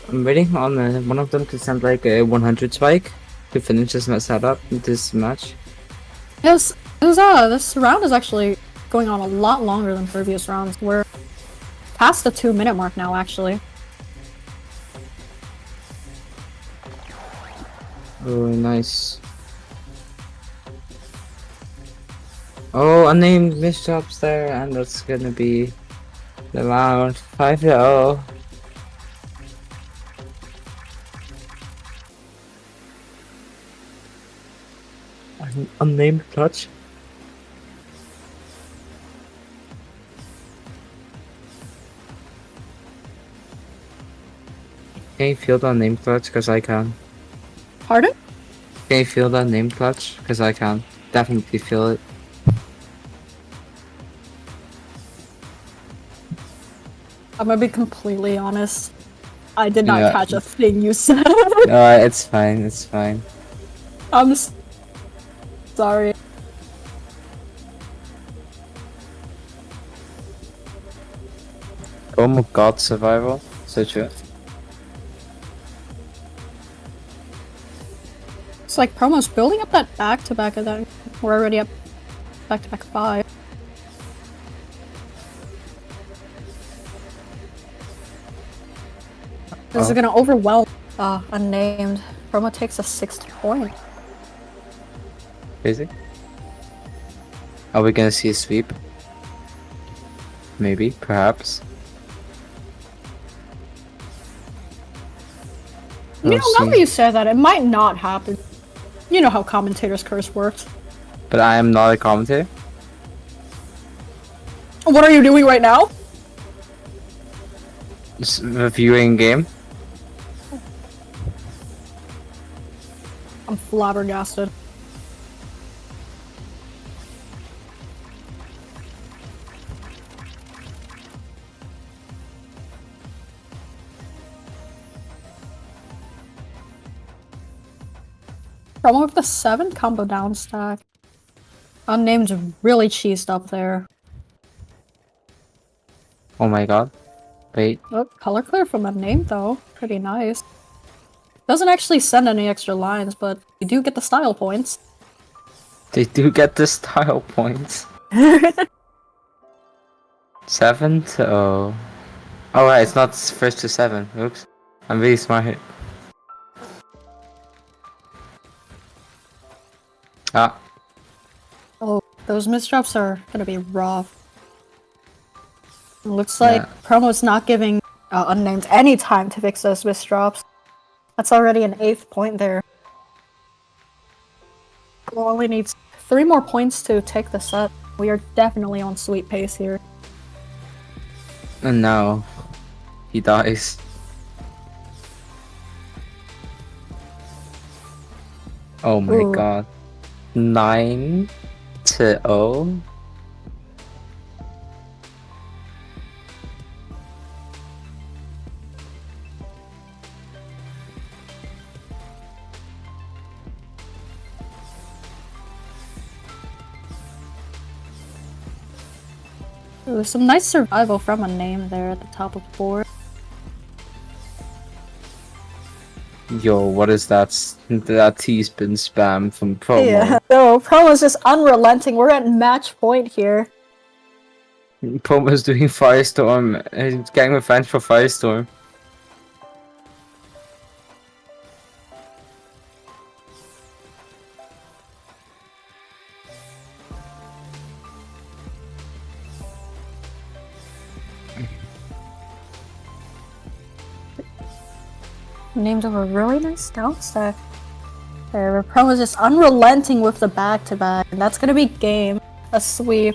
I'm waiting on one of them to send like a 100 spike to finish this setup, this match. Yes, this round is actually going on a lot longer than previous rounds. We're past the 2 minute mark now, actually. Oh, nice. Oh, unnamed misjobs there, and that's gonna be the round 5-0. Unnamed clutch. Can you feel the unnamed clutch? Because I can. Pardon? Can you feel that name clutch? Because I can definitely feel it. I'm gonna be completely honest. I did not catch a thing you said. It's fine, it's fine. I'm sorry. Oh my god, survival. So true. It's like promos building up that back-to-back of that. We're already up back-to-back 5. This is gonna overwhelm unnamed. Promo takes a 6th point. Crazy. Are we gonna see a sweep? Maybe, perhaps. You know, now that you say that, it might not happen. You know how commentators' curse works. But I am not a commentator. What are you doing right now? Just reviewing game. I'm flabbergasted. Promo with the 7 combo down stack. Unnamed really cheesed up there. Oh my god. Wait. Oh, color clear from Unnamed though. Pretty nice. Doesn't actually send any extra lines, but you do get the style points. They do get the style points. 7-0. Oh right, it's not first to 7. Oops. I'm really smart. Ah. Oh, those misdrops are gonna be rough. It looks like Promo's not giving Unnamed any time to fix those misdrops. That's already an 8th point there. Promo only needs 3 more points to take the set. We are definitely on sweet pace here. And now he dies. Oh my Ooh. god. 9-0. Ooh, some nice survival from Unnamed there at the top of the board. Yo, what is that? That T-spin spam from promo. Yeah, so promo's just unrelenting. We're at match point here. Promo's doing Firestorm. He's getting revenge for Firestorm. Named of a really nice down stack. There, promo's just unrelenting with the back-to-back, and that's gonna be game. A sweep.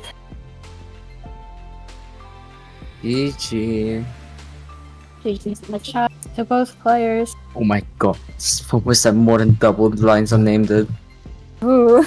GG. GG's in the chat to both players. Oh my god. Promo's had more than double the lines on named it. Ooh.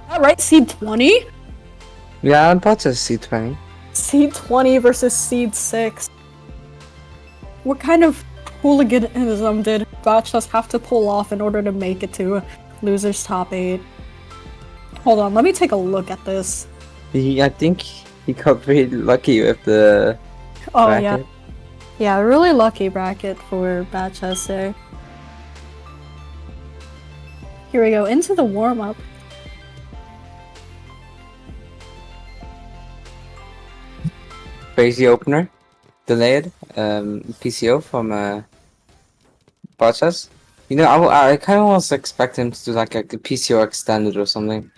Alright, seed 20? Yeah, I'm about to C20. Seed 20 versus seed 6. What kind of hooliganism did Botchas have to pull off in order to make it to losers top 8? Hold on, let me take a look at this. I think he got really lucky with the Oh bracket. yeah. Yeah, really lucky bracket for Botchas there. Here we go, into the warm-up. Crazy opener. Delayed. PCO from Botchas. You know, I kind of was expect him to do like a PCO extended or something.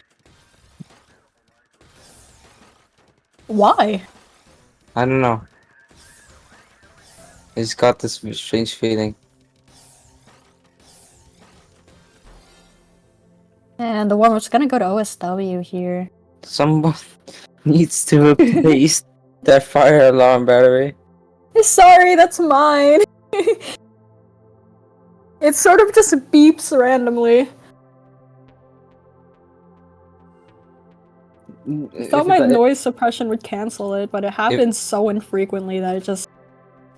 Why? I don't know. I just got this strange feeling. And the warm-up's gonna go to OSW here. Someone needs to replace that fire alarm battery. Sorry, that's mine. It sort of just beeps randomly. I thought my noise suppression would cancel it, but it happens so infrequently that I just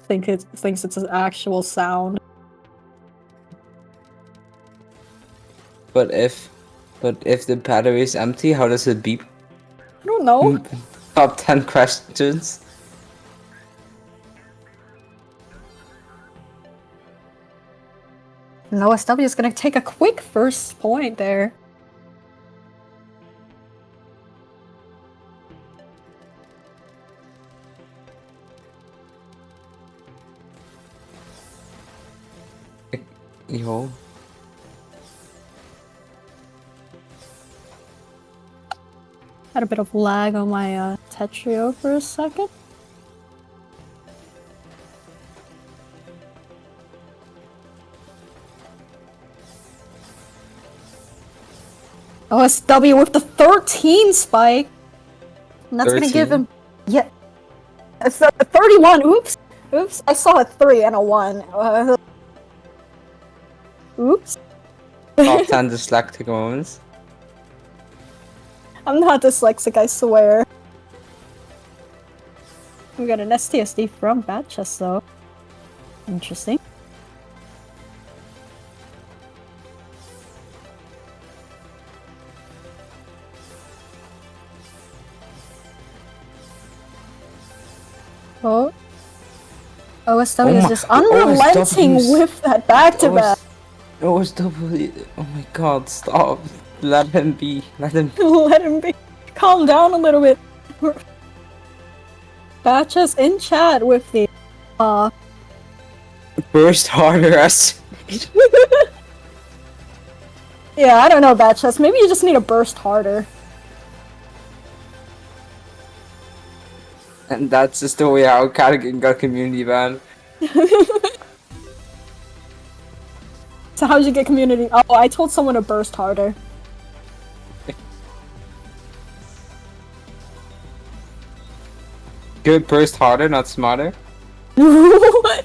thinks it's an actual sound. But if the battery is empty, how does it beep? I don't know. Top 10 questions. And OSW is gonna take a quick first point there. Yo. Had a bit of lag on my Tetrio for a second. OSW with the 13 spike. And that's 13? gonna give him... Yeah. It's 31, oops. Oops, I saw a 3 and a 1. Oops. Top 10 dyslexic moments. I'm not dyslexic, I swear. We got an STSD from Batchess though. Interesting. Oh. OSW is just unrelenting with that back-to-back. OSW, oh my god, stop. Let him be. Let him Let him be. Calm down a little bit. Batchess in chat with the burst harder as. Yeah, I don't know, Batchess. Maybe you just need to burst harder. And that's the story how Carrigan got community banned. So how'd you get community? Oh, I told someone to burst harder. Good burst harder, not smarter. What?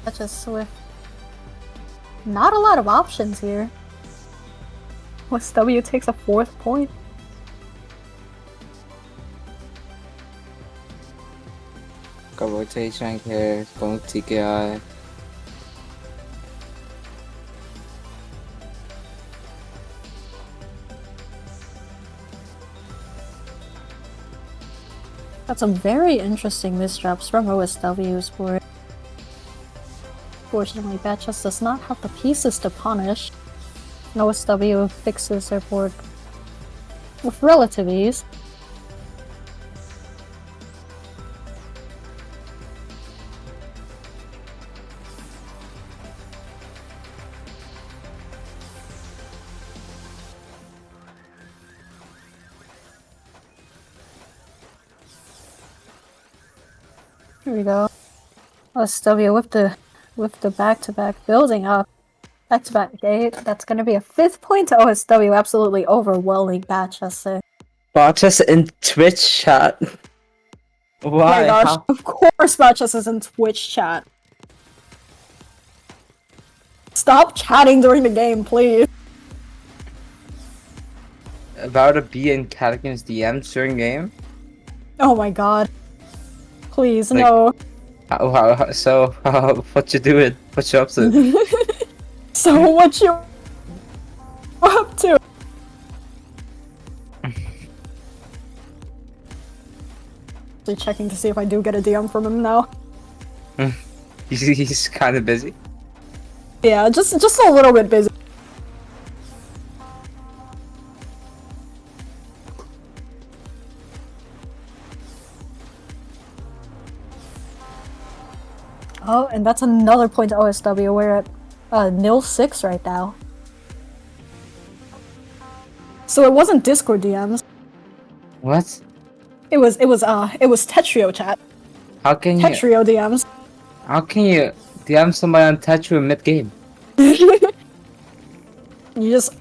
Such a swift. Not a lot of options here. West W takes a 4th point. Got rotation here, going TKI. Got some very interesting misdrops from OSW's board. Fortunately, Batchus does not have the pieces to punish. And OSW fixes their board with relative ease. Here we go. OSW with the back-to-back building up. Back-to-back gate. That's gonna be a 5th point to OSW. Absolutely overwhelming Batchus. Botchus in Twitch chat. Oh Why? my gosh, How? of course Batchus is in Twitch chat. Stop chatting during the game, please. About to be in Catechin's DMs during game? Oh my god. Please, Like- no. So, what you doing? What you up to? So what you up to? Actually checking to see if I do get a DM from him now. He's kind of busy. Yeah, just a little bit busy. Oh, and that's another point to OSW. We're at 0-6 right now. So it wasn't Discord DMs. What? It was Tetrio chat. How can you? Tetrio DMs. How can you DM somebody on Tetris mid game? You just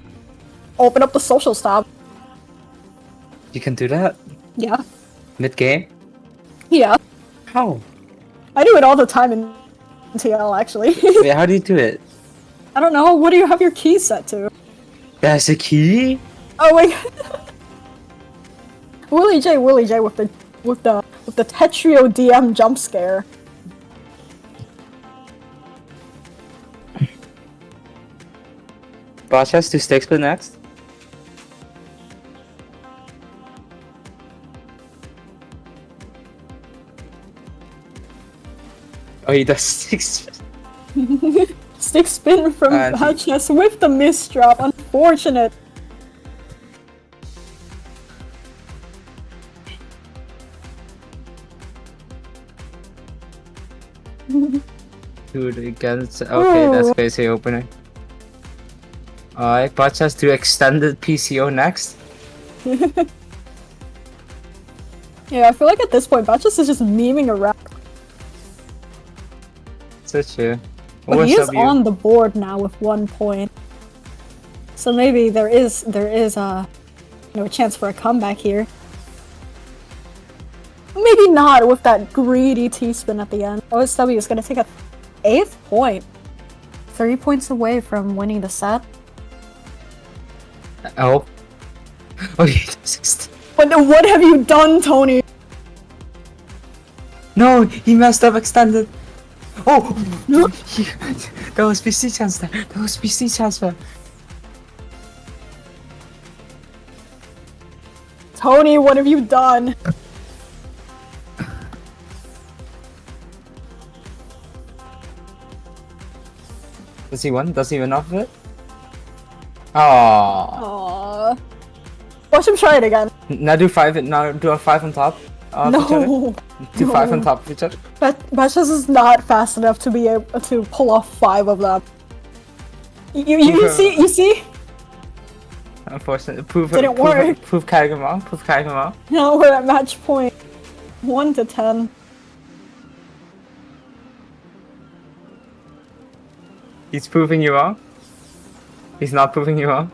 open up the social tab. You can do that Yeah. mid game. Yeah. How? I do it all the time in TL actually. Wait, how do you do it? I don't know. What do you have your keys set to? That's a key. Oh wait. Willie J with the Tetrio DM jump scare. Bosch has to stick split next. Oh, he does six. Stick spin from Batchus with the misdrop. Unfortunate. Dude, against. Okay, that's crazy opener. Alright, Batch has to extended PCO next. Yeah, I feel like at this point, Batchus is just memeing around. So true. But he is on the board now with 1 point. So maybe there is a chance for a comeback here. Maybe not with that greedy T-spin at the end. OSW is going to take a 8th point. 3 points away from winning the set. Oh. Oh, he does 16. What have you done, Tony? No, he messed up extended. Oh! That was PC chance there. That was PC chance there. Tony, what have you done? Does he win? Does he win off of it? Aww. Aww. Watch him try it again. Now do 5. Now do a 5 on top. Of each other. No. Do 5 on top of each other. Batchus is not fast enough to be able to pull off 5 of them. You see? Unfortunately, Didn't work. Prove Karigan wrong. Prove Karigan wrong. Now we're at match point 1 to 10. He's proving you wrong. He's not proving you wrong.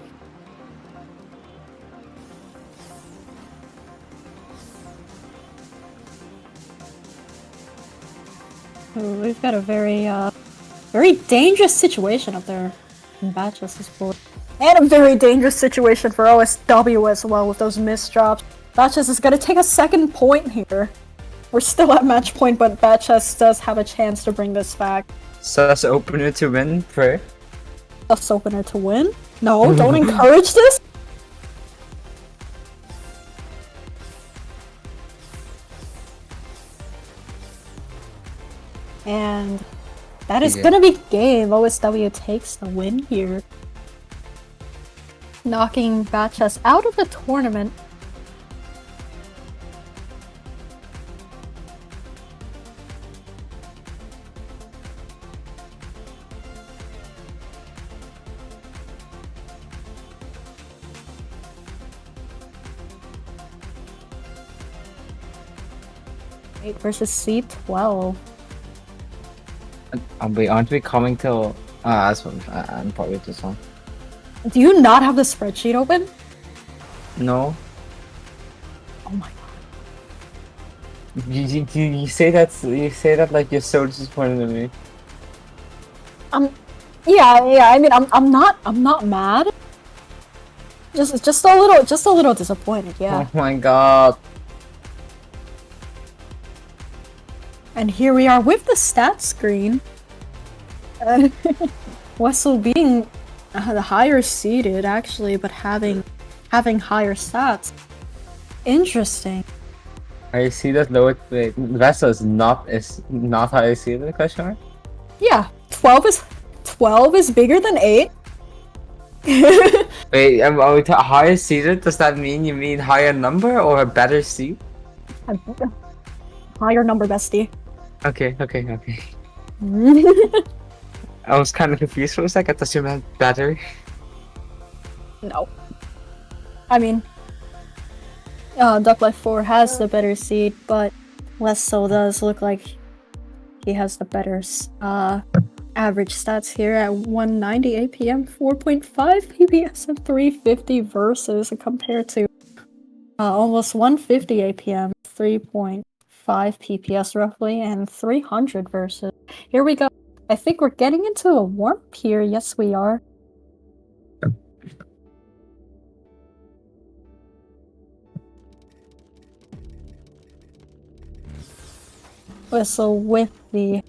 Ooh, we've got a very dangerous situation up there in Batch's board. And a very dangerous situation for OSW as well with those misdrops. Batches is gonna take a second point here. We're still at match point, but Batches does have a chance to bring this back. Sus opener to win, Frey. Sus opener to win? No, don't encourage this! And that is gonna be game. OSW takes the win here. Knocking Batches out of the tournament. Versus C12. Wait, aren't we coming till... that's one. I'm probably this one. Do you not have the spreadsheet open? No. Oh my god. You say that like you're so disappointed in me. Yeah. I mean, I'm not mad. Just a little disappointed. Yeah. Oh my god. And here we are with the stats screen. Wessel being the higher seeded actually, but having higher stats. Interesting. I see that lower Vessel is not higher seeded, question mark? Yeah, 12 is bigger than 8. Wait, are we higher seeded? Does that mean you mean higher number or a better seed? Higher number, bestie. Okay. I was kind of confused for a second. I thought you meant better. No. I mean, Duck Life 4 has the better seed, but Wessel does look like he has the better average stats here at 190 APM, 4.5 PPS, and 350 versus compared to almost 150 APM, 3.5 PPS roughly, and 300 versus. Here we go. I think we're getting into a warm-up here. Yes, we are. Whistle with the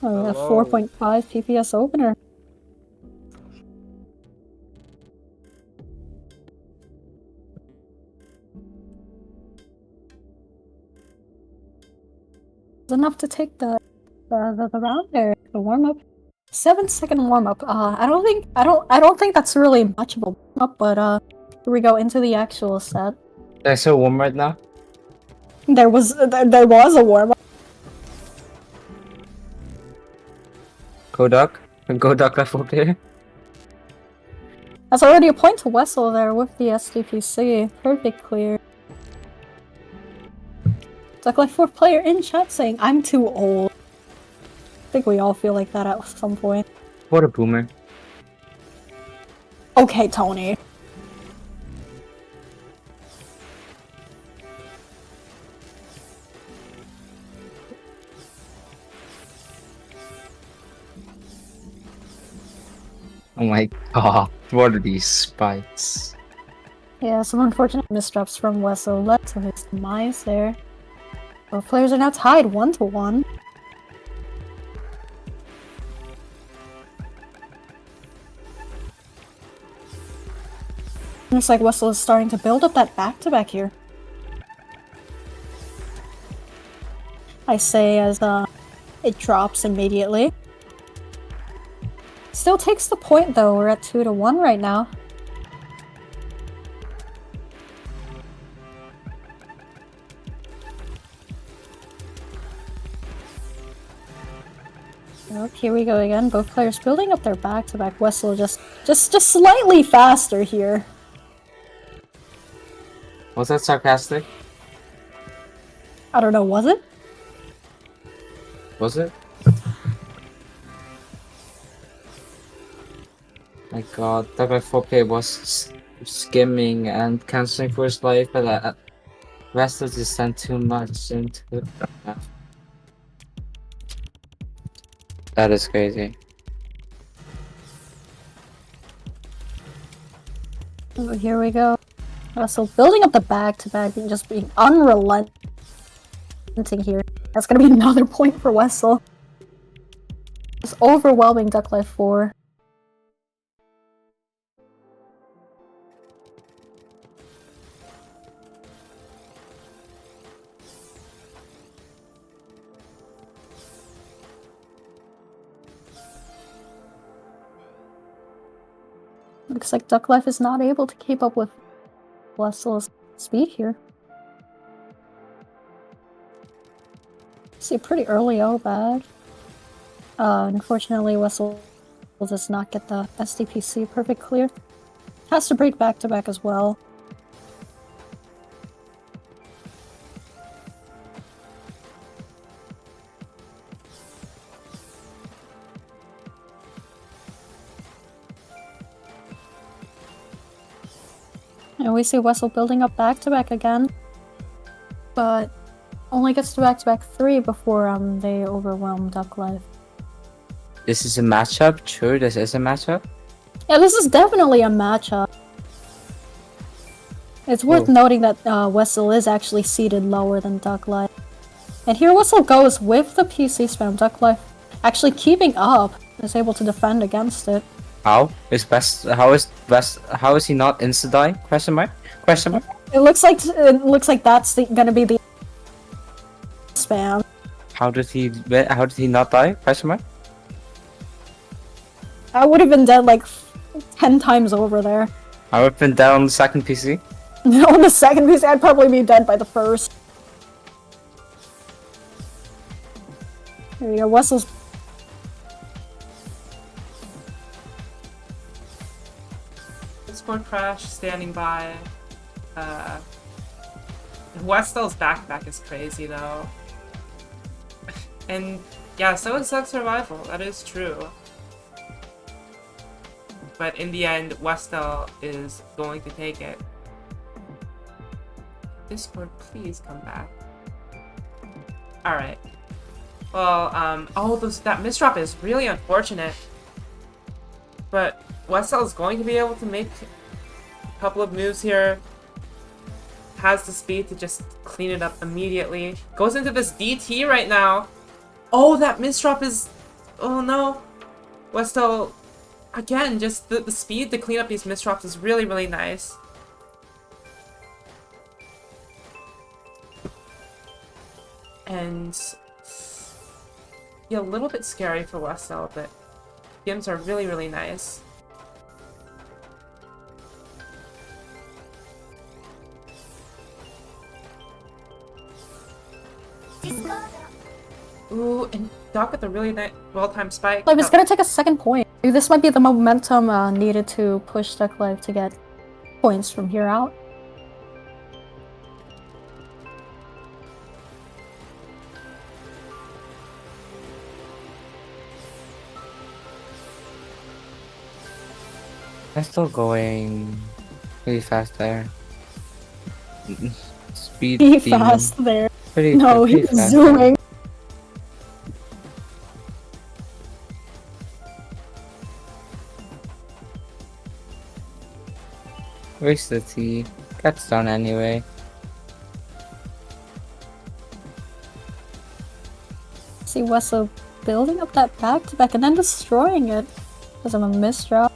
4.5 PPS opener. It's enough to take the round there, the warm-up. 7-second warm-up. I don't think that's really much of a warm-up, but here we go into the actual set. They're so warm right now. There was a warm-up. Go Duck left foot there. That's already a point to Wessel there with the SDPC. Perfect clear. Duck Life 4 player in chat saying, I'm too old. I think we all feel like that at some point. What a boomer. Okay, Tony. Oh my god, what are these spikes? Yeah, some unfortunate misdrops from Wessel led to his demise there. Both players are now tied 1-1. Looks like Wessel is starting to build up that back-to-back here. I say as it drops immediately. Still takes the point though, we're at 2-1 right now. Oh, here we go again, both players building up their back-to-back. Wessel just slightly faster here. Was that sarcastic? I don't know, was it? Was it? My god, that my 4K was skimming and canceling for his life, but Wrestle just sent too much into it. That is crazy. Oh, here we go. So building up the back-to-back and just being unrelenting here. That's gonna be another point for Wessel. Just overwhelming Duck Life 4. Looks like Duck Life is not able to keep up with Wessel's speed here. See, pretty early O bag. Unfortunately, Wessel does not get the SDPC perfect clear. Has to break back-to-back as well. And we see Wessel building up back-to-back again. But only gets to back-to-back 3 before they overwhelm Duck Life. This is a matchup? True, this is a matchup? Yeah, this is definitely a matchup. It's worth noting that Wessel is actually seated lower than Duck Life. And here Wessel goes with the PC spam. Duck Life actually keeping up, is able to defend against it. How is how is he not insta die? Question mark? Question mark? It looks like that's gonna be the spam. How did he not die? Question mark? I would have been dead like 10 times over there. I would have been down on the second PC. On the second PC, I'd probably be dead by the first. There you go, Wessel's. Discord crash standing by. Westel's back is crazy though. And yeah, so is Zug Survival, that is true. But in the end, Westel is going to take it. Discord, please come back. Alright. Well, that misdrop is really unfortunate. But Westel is going to be able to make a couple of moves here. Has the speed to just clean it up immediately. Goes into this DT right now. Oh, that misdrop is... Oh no. Westel, again, just the speed to clean up these misdrops is really, really nice. And... yeah, a little bit scary for Westel, but games are really, really nice. Ooh, and Doc with a really nice, well-timed spike. Life is gonna take a second point. This might be the momentum needed to push Duck Life to get points from here out. I'm still going really fast there. Speed Be demon. fast there. Pretty He's fast zooming. there. Where's the T? Gets done anyway. See Wessel building up that back-to-back and then destroying it because of a misdrop.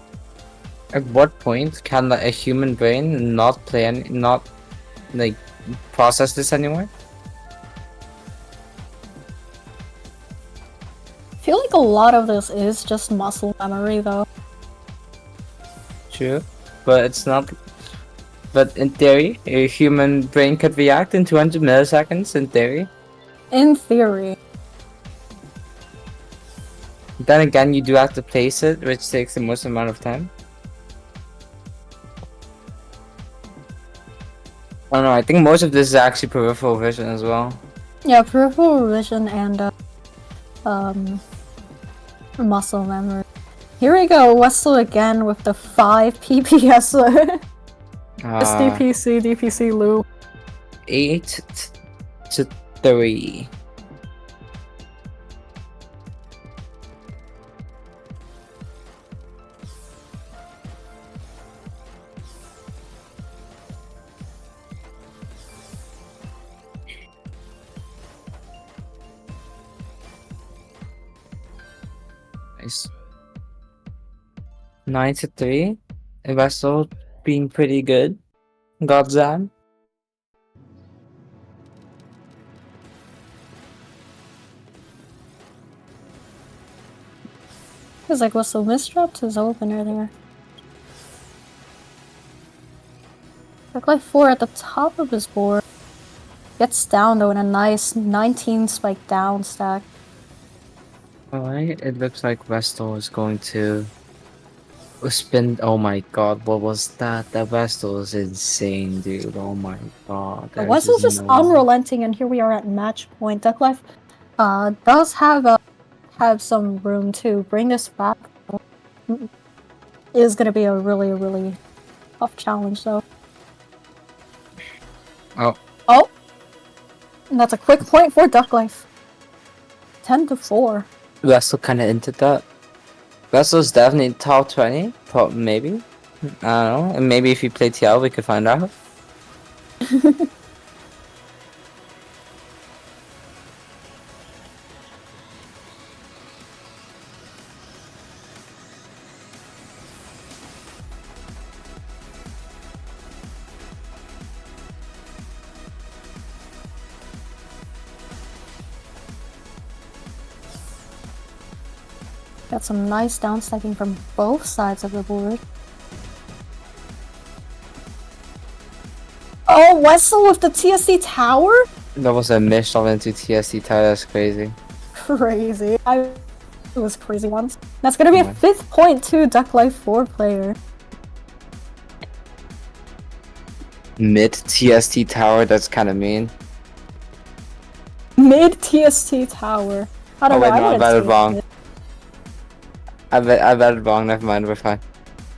At what point can a human brain not like process this anymore? I feel like a lot of this is just muscle memory though. True, but it's not. But in theory, a human brain could react in 200 milliseconds. In theory. In theory. Then again, you do have to place it, which takes the most amount of time. I don't know, I think most of this is actually peripheral vision as well. Yeah, peripheral vision and muscle memory. Here we go, Wessel again with the 5 PPS. SDPC, DPC, Lou. 8-3. Nice. 9-3. Vessel being pretty good. Godzan. Feels like Wessel misdropped his opener there. Look like 4 at the top of his board. Gets down though in a nice 19 spike down stack. Alright, it looks like Vestal is going to spin. Oh my god, what was that? That Vestal is insane, dude. Oh my god. But Wessel's just unrelenting, and here we are at match point. Duck Life does have some room to bring this back. It is going to be a really tough challenge, though. Oh. Oh! And that's a quick point for Duck Life. 10-4. Vestal kind of into that. Vestal's definitely top 20, maybe. I don't know. And maybe if you play TL, we could find out. Got some nice downstacking from both sides of the board. Oh, Wessel with the TSC tower? That was a miss off into TSC tower. That's crazy. Crazy. It was crazy once. That's gonna be a 5th point to Duck Life 4 player. Mid TST tower. That's kind of mean. Mid TST tower. I don't know. Wait, no, I bet it wrong. It. I bet it wrong. Never mind. We're fine.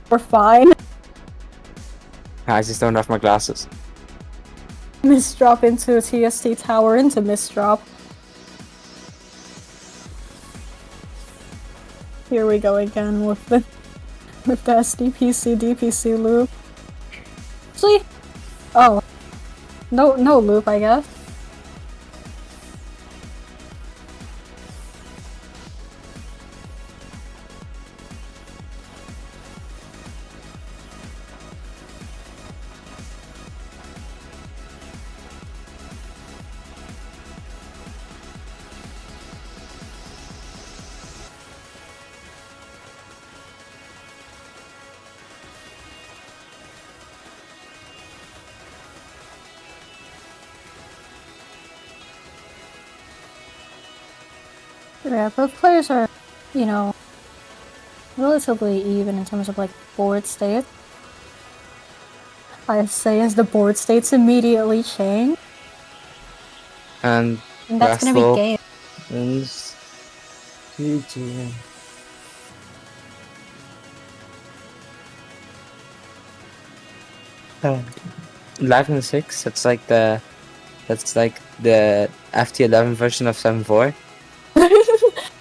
We're fine. I just don't have my glasses. Misdrop into TST tower into misdrop. Here we go again with the SDPC DPC loop. Actually, oh, no loop, I guess. Yeah, both players are, you know, relatively even in terms of like board state. I say as the board states immediately change. And that's gonna be game. Wins. GG. Live in 6. That's like the FT11 version of 7-4.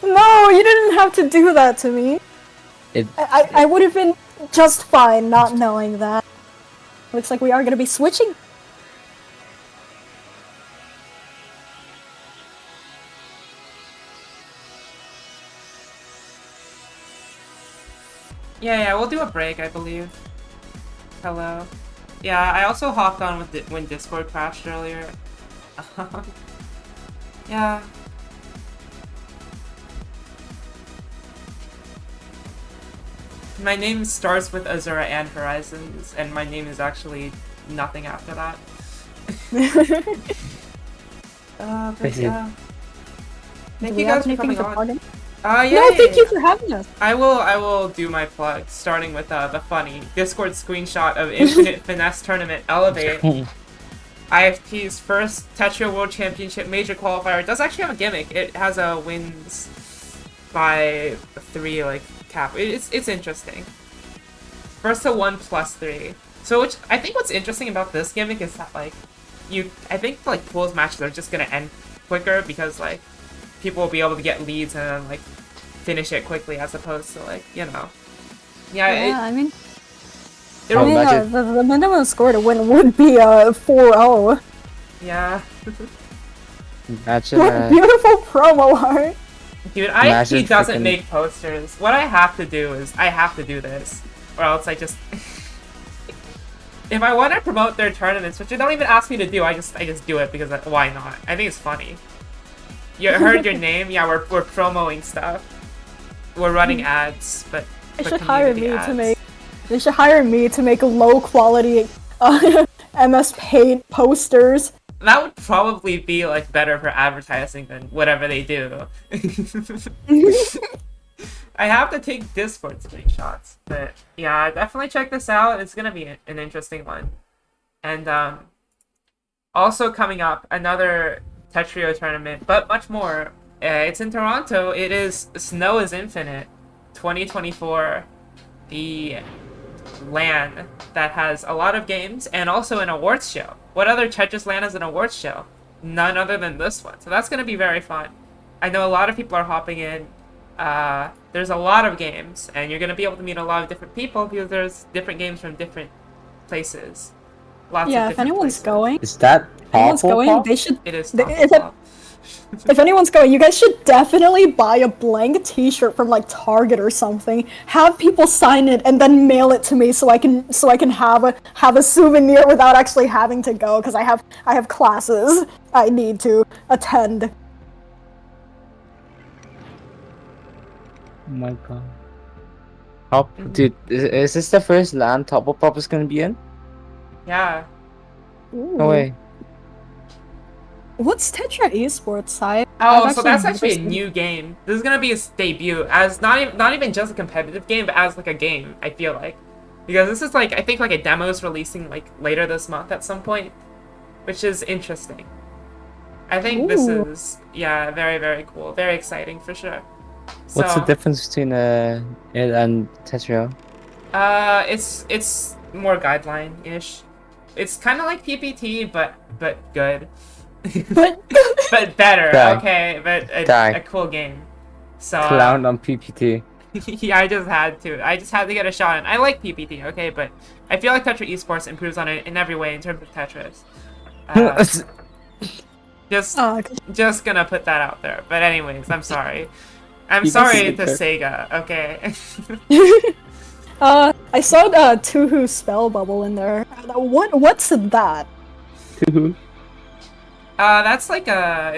No, you didn't have to do that to me. I would have been just fine not knowing that. Looks like we are gonna be switching. Yeah, we'll do a break, I believe. Hello. Yeah, I also hopped on with when Discord crashed earlier. Yeah. My name starts with Azura and Horizons, and my name is actually nothing after that. But yeah. Thank you guys for coming on. Thank you for having us. I will do my plug, starting with the funny Discord screenshot of Infinite Finesse Tournament Elevate. IFP's first Tetra World Championship major qualifier. It does actually have a gimmick. It has a wins by 3 like cap. It's interesting. First to 1 plus 3. So which I think what's interesting about this gimmick is that like I think like pools matches are just gonna end quicker because like people will be able to get leads and then like finish it quickly as opposed to like, you know. Yeah, I mean, imagine- the minimum score to win would be 4-0. Yeah. Imagine, What beautiful promo art! Dude, Imagine he doesn't freaking- make posters. What I have to do is I have to do this, or else I just. If I want to promote their tournaments, which they don't even ask me to do, I just do it because why not? I think it's funny. You heard your name? Yeah, we're promoting stuff. We're running ads, but They but should hire community me ads. to make. They should hire me to make low quality MS Paint posters. That would probably be like better for advertising than whatever they do. I have to take Discord screenshots, but yeah, definitely check this out. It's gonna be an interesting one. And also coming up, another Tetrio tournament, but much more. It's in Toronto. It is Snow is Infinite 2024, the LAN that has a lot of games and also an awards show. What other Tetris LAN has an awards show? None other than this one. So that's gonna be very fun. I know a lot of people are hopping in. There's a lot of games, and you're gonna be able to meet a lot of different people because there's different games from different places. Lots of Yeah, if different anyone's places. going, Is that Pop? they should. It is. They- Taco if it- Bell. If anyone's going, you guys should definitely buy a blank T-shirt from like Target or something. Have people sign it and then mail it to me so I can have a souvenir without actually having to go because I have classes I need to attend. Oh my god. Dude, is this the first LAN Top Pop is gonna be in? Yeah. No way. What's Tetra Esports side? Oh, I've so that's never actually a seen- new game. This is gonna be its debut as not even just a competitive game, but as like a game. I feel like because this is like I think like a demo is releasing like later this month at some point, which is interesting. I think this Ooh. is very very cool, very exciting for sure. What's So, the difference between it and Tetrio? It's more guideline ish. It's kind of like PPT, but good. But But better, Die. okay, but Die. a cool game. So Clown on PPT. yeah, I just had to get a shot in. I like PPT, okay, but I feel like Tetra Esports improves on it in every way in terms of Tetris. Just gonna put that out there. But anyways, I'm sorry. I'm You sorry can to say Sega, okay. I saw the Tuhu spell bubble in there. What's that? That's like have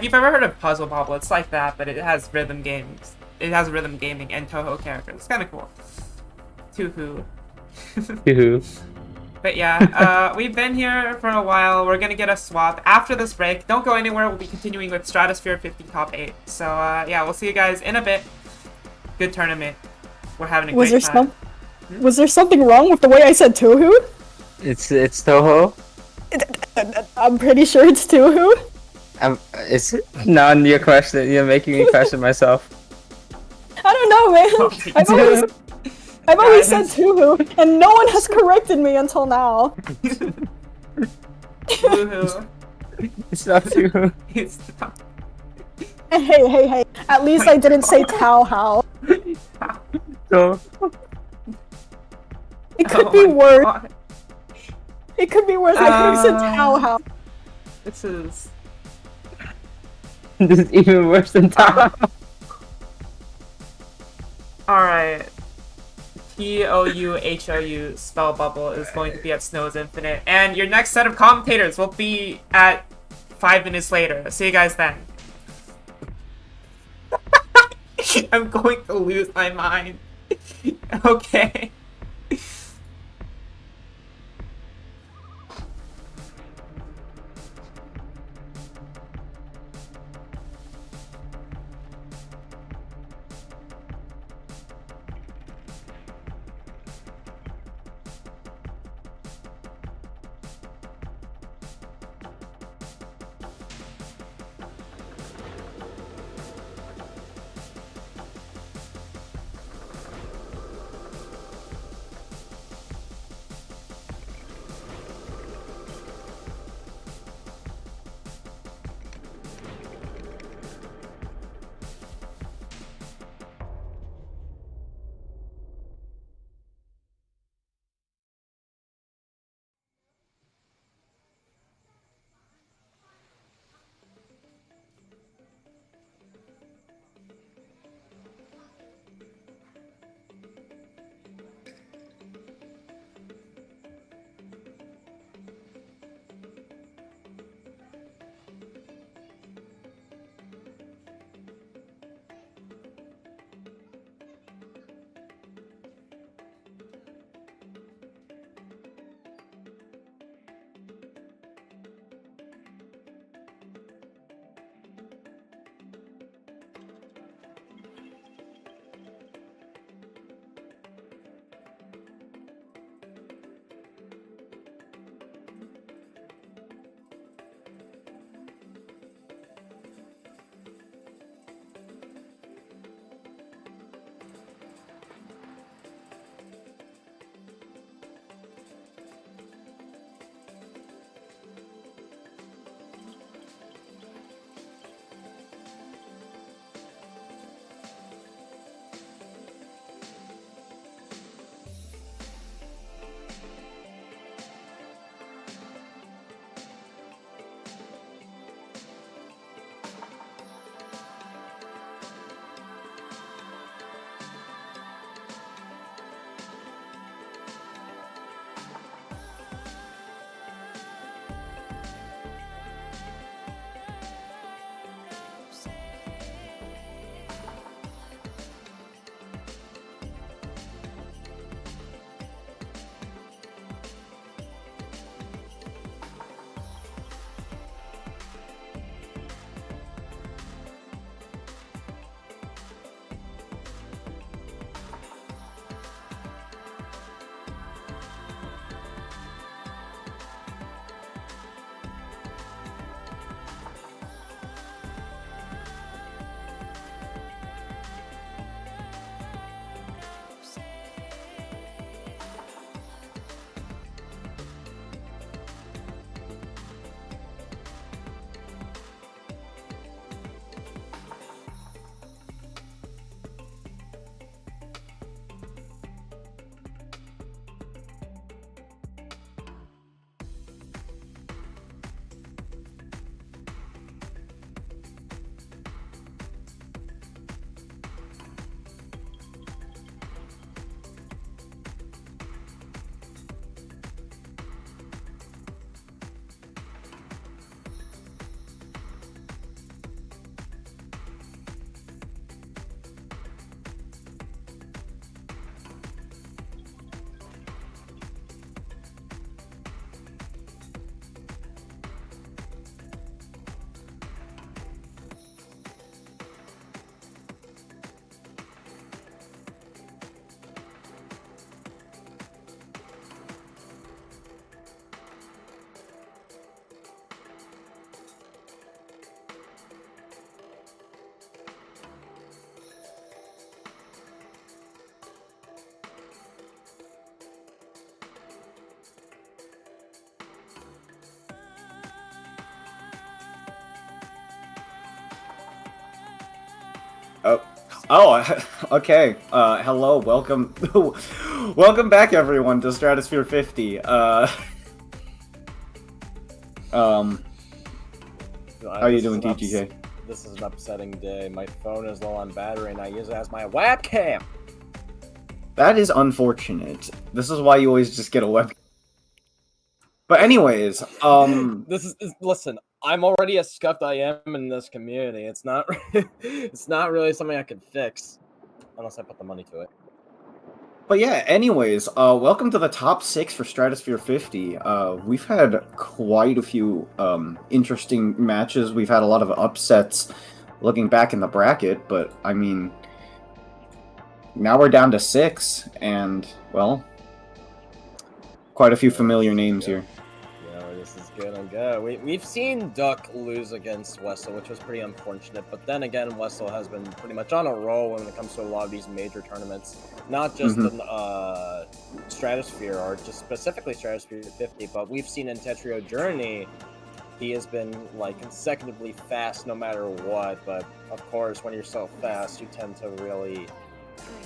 you ever heard of Puzzle Bobble? It's like that, but it has rhythm games. It has rhythm gaming and Toho characters. It's kind of cool. Tuhu. But yeah, we've been here for a while. We're gonna get a swap after this break. Don't go anywhere. We'll be continuing with Stratosphere 50 Top 8. So yeah, we'll see you guys in a bit. Good tournament. We're having a great time. Was there something wrong with the way I said Tuhu? It's Toho. I'm pretty sure it's Tuhu. Is it? Now you're making me question myself. I don't know, man. I've always said Tuhu, and no one has corrected me until now. Woohoo. It's not Toho. It's not. Hey. At least I didn't say Tao How. So, It could Oh be my worse. God. It could be worse. I could have said Tao How. This is. this is even worse than Toho. Alright. TOUHOU spell bubble is going to be at Snow's Infinite. And your next set of commentators will be at 5 minutes later. See you guys then. I'm going to lose my mind. Okay. Oh, okay. Hello, welcome, welcome back, everyone, to Stratosphere 50. How are you doing, TGK? This is an upsetting day. My phone is low on battery, and I use it as my webcam. That is unfortunate. This is why you always just get a webcam. But anyways, listen. I'm already as scuffed I am in this community. It's not it's not really something I can fix unless I put the money to it. But yeah, anyways, welcome to the top 6 for Stratosphere 50. We've had quite a few interesting matches. We've had a lot of upsets looking back in the bracket, but I mean, now we're down to 6, and well, quite a few familiar names here. This is good and good. We've seen Duck lose against Wessel, which was pretty unfortunate. But then again, Wessel has been pretty much on a roll when it comes to a lot of these major tournaments. Not just in Stratosphere, or just specifically Stratosphere 50, but we've seen in Tetrio Journey, he has been like consecutively fast no matter what. But of course, when you're so fast, you tend to really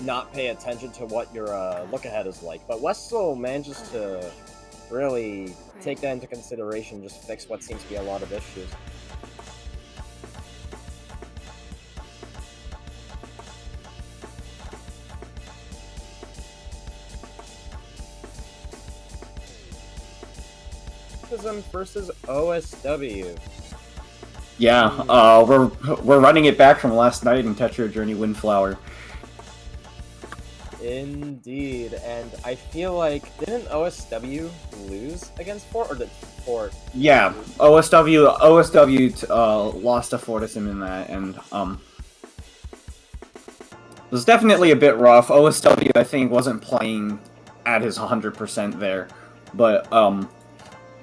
not pay attention to what your look ahead is like. But Wessel manages to really take that into consideration, just fix what seems to be a lot of issues. Versus OSW. Yeah, we're running it back from last night in Tetrio Journey Windflower. Indeed, and I feel like, didn't OSW lose against Fort, or did Fort? Yeah, OSW lost to Fortism in that, and it was definitely a bit rough. OSW, I think, wasn't playing at his 100% there, but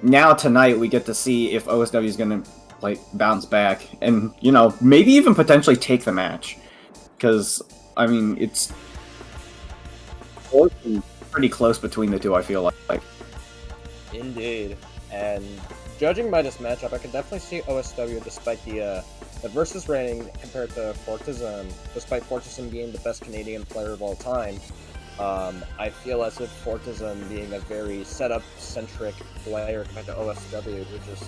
now tonight we get to see if OSW is gonna like bounce back, and you know, maybe even potentially take the match, because I mean it's pretty close between the two, I feel like. Indeed. And judging by this matchup, I can definitely see OSW, despite the versus rating compared to Fortism, despite Fortism being the best Canadian player of all time, I feel as if Fortism being a very setup-centric player compared to OSW, who just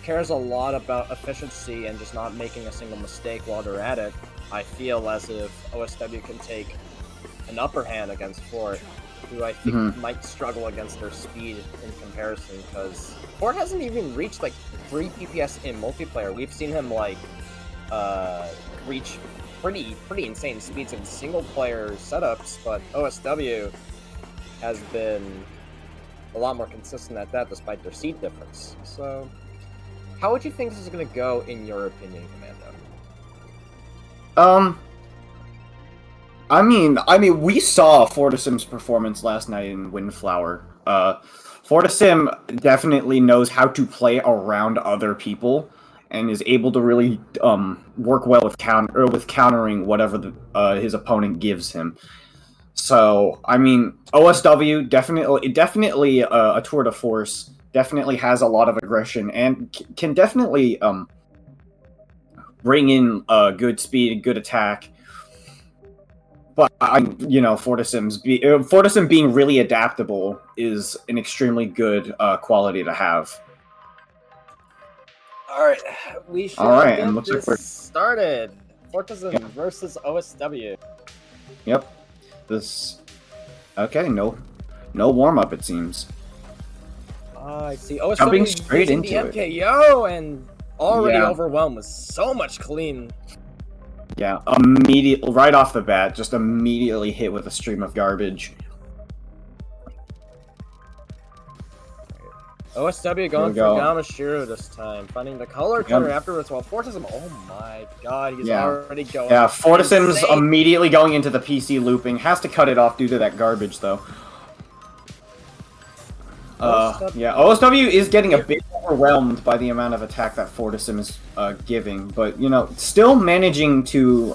cares a lot about efficiency and just not making a single mistake while they're at it, I feel as if OSW can take an upper hand against Fort, who I think might struggle against their speed in comparison, because Fort hasn't even reached like 3 PPS in multiplayer. We've seen him like reach pretty insane speeds in single player setups, but OSW has been a lot more consistent at that despite their seed difference. So how would you think this is going to go in your opinion, Commando? I mean, we saw Fortisim's performance last night in Windflower. Fortisim definitely knows how to play around other people and is able to really work well with countering whatever his opponent gives him. So, I mean, OSW definitely a tour de force. Definitely has a lot of aggression and can definitely bring in good speed, good attack. But Fortisim being really adaptable is an extremely good quality to have. All right, we shall get this started. Fortism versus OSW. Yep. Okay. No warm up. It seems. I see. OSW jumping straight into the MKO and already overwhelmed with so much clean. Yeah, right off the bat, just immediately hit with a stream of garbage. OSW going for Gamashiro this time, finding the color turner afterwards, while Fortism, oh my god, he's already going. Yeah, Fortisim's immediately going into the PC looping, has to cut it off due to that garbage, though. OSW is getting a bit overwhelmed by the amount of attack that Fortissim is giving, but, you know, still managing to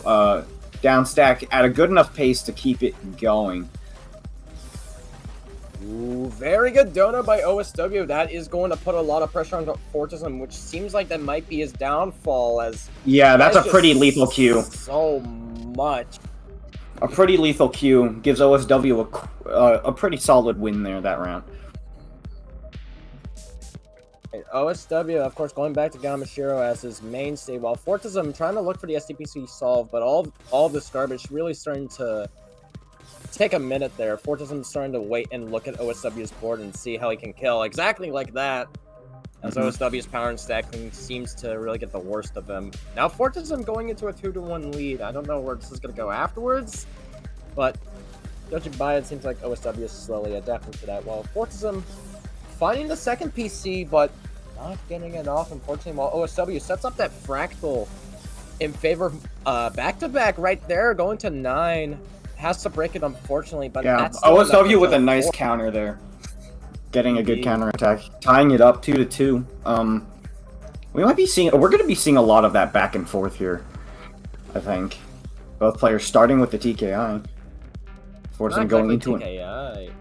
downstack at a good enough pace to keep it going. Ooh, very good dono by OSW. That is going to put a lot of pressure on Fortism, which seems like that might be his downfall, as... Yeah, that's a pretty lethal Q. So much. A pretty lethal Q gives OSW a pretty solid win there that round. OSW, of course, going back to Gamashiro as his mainstay, while Fortism trying to look for the SDPC solve, but all this garbage really starting to take a minute there. Fortism starting to wait and look at OSW's board and see how he can kill. Exactly like that. As OSW's power and stacking seems to really get the worst of him. Now Fortism going into a 2-1 lead. I don't know where this is going to go afterwards, but judging by it, seems like OSW is slowly adapting to that. While Fortism finding the second PC, but not getting it off, unfortunately, while OSW sets up that fractal in favor of back-to-back right there, going to 9. Has to break it, unfortunately, but yeah, that's still OSW with a enough nice for counter there. Getting a good counter attack, tying it up 2-2. We're going to be seeing a lot of that back and forth here, I think. Both players starting with the TKI. Fortism going into it. TKI.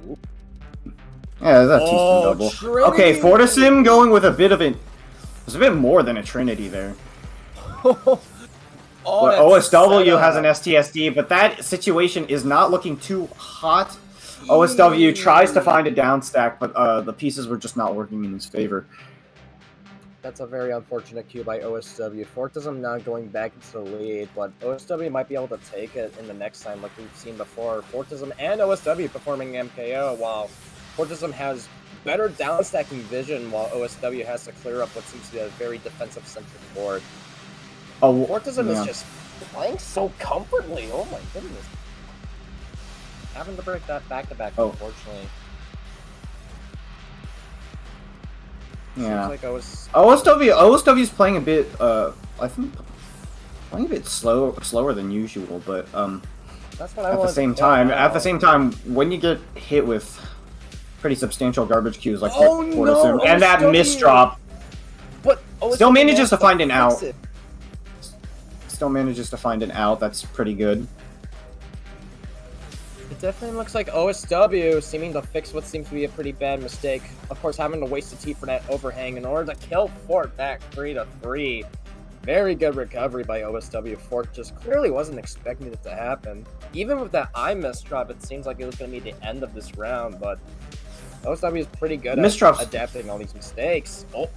Yeah, that's a double. Trinity! Okay, Fortism going with a bit of it. There's a bit more than a Trinity there. But OSW has an STSD, but that situation is not looking too hot. OSW tries to find a down stack, but the pieces were just not working in his favor. That's a very unfortunate cue by OSW. Fortism now going back into the lead, but OSW might be able to take it in the next time like we've seen before. Fortism and OSW performing MKO, while Fortism has better downstacking vision, while OSW has to clear up what seems to be a very defensive-centric board. Oh, Fortism is just playing so comfortably. Oh my goodness. Having to break that back-to-back, unfortunately. Yeah. Seems like OSW's playing a bit, I think, playing a bit slower than usual, but that's what I at the same time, when you get hit with pretty substantial garbage queues like Fortism and that misdrop, but still manages to find an out. Still manages to find an out. That's pretty good. It definitely looks like OSW seeming to fix what seems to be a pretty bad mistake. Of course, having to waste a T for that overhang in order to kill Fort back 3-3. Very good recovery by OSW. Fort just clearly wasn't expecting it to happen. Even with that eye misdrop, it seems like it was going to be the end of this round, but OSW is pretty good at adapting all these mistakes. Oh.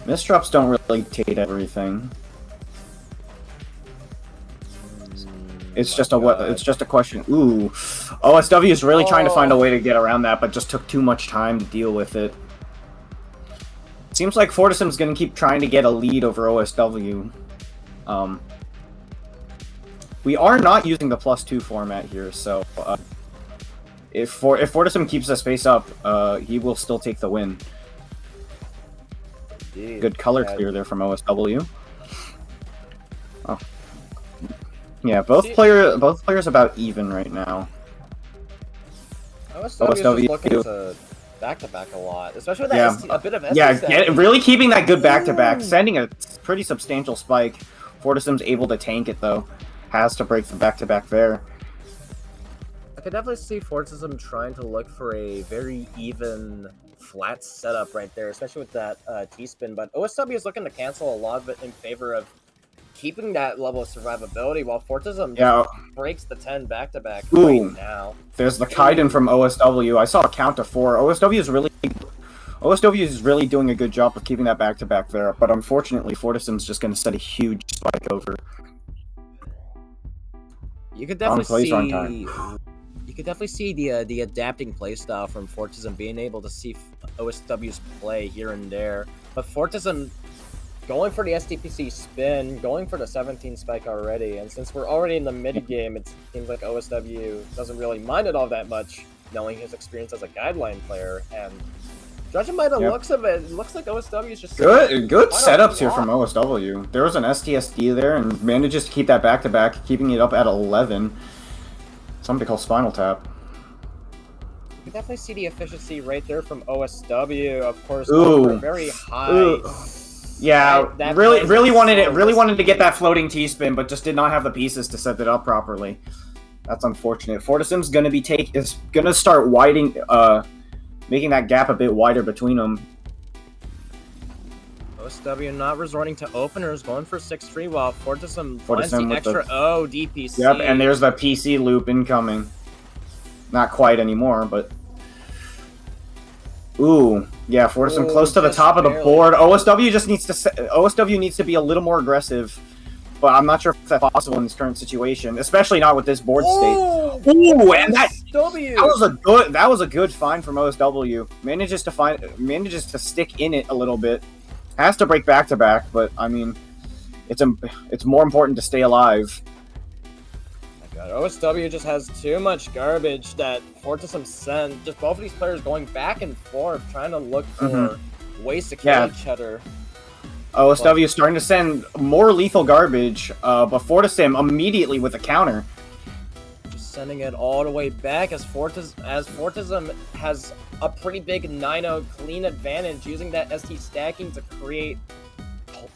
Misdrops don't really take everything. It's just a question. Ooh, OSW is really trying to find a way to get around that, but just took too much time to deal with it. Seems like Fortism's going to keep trying to get a lead over OSW. We are not using the +2 format here, so if Fortism keeps the space up, he will still take the win. Indeed. Good color clear there from OSW. Oh. Yeah, both players about even right now. OSW is looking to back-to-back a lot, especially with that a bit of ST. Yeah, really keeping that good back-to-back, sending a pretty substantial spike. Fortism's able to tank it though, has to break the back-to-back there. I could definitely see Fortism trying to look for a very even, flat setup right there, especially with that T-spin, but OSW is looking to cancel a lot of it in favor of keeping that level of survivability, while Fortism breaks the 10 back-to-back right now. There's the Kaiden from OSW. I saw a count to 4. OSW is really doing a good job of keeping that back-to-back there, but unfortunately, Fortism's just going to set a huge spike over. You could definitely see the adapting playstyle from Fortism, being able to see OSW's play here and there, but Fortism going for the SDPC spin, going for the 17 spike already, and since we're already in the mid-game, it seems like OSW doesn't really mind it all that much, knowing his experience as a guideline player, and judging by the looks of it, it looks like OSW is just... Good setups here from OSW. There was an STSD there, and manages to keep that back-to-back, keeping it up at 11. Somebody call Spinal Tap. You can definitely see the efficiency right there from OSW, of course, very high... Yeah, really wanted to get that floating T-spin, but just did not have the pieces to set it up properly. That's unfortunate. Fortism's gonna start making that gap a bit wider between them. OSW not resorting to openers, going for 6-3 while Fortisum finds Fortisum the with extra O DPC. Yep, and there's the PC loop incoming. Not quite anymore, but... Ooh, yeah, Fortisum Ooh, close to the just top of the barely. board. OSW just needs to... OSW needs to be a little more aggressive. But I'm not sure if that's possible in this current situation, especially not with this board state. Ooh, and that was a good find from OSW. Manages to stick in it a little bit. Has to break back to back, but I mean, it's more important to stay alive. God, OSW just has too much garbage that Fortisum sent. Just both of these players going back and forth, trying to look for ways to kill each other. OSW is starting to send more lethal garbage, but Fortisum immediately with a counter. Just sending it all the way back as Fortisum has a pretty big 9-0 clean advantage, using that ST stacking to create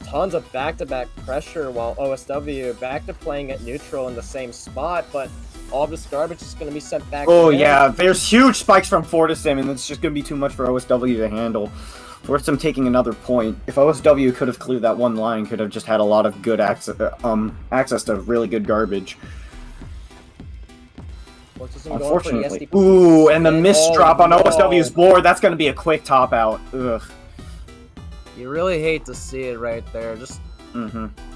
tons of back-to-back pressure, while OSW back to playing at neutral in the same spot, but all of this garbage is going to be sent back. Oh yeah, there's huge spikes from Fortisum, and it's just going to be too much for OSW to handle. Fortisum taking another point. If OSW could have cleared that one line, could have just had a lot of good access to really good garbage. Unfortunately. Ooh, and the miss drop on OSW's board, that's going to be a quick top out. Ugh. You really hate to see it right there. Just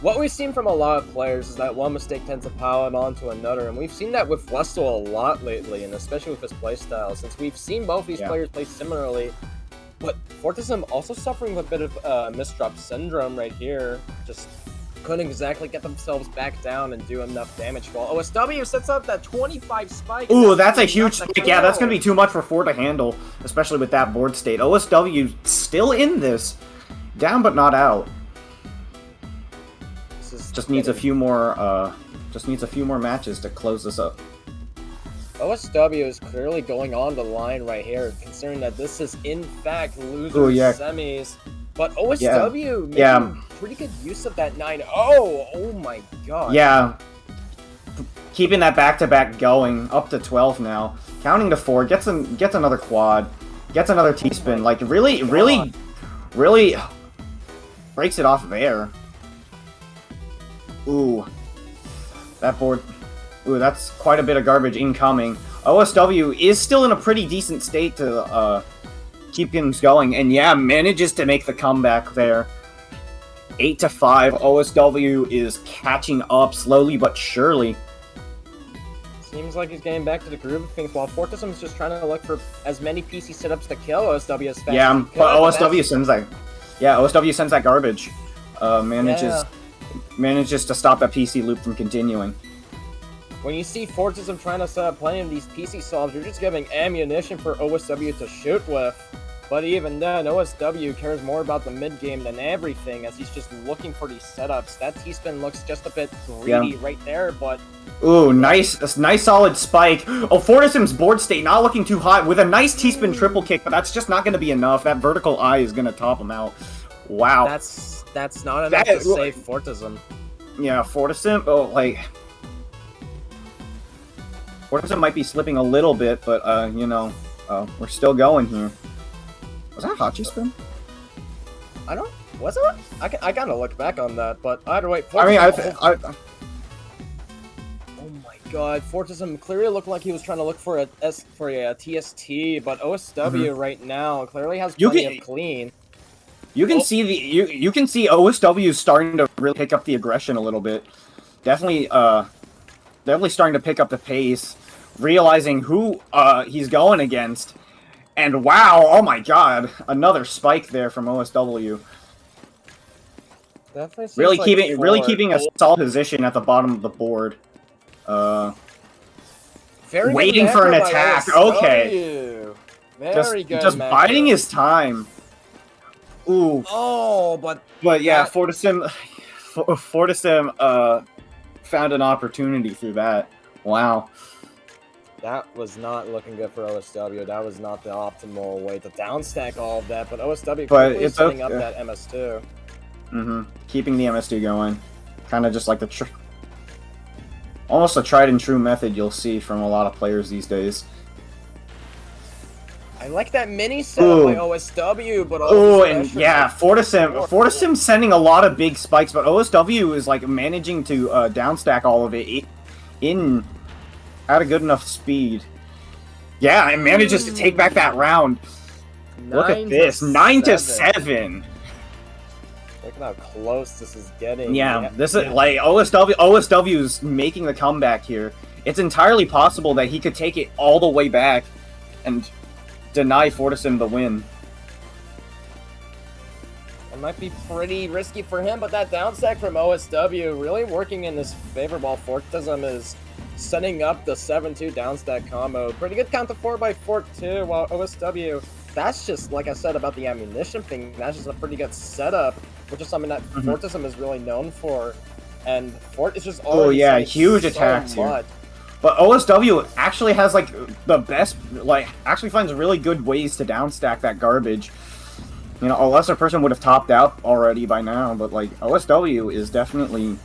what we've seen from a lot of players is that one mistake tends to pile it onto another, and we've seen that with Westel a lot lately, and especially with his playstyle, since we've seen both these players play similarly. But Fortisum also suffering a bit of misdrop syndrome right here. Just couldn't exactly get themselves back down and do enough damage. While OSW sets up that 25 spike. Ooh, that's a huge spike. Yeah, that's going to be too much for Ford to handle, especially with that board state. OSW still in this. Down but not out. Just needs a few more matches to close this up. OSW is clearly going on the line right here, considering that this is in fact loser semis. But OSW making pretty good use of that 9-0. Oh my god. Yeah. Keeping that back-to-back going, up to 12 now. Counting to 4, gets another quad, gets another T-spin. Like, really breaks it off there. Ooh. That board... Ooh, that's quite a bit of garbage incoming. OSW is still in a pretty decent state to keep things going, and yeah, manages to make the comeback there. 8-5, OSW is catching up slowly but surely. Seems like he's getting back to the groove of things, while Fortisum is just trying to look for as many PC setups to kill OSW as fast as he can. But OSW sends that. Yeah, OSW sends that garbage. Manages to stop that PC loop from continuing. When you see Fortisum trying to set up plenty of these PC solves, you're just giving ammunition for OSW to shoot with. But even then, OSW cares more about the mid-game than everything, as he's just looking for these setups. That T-spin looks just a bit greedy right there, but... Ooh, nice solid spike. Oh, Fortisum's board state not looking too hot, with a nice T-spin triple kick, but that's just not going to be enough. That vertical eye is going to top him out. Wow. That's not enough to save Fortisum. Yeah, Fortisum, Fortisum might be slipping a little bit, but, we're still going here. Was that Hachi spin? Was it? I gotta look back on that, but either way, Fortisum, oh my god, Fortisum clearly looked like he was trying to look for a TST, but OSW right now clearly has plenty of clean. You can see you can see OSW starting to really pick up the aggression a little bit. Definitely starting to pick up the pace, realizing who he's going against. And wow, oh my god, another spike there from OSW. Really keeping a solid position at the bottom of the board. Waiting for an attack. Okay. Just biding his time. Ooh. Oh, but yeah, Fortisum found an opportunity through that. Wow. That was not looking good for OSW. That was not the optimal way to downstack all of that, but OSW quickly setting up that MS2. Keeping the MS2 going. Kind of just like almost a tried and true method you'll see from a lot of players these days. I like that mini setup by OSW, but oh, and yeah, Fortisim sending a lot of big spikes, but OSW is like managing to downstack all of it at a good enough speed. Yeah, it manages to take back that round. Look at this, 9-7. Look at how close this is getting. Yeah, this is like OSW's making the comeback here. It's entirely possible that he could take it all the way back and deny Fortisim the win. It might be pretty risky for him, but that downstack from OSW really working in his favor while Fortism is setting up the 7-2 downstack combo. Pretty good count to 4 by Fort too, while OSW, that's just, like I said about the ammunition thing, that's just a pretty good setup, which is something that Fortism is really known for. And Fort is just already huge attacks here. But OSW actually has like the best, like actually finds really good ways to downstack that garbage. You know, a lesser person would have topped out already by now, but like OSW is definitely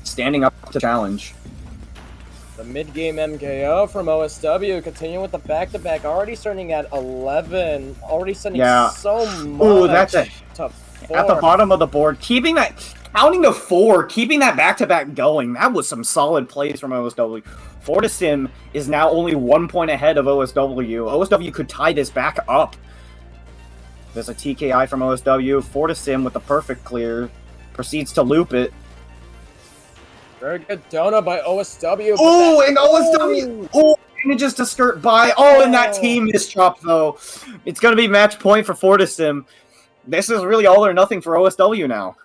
standing up to challenge. The mid-game MKO from OSW, continuing with the back-to-back, already starting at 11, already sending so much. Ooh, that's at the bottom of the board, counting to 4, keeping that back-to-back going. That was some solid plays from OSW. Fortisim is now only 1 point ahead of OSW. OSW could tie this back up. There's a TKI from OSW. Fortisim with the perfect clear proceeds to loop it. Very good donut by OSW. Oh, and OSW manages to skirt by. Oh, and that team misdrop though. It's going to be match point for Fortisim. This is really all or nothing for OSW now.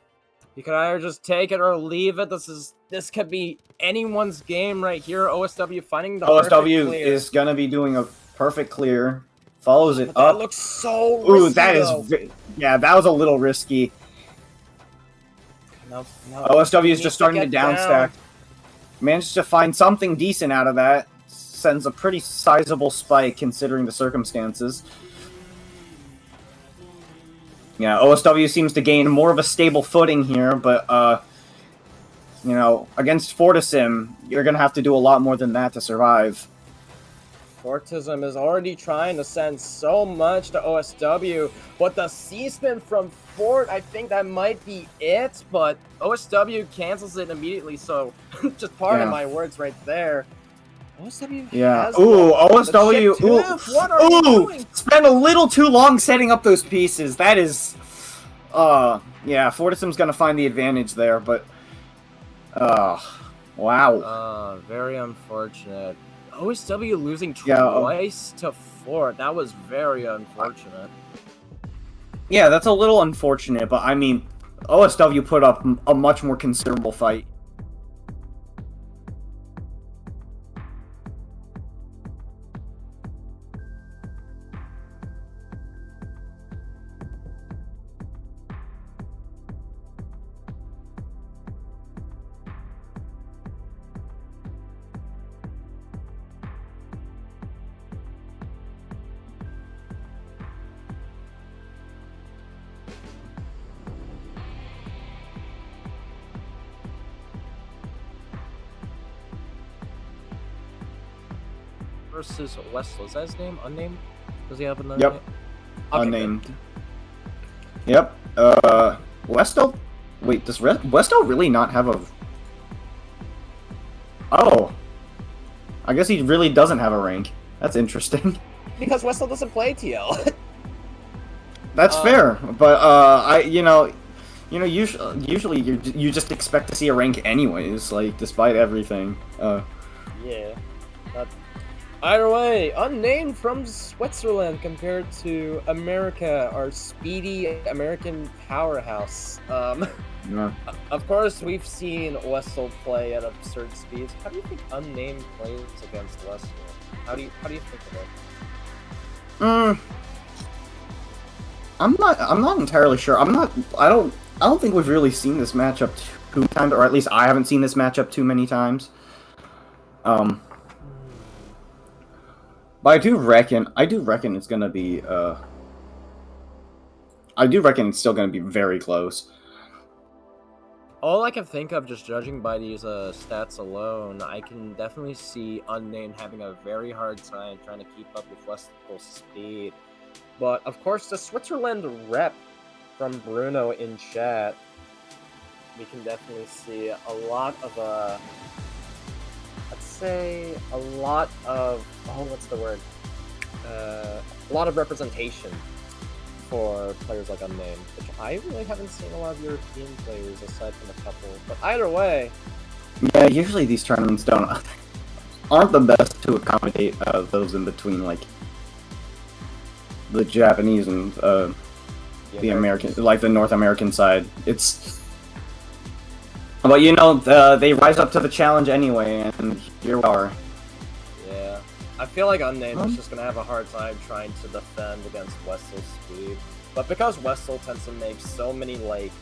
You can either just take it or leave it. This could be anyone's game right here. OSW finding the OSW is going to be doing a perfect clear. Follows it up. That looks so risky. Ooh, that is... Yeah, that was a little risky. No, OSW is just starting to downstack. Managed to find something decent out of that. Sends a pretty sizable spike considering the circumstances. Yeah, OSW seems to gain more of a stable footing here, but, you know, against Fortisim, you're going to have to do a lot more than that to survive. Fortism is already trying to send so much to OSW, but the C-spin from Fort, I think that might be it, but OSW cancels it immediately, so just pardon my words right there. OSW has OSW, what are you doing? Spent a little too long setting up those pieces. That is, yeah, Fortisim's gonna find the advantage there, but, wow. Very unfortunate. OSW losing twice to Fort. That was very unfortunate. Yeah, that's a little unfortunate, but I mean, OSW put up a much more considerable fight. Versus Westel. Is that his name? Unnamed? Does he have another name? Okay, unnamed. Good. Yep. Westel? Wait, does Westel really not have a... Oh. I guess he really doesn't have a rank. That's interesting. Because Westel doesn't play TL. That's fair, but usually you just expect to see a rank anyways, like despite everything. Yeah. Either way, unnamed from Switzerland compared to America, our speedy American powerhouse. Yeah. Of course, we've seen Westel play at absurd speeds. How do you think unnamed plays against Westel? How do you think of it? I'm not entirely sure. I don't think we've really seen this matchup too many times, or at least I haven't seen this matchup too many times. But I do reckon it's gonna be I do reckon it's still gonna be very close. All I can think of, just judging by these stats alone, I can definitely see Unnamed having a very hard time trying to keep up with Westel's speed. But of course, the Switzerland rep from Bruno in chat, we can definitely see a lot of let's say a lot of what's the word? A lot of representation for players like Unnamed, which I really haven't seen a lot of European players aside from a couple. But either way, Yeah, usually these tournaments aren't the best to accommodate those in between, like the Japanese and the American, like the North American side. It's, but you know, they rise up to the challenge anyway, and here we are. yeah, I feel like Unnamed is just gonna have a hard time trying to defend against Westel's speed. But because Westel tends to make so many like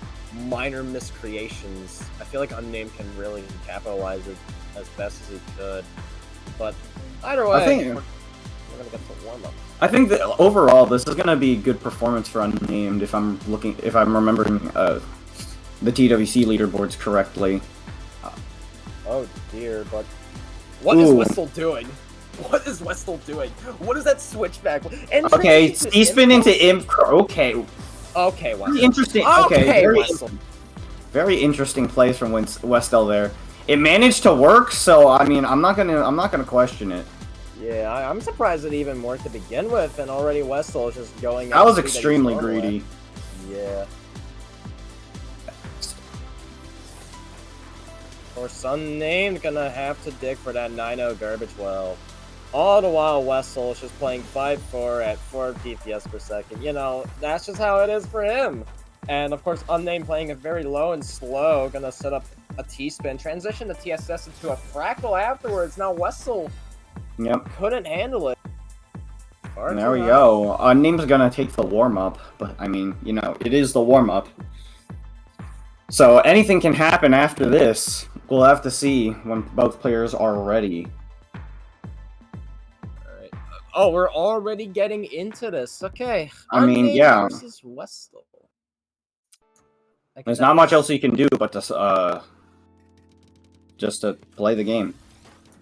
minor miscreations, I feel like Unnamed can really capitalize it as best as he could. But either way, we're gonna get to warm up. I think that overall this is gonna be a good performance for Unnamed if I'm remembering the TWC leaderboards correctly. Oh dear, but what is Westel doing? What is Westel doing? What is that switchback? Okay, C-spin into Imp. Okay. Okay, Westel. Very interesting. Okay, very interesting plays from Westel there. It managed to work, so I mean, I'm not gonna question it. Yeah, I'm surprised it even worked to begin with, and already Westel is just going. That was extremely greedy. Yeah. Or Unnamed gonna have to dig for that 9-0 garbage well. All the while, Westel is just playing 5-4 at 4 DPS per second. You know, that's just how it is for him. And of course, Unnamed playing it very low and slow, gonna set up a T-spin, transition the TSS into a fractal afterwards. Now Westel couldn't handle it. There we go. Unname's gonna take the warm-up, but I mean, you know, it is the warm-up. So anything can happen after this. We'll have to see when both players are ready. Alright. Oh, we're already getting into this. Okay. I mean, yeah. Versus Westel. There's not much else you can do but to just to play the game.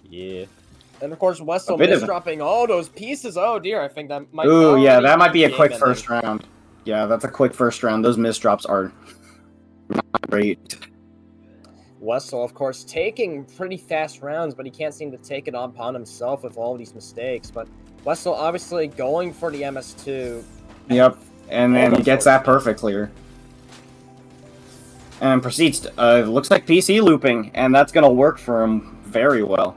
Yeah. And of course, Westel misdropping all those pieces. Oh dear, I think that might. Ooh, yeah, that might be a quick first round. Yeah, that's a quick first round. Those misdrops are not great. Westel, of course, taking pretty fast rounds, but he can't seem to take it upon himself with all these mistakes. But Westel obviously going for the MS2. Yep, and then he gets that perfect clear. And proceeds to, looks like PC looping, and that's going to work for him very well.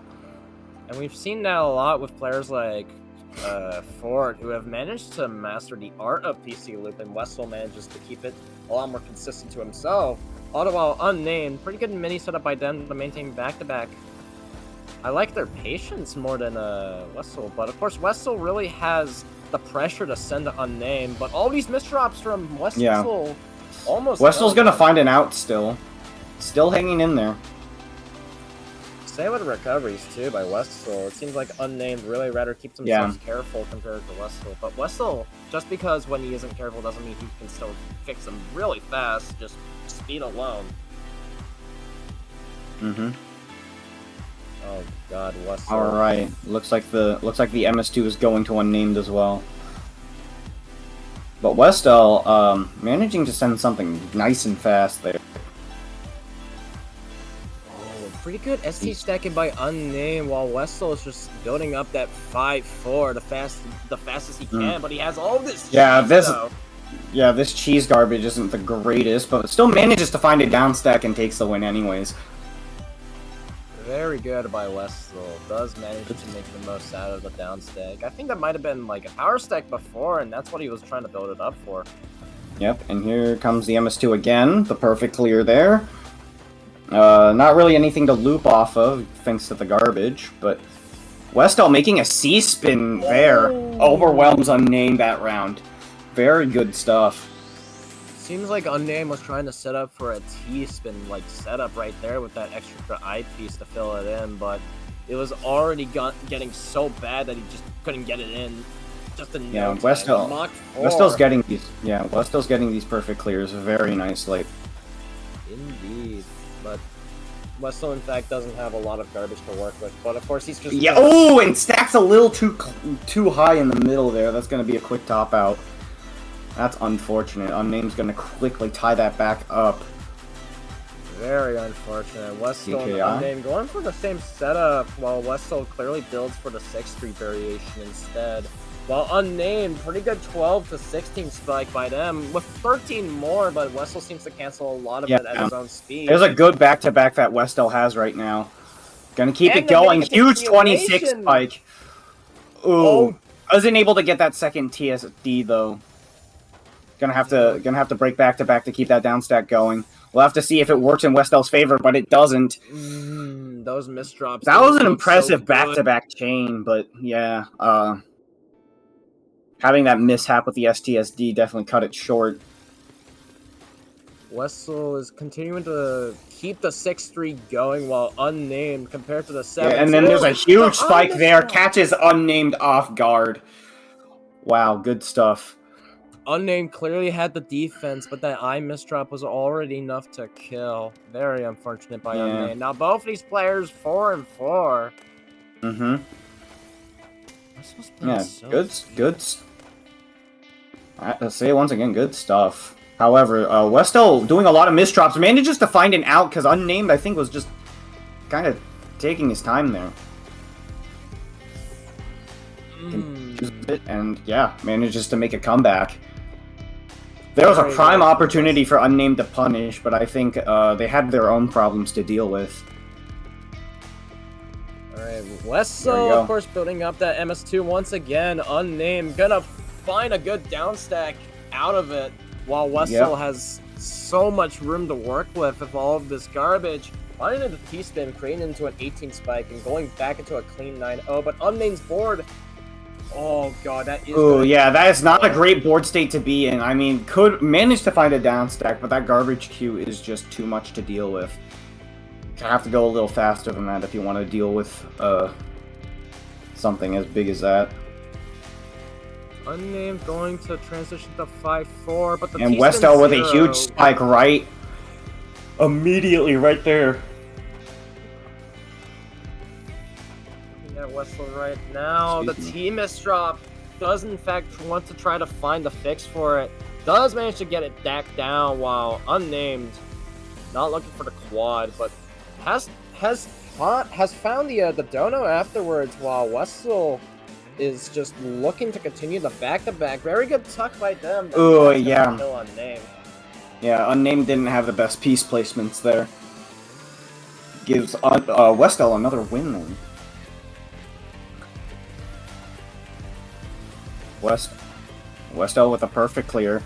And we've seen that a lot with players like Ford, who have managed to master the art of PC looping. Westel manages to keep it a lot more consistent to himself. All the while Unnamed, pretty good mini setup by them to maintain back-to-back. I like their patience more than Westel, but of course Westel really has the pressure to send to Unnamed, but all these misdrops from Westel almost... Westel's gonna find an out still. Still hanging in there. Same with recoveries too by Westel. It seems like Unnamed really rather keeps themselves careful compared to Westel. But Westel, just because when he isn't careful doesn't mean he can still fix them really fast, just speed alone. Mm-hmm. Oh god, Westel. Alright. Looks like the MS2 is going to Unnamed as well. But Westel managing to send something nice and fast there. Pretty good ST stacking by Unnamed, while Westel is just building up that 5-4 the fastest he can, but he has all this this cheese garbage isn't the greatest, but it still manages to find a down stack and takes the win anyways. Very good by Westel. Does manage to make the most out of the down stack. I think that might have been like a power stack before, and that's what he was trying to build it up for. Yep, and here comes the MS2 again, the perfect clear there. Not really anything to loop off of, thanks to the garbage, but Westel making a C-spin there overwhelms Unnamed that round. Very good stuff. Seems like Unnamed was trying to set up for a T-spin like setup right there with that extra eyepiece to fill it in, but it was already getting so bad that he just couldn't get it in. Just a Westel's getting these. Yeah, Westel's getting these perfect clears very nicely. Indeed, but Westel in fact doesn't have a lot of garbage to work with. But of course he's just Yeah. Oh, and Stack's a little too high in the middle there. That's gonna be a quick top out. That's unfortunate. Unnamed's gonna quickly tie that back up. Very unfortunate. Westel and TKI? Unnamed going for the same setup, while Westel clearly builds for the 6-3 variation instead. While Unnamed, pretty good 12 to 16 spike by them, with 13 more, but Westel seems to cancel a lot of it at his own speed. There's a good back-to-back that Westel has right now. Gonna keep And it going. the Huge 26 continuation. spike. Ooh. Oh. Wasn't able to get that second TSD though. Gonna have to break back-to-back to keep that down stack going. We'll have to see if it works in Westel's favor, but it doesn't. Those misdrops. That was an look impressive so good. back-to-back chain, but yeah, having that mishap with the STSD definitely cut it short. Westel is continuing to keep the 6-3 going while Unnamed compared to the 7-2. Yeah, and then there's a huge The spike there, misdrop. catches Unnamed off guard. Wow, good stuff. Unnamed clearly had the defense, but that eye misdrop was already enough to kill. Very unfortunate by Yeah. Unnamed. Now both these players 4 and 4. Mm-hmm. Westel's playing Yeah, so good. Let's say it once again, good stuff. However, Westel doing a lot of misdrops, manages to find an out because Unnamed, I think, was just kind of taking his time there. And yeah, manages to make a comeback. There was a prime opportunity for Unnamed to punish, but I think they had their own problems to deal with. Alright, There we Westel, go. of course, building up that MS2 once again. Unnamed, gonna find a good down stack out of it, while Westel has so much room to work with all of this garbage. Finding the T-spin, creating into an 18 spike, and going back into a clean 9-0, but Unnamed's board. Oh god, that is. Oh yeah, that is not a great board state to be in. I mean, could manage to find a down stack, but that garbage queue is just too much to deal with. You have to go a little faster than that if you want to deal with something as big as that. Unnamed going to transition to 5-4, but the And T-spin Westel with a 0. huge spike right immediately right there. At Westel right now. Excuse The me. T misdrop does in fact want to try to find the fix for it. Does manage to get it back down while Unnamed not looking for the quad, but has found the dono afterwards while Westel is just looking to continue the back-to-back. Very good tuck by them. but Oh, that's gonna yeah. kill Unnamed. Yeah, Unnamed didn't have the best piece placements there. Gives Westel another win then. Westel with a perfect clear.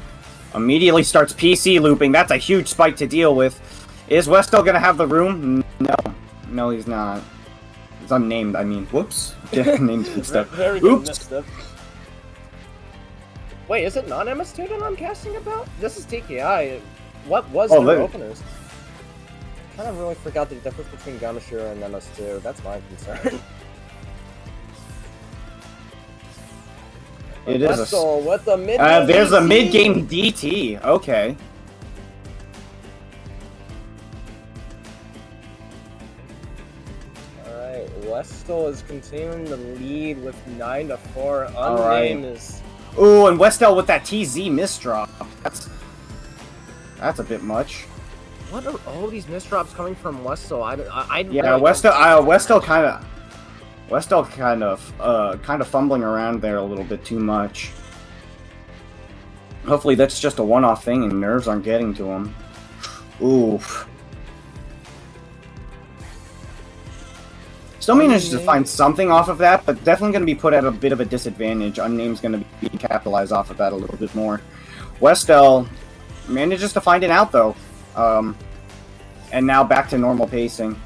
Immediately starts PC looping. That's a huge spike to deal with. Is Westel gonna have the room? No. No, he's not. It's Unnamed, I mean. Whoops. Named stuff. Very good Oops. misstep. Wait, is it not MS2 that I'm casting about? This is TKI. What was Oh, their there- openers? I kind of really forgot the difference between Gamashiro and MS2. That's my concern. It is a... Westel with the mid. there's a mid-game DT. Okay. Alright, Westel is continuing to lead with 9-4. All right. Unnamed is. Ooh, and Westel with that TZ misdrop. That's a bit much. What are all these misdrops coming from Westel? I Yeah, really Westel kind of fumbling around there a little bit too much. Hopefully that's just a one-off thing and nerves aren't getting to him. Oof. Still manages to find something off of that, but definitely going to be put at a bit of a disadvantage. Unnamed's going to be capitalized off of that a little bit more. Westel manages to find it out though. And now back to normal pacing.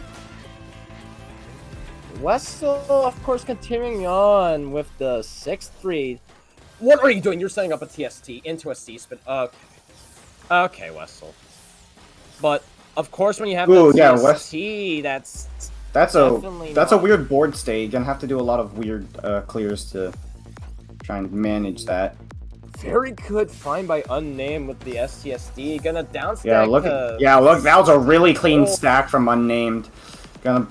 Westel, of course, continuing on with the 6-3. What are you doing? You're setting up a TST into a C-spin. Okay. Okay, Westel. But, of course, when you have Ooh, the yeah, TST, that's definitely That's a not- weird board state. You're gonna have to do a lot of weird clears to try and manage that. very good find by Unnamed with the STSD. Gonna downstack. Yeah, look. That was a really clean stack from Unnamed. Gonna.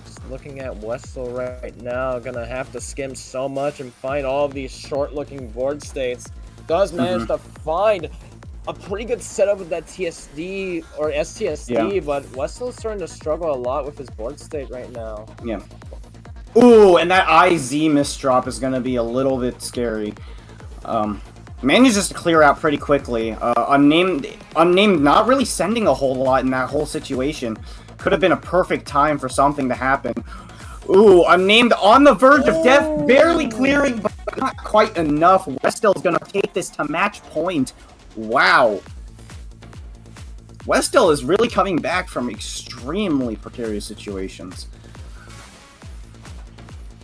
Just looking at Westel right now, gonna have to skim so much and find all of these short-looking board states. Does manage to find a pretty good setup with that TSD or STSD, but Westel's starting to struggle a lot with his board state right now. Yeah. Ooh, and that IZ misdrop is gonna be a little bit scary. Manages to clear out pretty quickly. Unnamed not really sending a whole lot in that whole situation. Could have been a perfect time for something to happen. Ooh, Unnamed on the verge of death, barely clearing, but not quite enough. Westel's gonna take this to match point. Wow. Westel is really coming back from extremely precarious situations.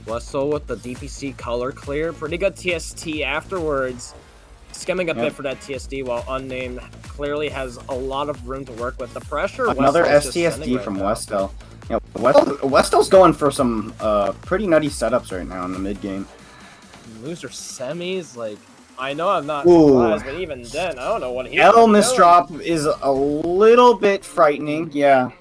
Westel with the DPC color clear. Pretty good TST afterwards. Skimming a bit for that TSD, while Unnamed clearly has a lot of room to work with. The pressure. Another STSD from Westel. Yeah, Westel's going for some pretty nutty setups right now in the mid game. Loser semis, like I know I'm not surprised, but even then, I don't know what he's L misdrop is a little bit frightening. Yeah,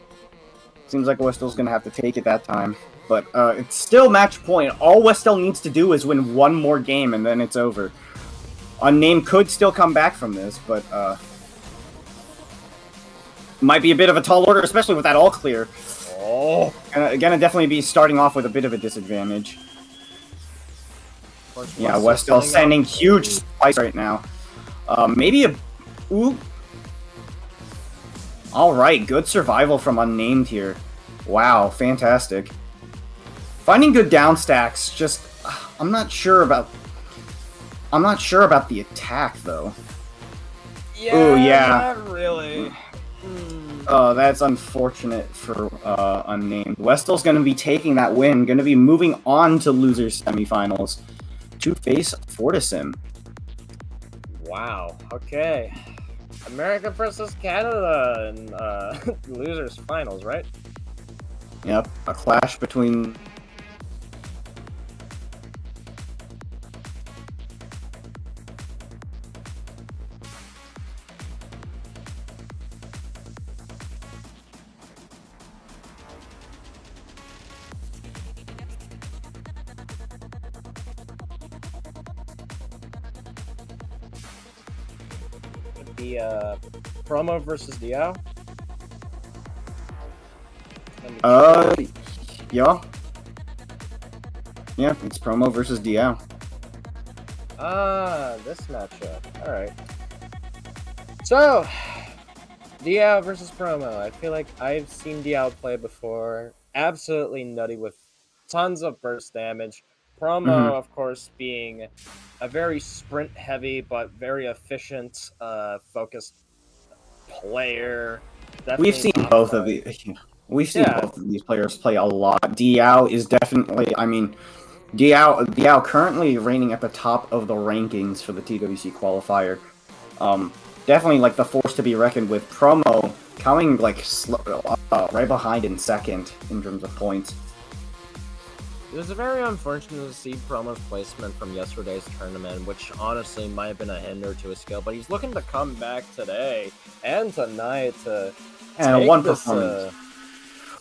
seems like Westel's gonna have to take it that time. But it's still match point. All Westel needs to do is win one more game, and then it's over. Unnamed could still come back from this, but might be a bit of a tall order, especially with that all clear. Oh, gonna definitely be starting off with a bit of a disadvantage. Yeah, Westel sending huge spikes right now. Maybe a... Ooh. Alright, good survival from Unnamed here. Wow, fantastic. Finding good down stacks, just... I'm not sure about the attack, though. Yeah, ooh, yeah. Not really. Oh, that's unfortunate for Unnamed. Westel's gonna be taking that win, gonna be moving on to losers semifinals to face Fortisim. Wow. Okay. America versus Canada in losers finals, right? Yep, a clash between. The promo versus Diao. Yeah. Yeah, it's promo versus Diao. This matchup. Alright. So, Diao versus promo. I feel like I've seen Diao play before. Absolutely nutty with tons of burst damage. Promo, of course, being a very sprint-heavy but very efficient, focused player. We've seen both of these. We've seen both of these players play a lot. Diao is definitely. I mean, Diao currently reigning at the top of the rankings for the TWC qualifier. Definitely like the force to be reckoned with. Promo coming like right behind in second in terms of points. It was very unfortunate to see Promo's placement from yesterday's tournament, which honestly might have been a hinder to his skill, but he's looking to come back today and tonight to and one this, performance.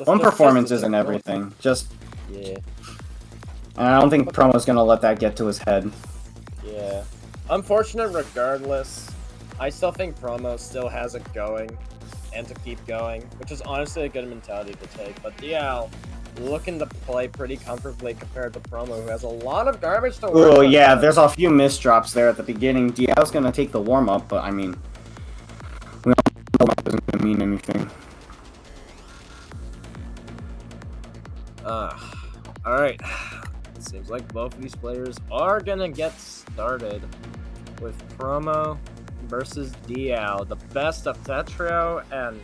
One performance isn't everything. Just yeah. And I don't think Promo's gonna let that get to his head. Yeah. Unfortunate regardless. I still think Promo still has it going and to keep going, which is honestly a good mentality to take. But yeah, looking to play pretty comfortably compared to Promo, who has a lot of garbage to work Oh yeah, there's a few misdrops there at the beginning. Diao's gonna take the warm-up, but I mean, we all know that doesn't mean anything. Alright. Seems like both of these players are gonna get started with Promo versus Diao, the best of Tetrio, and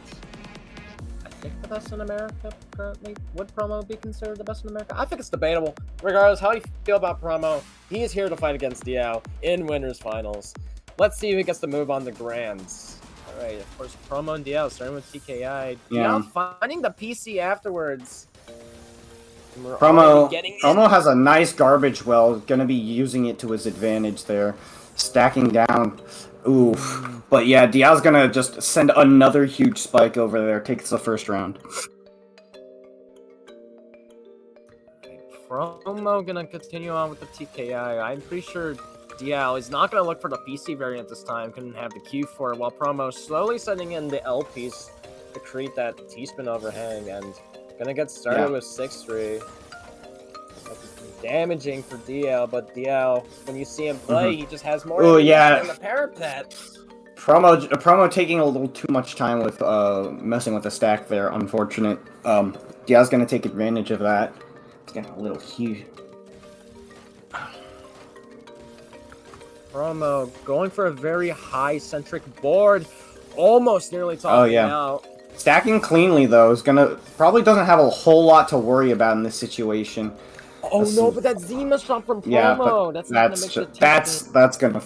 I think the best in America currently. Would Promo be considered the best in America? I think it's debatable. Regardless, how you feel about Promo, he is here to fight against Diao in winners finals. Let's see who gets to move on the grands. Alright, of course, Promo and Diao starting with TKI. Yeah. Diao finding the PC afterwards. We're already getting it. Promo has a nice garbage well. Gonna be using it to his advantage there. Stacking down. Oof. But yeah, Diao's gonna just send another huge spike over there. Takes the first round. Promo gonna continue on with the TKI. I'm pretty sure Diao is not gonna look for the PC variant this time. Couldn't have the Q for it. While Promo slowly sending in the L piece to create that T-spin overhang and gonna get started with 6-3. Damaging for Diao, but Diao, when you see him play, he just has more than the parapet. Promo taking a little too much time with messing with the stack there. Unfortunate. Diao's gonna take advantage of that. It's getting a little huge. Promo going for a very high-centric board, almost nearly topping out. Stacking cleanly though is probably doesn't have a whole lot to worry about in this situation. Oh no, but that Zima shot from Promo. Yeah, but that's gonna make that's gonna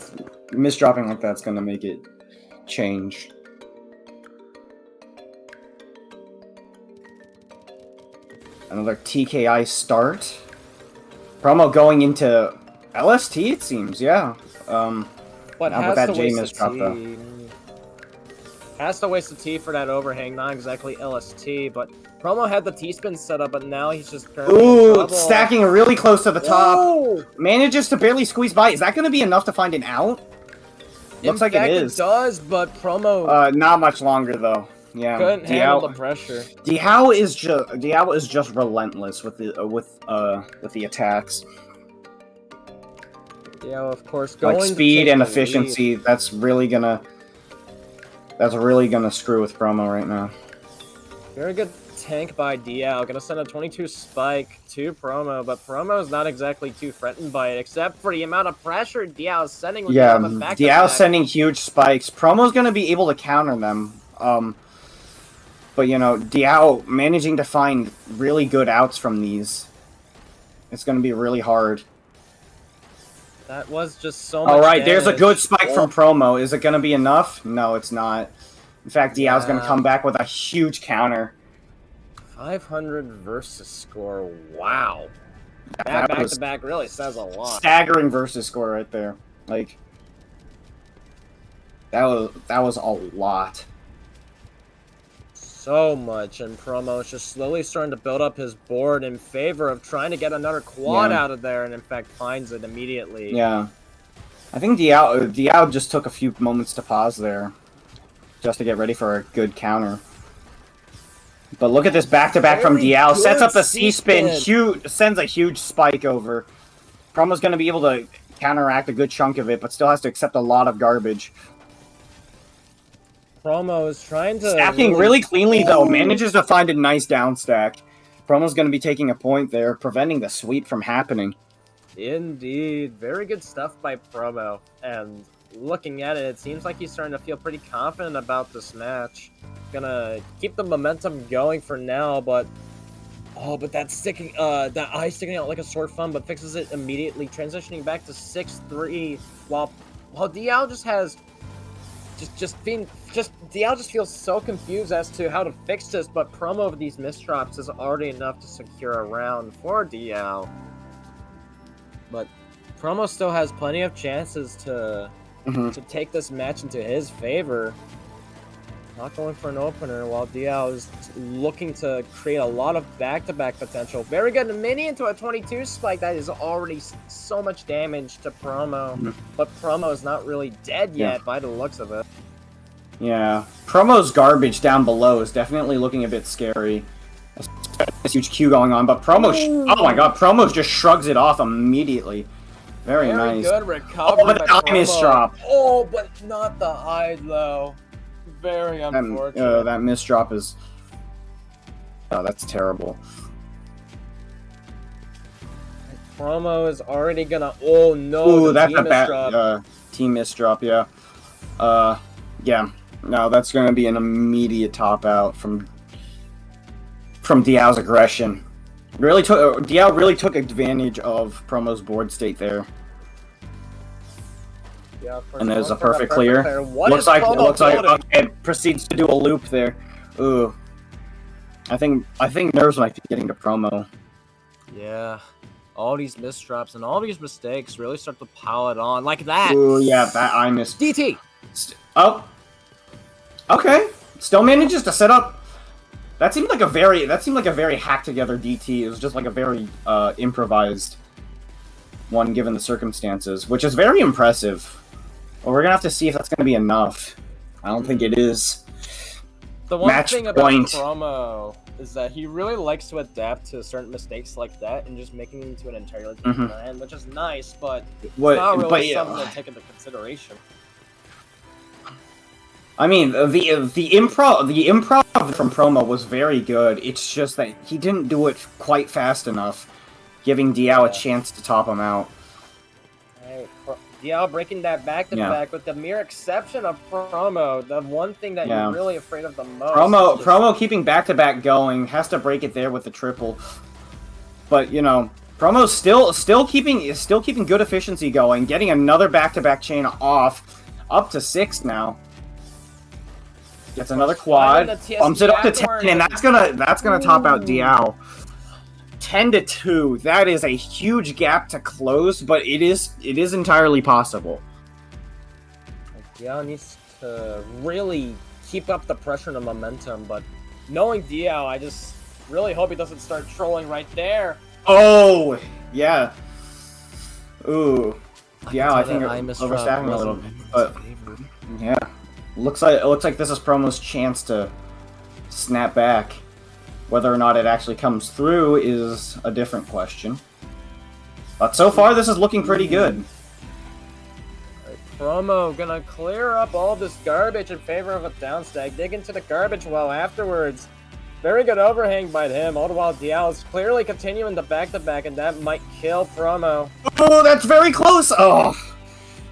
misdropping like that's gonna make it change. Another TKI start. Promo going into LST, it seems, yeah. But now has with that to J waste misdrop a though. T. Has to waste a T for that overhang, not exactly LST, but Promo had the T-spin set up, but now he's just currently in trouble. Stacking really close to the top. Ooh! Manages to barely squeeze by. Is that going to be enough to find an out? Looks like it is. It does, but Promo not much longer though. Yeah, couldn't handle the pressure. Diao is just relentless with the attacks. Yeah, of course. Going Like speed and efficiency. That's really gonna screw with Promo right now. Very good tank by Diao. Gonna send a 22 spike to Promo, but Promo is not exactly too threatened by it, except for the amount of pressure Diao is sending. With Diao's sending huge spikes. Promo's gonna be able to counter them. But you know, Diao managing to find really good outs from these. It's gonna be really hard. That was just so much Alright, there's a damage. good spike from Promo. Is it gonna be enough? No, it's not. In fact, Diao's gonna come back with a huge counter. 500 versus score. Wow. That back-to-back really says a lot. Staggering versus score right there. Like, that was a lot. So much, and Promo is just slowly starting to build up his board in favor of trying to get another quad out of there, and in fact finds it immediately. Yeah. I think Diao just took a few moments to pause there, just to get ready for a good counter. But look at this back-to-back from Diao. Sets up the C-spin, sends a huge spike over. Promo's going to be able to counteract a good chunk of it, but still has to accept a lot of garbage. Promo is trying to... Stacking really cleanly, though. Manages to find a nice down stack. Promo's going to be taking a point there, preventing the sweep from happening. Indeed. Very good stuff by Promo. And looking at it, it seems like he's starting to feel pretty confident about this match. Gonna keep the momentum going for now, but... Oh, but that eye sticking out like a sore thumb, but fixes it immediately, transitioning back to 6-3, while Diao just has... Diao just feels so confused as to how to fix this, but Promo of these misdrops is already enough to secure a round for Diao. But Promo still has plenty of chances to take this match into his favor. Not going for an opener, while Diao is looking to create a lot of back-to-back potential. Very good mini into a 22 spike. That is already so much damage to Promo. But Promo is not really dead yet by the looks of it. Yeah. Promo's garbage down below is definitely looking a bit scary. This huge Q going on, but Promo... Oh my god, Promo just shrugs it off immediately. Very nice. Very good recovery but the eye misdrop. Oh, but not the eye, though. Very unfortunate. That misdrop is... Oh, that's terrible. Promo is already gonna... Oh, no, Ooh, that's a bad... team misdrop, yeah. Yeah. No, that's gonna be an immediate top out from Diao's aggression. Diao really took advantage of Promo's board state there. Yeah, and there's a perfect clear. Looks like okay, proceeds to do a loop there. Ooh. I think nerves might be getting to Promo. Yeah. All these misdrops and all these mistakes really start to pile it on like that. Ooh, yeah, that I missed. DT. Oh. Okay. Still manages to set up. That seemed like a very hacked together DT. It was just like a very improvised one given the circumstances, which is very impressive. But we're gonna have to see if that's gonna be enough. I don't think it is. The one Match thing about point. Promo is that he really likes to adapt to certain mistakes like that and just making it into an entirely different brand, which is nice, but it's not really something to take into consideration. I mean, the improv from Promo was very good. It's just that he didn't do it quite fast enough, giving Diao a chance to top him out. Hey, Diao breaking that back-to-back with the mere exception of Promo. The one thing that you're really afraid of the most. Promo keeping back-to-back going, has to break it there with the triple. But, you know, Promo's still keeping good efficiency going, getting another back-to-back chain off, up to 6 now. Gets another quad, bumps it up to 10, and that's gonna top out Diao. 10-2. That is a huge gap to close, but it is entirely possible. Diao needs to really keep up the pressure and the momentum, but knowing Diao, I just really hope he doesn't start trolling right there. Oh, yeah. Ooh. Yeah, I think overstacking a little bit, but yeah. Looks like this is Promo's chance to snap back. Whether or not it actually comes through is a different question. But so far, this is looking pretty good. Promo gonna clear up all this garbage in favor of a down stack. Dig into the garbage well afterwards. Very good overhang by him, all the while Diao is clearly continuing the back-to-back, and that might kill Promo. Oh, that's very close! Oh!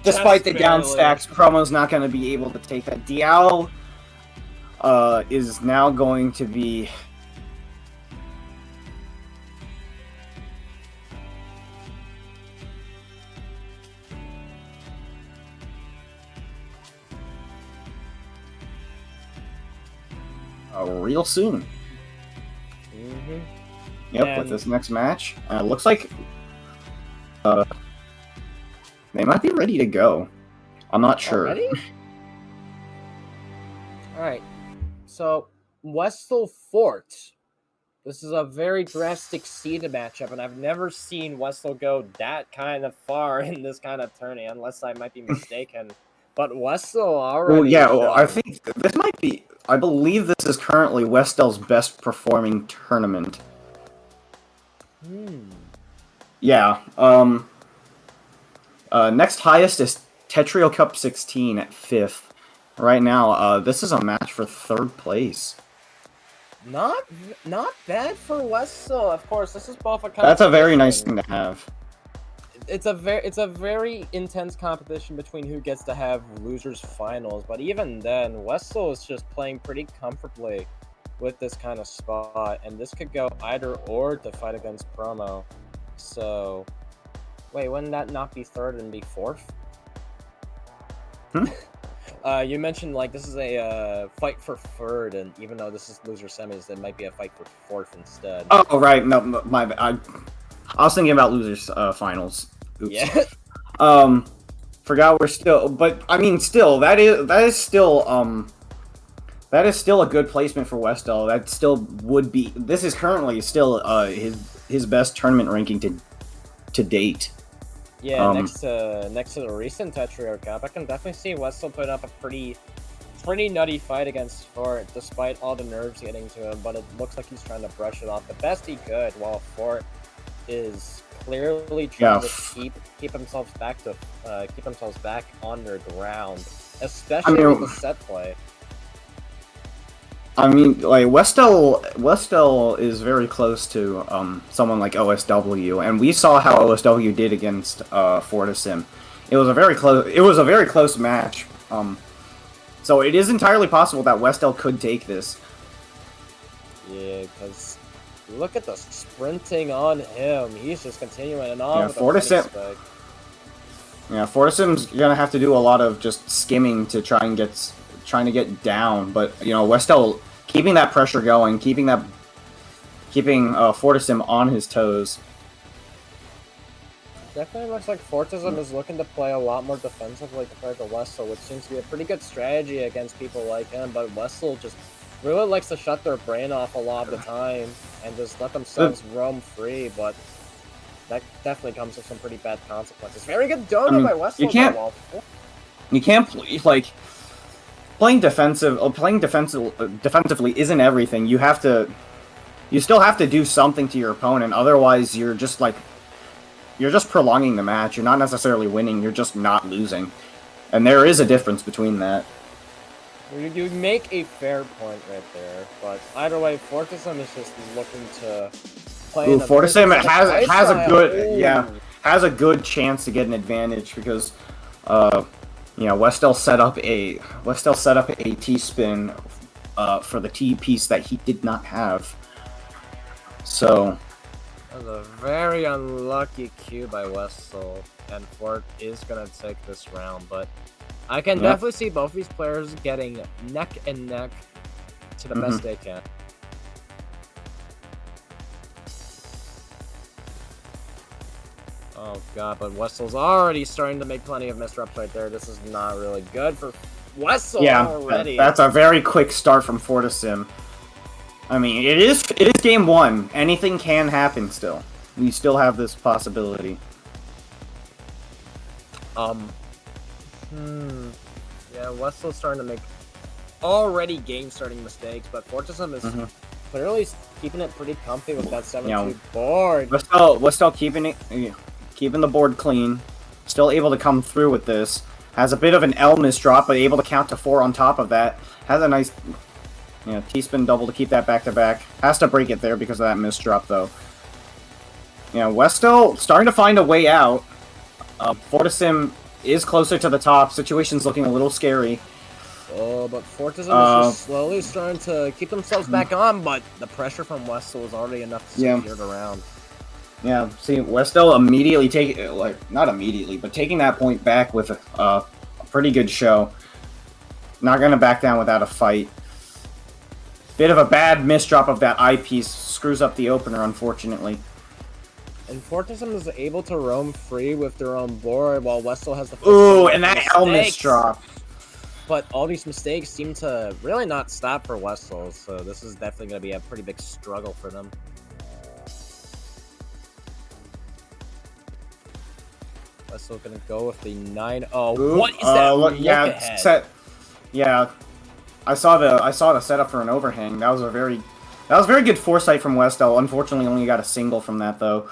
Despite the down stacks, Promo's not going to be able to take that. Diao is now going to be... real soon. Yep, with this next match. Looks like... they might be ready to go. I'm not sure. Alright. So, Westel Fort. This is a very drastic seeded matchup, and I've never seen Westel go that kind of far in this kind of tourney, unless I might be mistaken. But Westel already... Oh, yeah, I think this might be... I believe this is currently Westel's best performing tournament. Yeah, next highest is Tetrio Cup 16 at 5th. Right now, this is a match for 3rd place. Not bad for Westel. Of course, this is both a That's a very nice thing to have. It's a very intense competition between who gets to have losers finals, but even then, Westel is just playing pretty comfortably with this kind of spot, and this could go either or to fight against Promo. So, wait, wouldn't that not be 3rd and be 4th? You mentioned like this is a fight for 3rd, and even though this is loser semis, it might be a fight for 4th instead. Oh right, no, my bad. I was thinking about losers finals. Oops. Yeah. Forgot we're still, but I mean, still that is still a good placement for Westel. That still would be. This is currently still his best tournament ranking to date. Yeah, next to the recent Tetrio Cup, I can definitely see Westel put up a pretty nutty fight against Fort, despite all the nerves getting to him. But it looks like he's trying to brush it off the best he could, while Fort is clearly trying to keep themselves back on their ground, especially with the set play. I mean, like Westel is very close to someone like OSW, and we saw how OSW did against Fortisim. It was a very close match. So it is entirely possible that Westel could take this. Yeah, because look at the sprinting on him. He's just continuing on. Yeah, Fortisim. Yeah, Fortisim's gonna have to do a lot of just skimming to trying to get down, but you know, Westel keeping that pressure going, keeping Fortisim on his toes. Definitely looks like Fortism is looking to play a lot more defensively compared to Wessel, which seems to be a pretty good strategy against people like him, but Wessel just really likes to shut their brain off a lot of the time and just let themselves roam free, but that definitely comes with some pretty bad consequences. Very good donut by Wessel. You can't like playing defensively isn't everything. You still have to do something to your opponent. Otherwise, you're just prolonging the match. You're not necessarily winning. You're just not losing, and there is a difference between that. You make a fair point right there, but either way, Fortism is just looking to play. Fortism has a good chance to get an advantage because, Westel set up a T-spin for the T piece that he did not have. So that was a very unlucky cue by Wessel, and Fort is gonna take this round, but I can definitely see both these players getting neck and neck to the best they can. Oh god, but Wessel's already starting to make plenty of misreps right there. This is not really good for Wessel already. That's a very quick start from Fortism. I mean, it is game one. Anything can happen still. You still have this possibility. Yeah, Wessel's starting to make already game-starting mistakes, but Fortism is clearly keeping it pretty comfy with that 7-2 board. Westel keeping the board clean, still able to come through with this. Has a bit of an L misdrop, but able to count to 4 on top of that. Has a nice T-spin double to keep that back-to-back. Has to break it there because of that misdrop, though. Westel starting to find a way out. Fortism is closer to the top. Situation's looking a little scary. Oh, but Fortism is just slowly starting to keep themselves back on, but the pressure from Westel is already enough to secure the round. Yeah, see, Westel immediately not immediately, but taking that point back with a pretty good show. Not going to back down without a fight. Bit of a bad misdrop of that eyepiece. Screws up the opener, unfortunately. And Fortism is able to roam free with their own board, while Westel has the and that L misdrop. But all these mistakes seem to really not stop for Westel, so this is definitely going to be a pretty big struggle for them. Westel going to go with the 9-0. What is that? I saw the setup for an overhang. That was very good foresight from Westel. Unfortunately, only got a single from that though.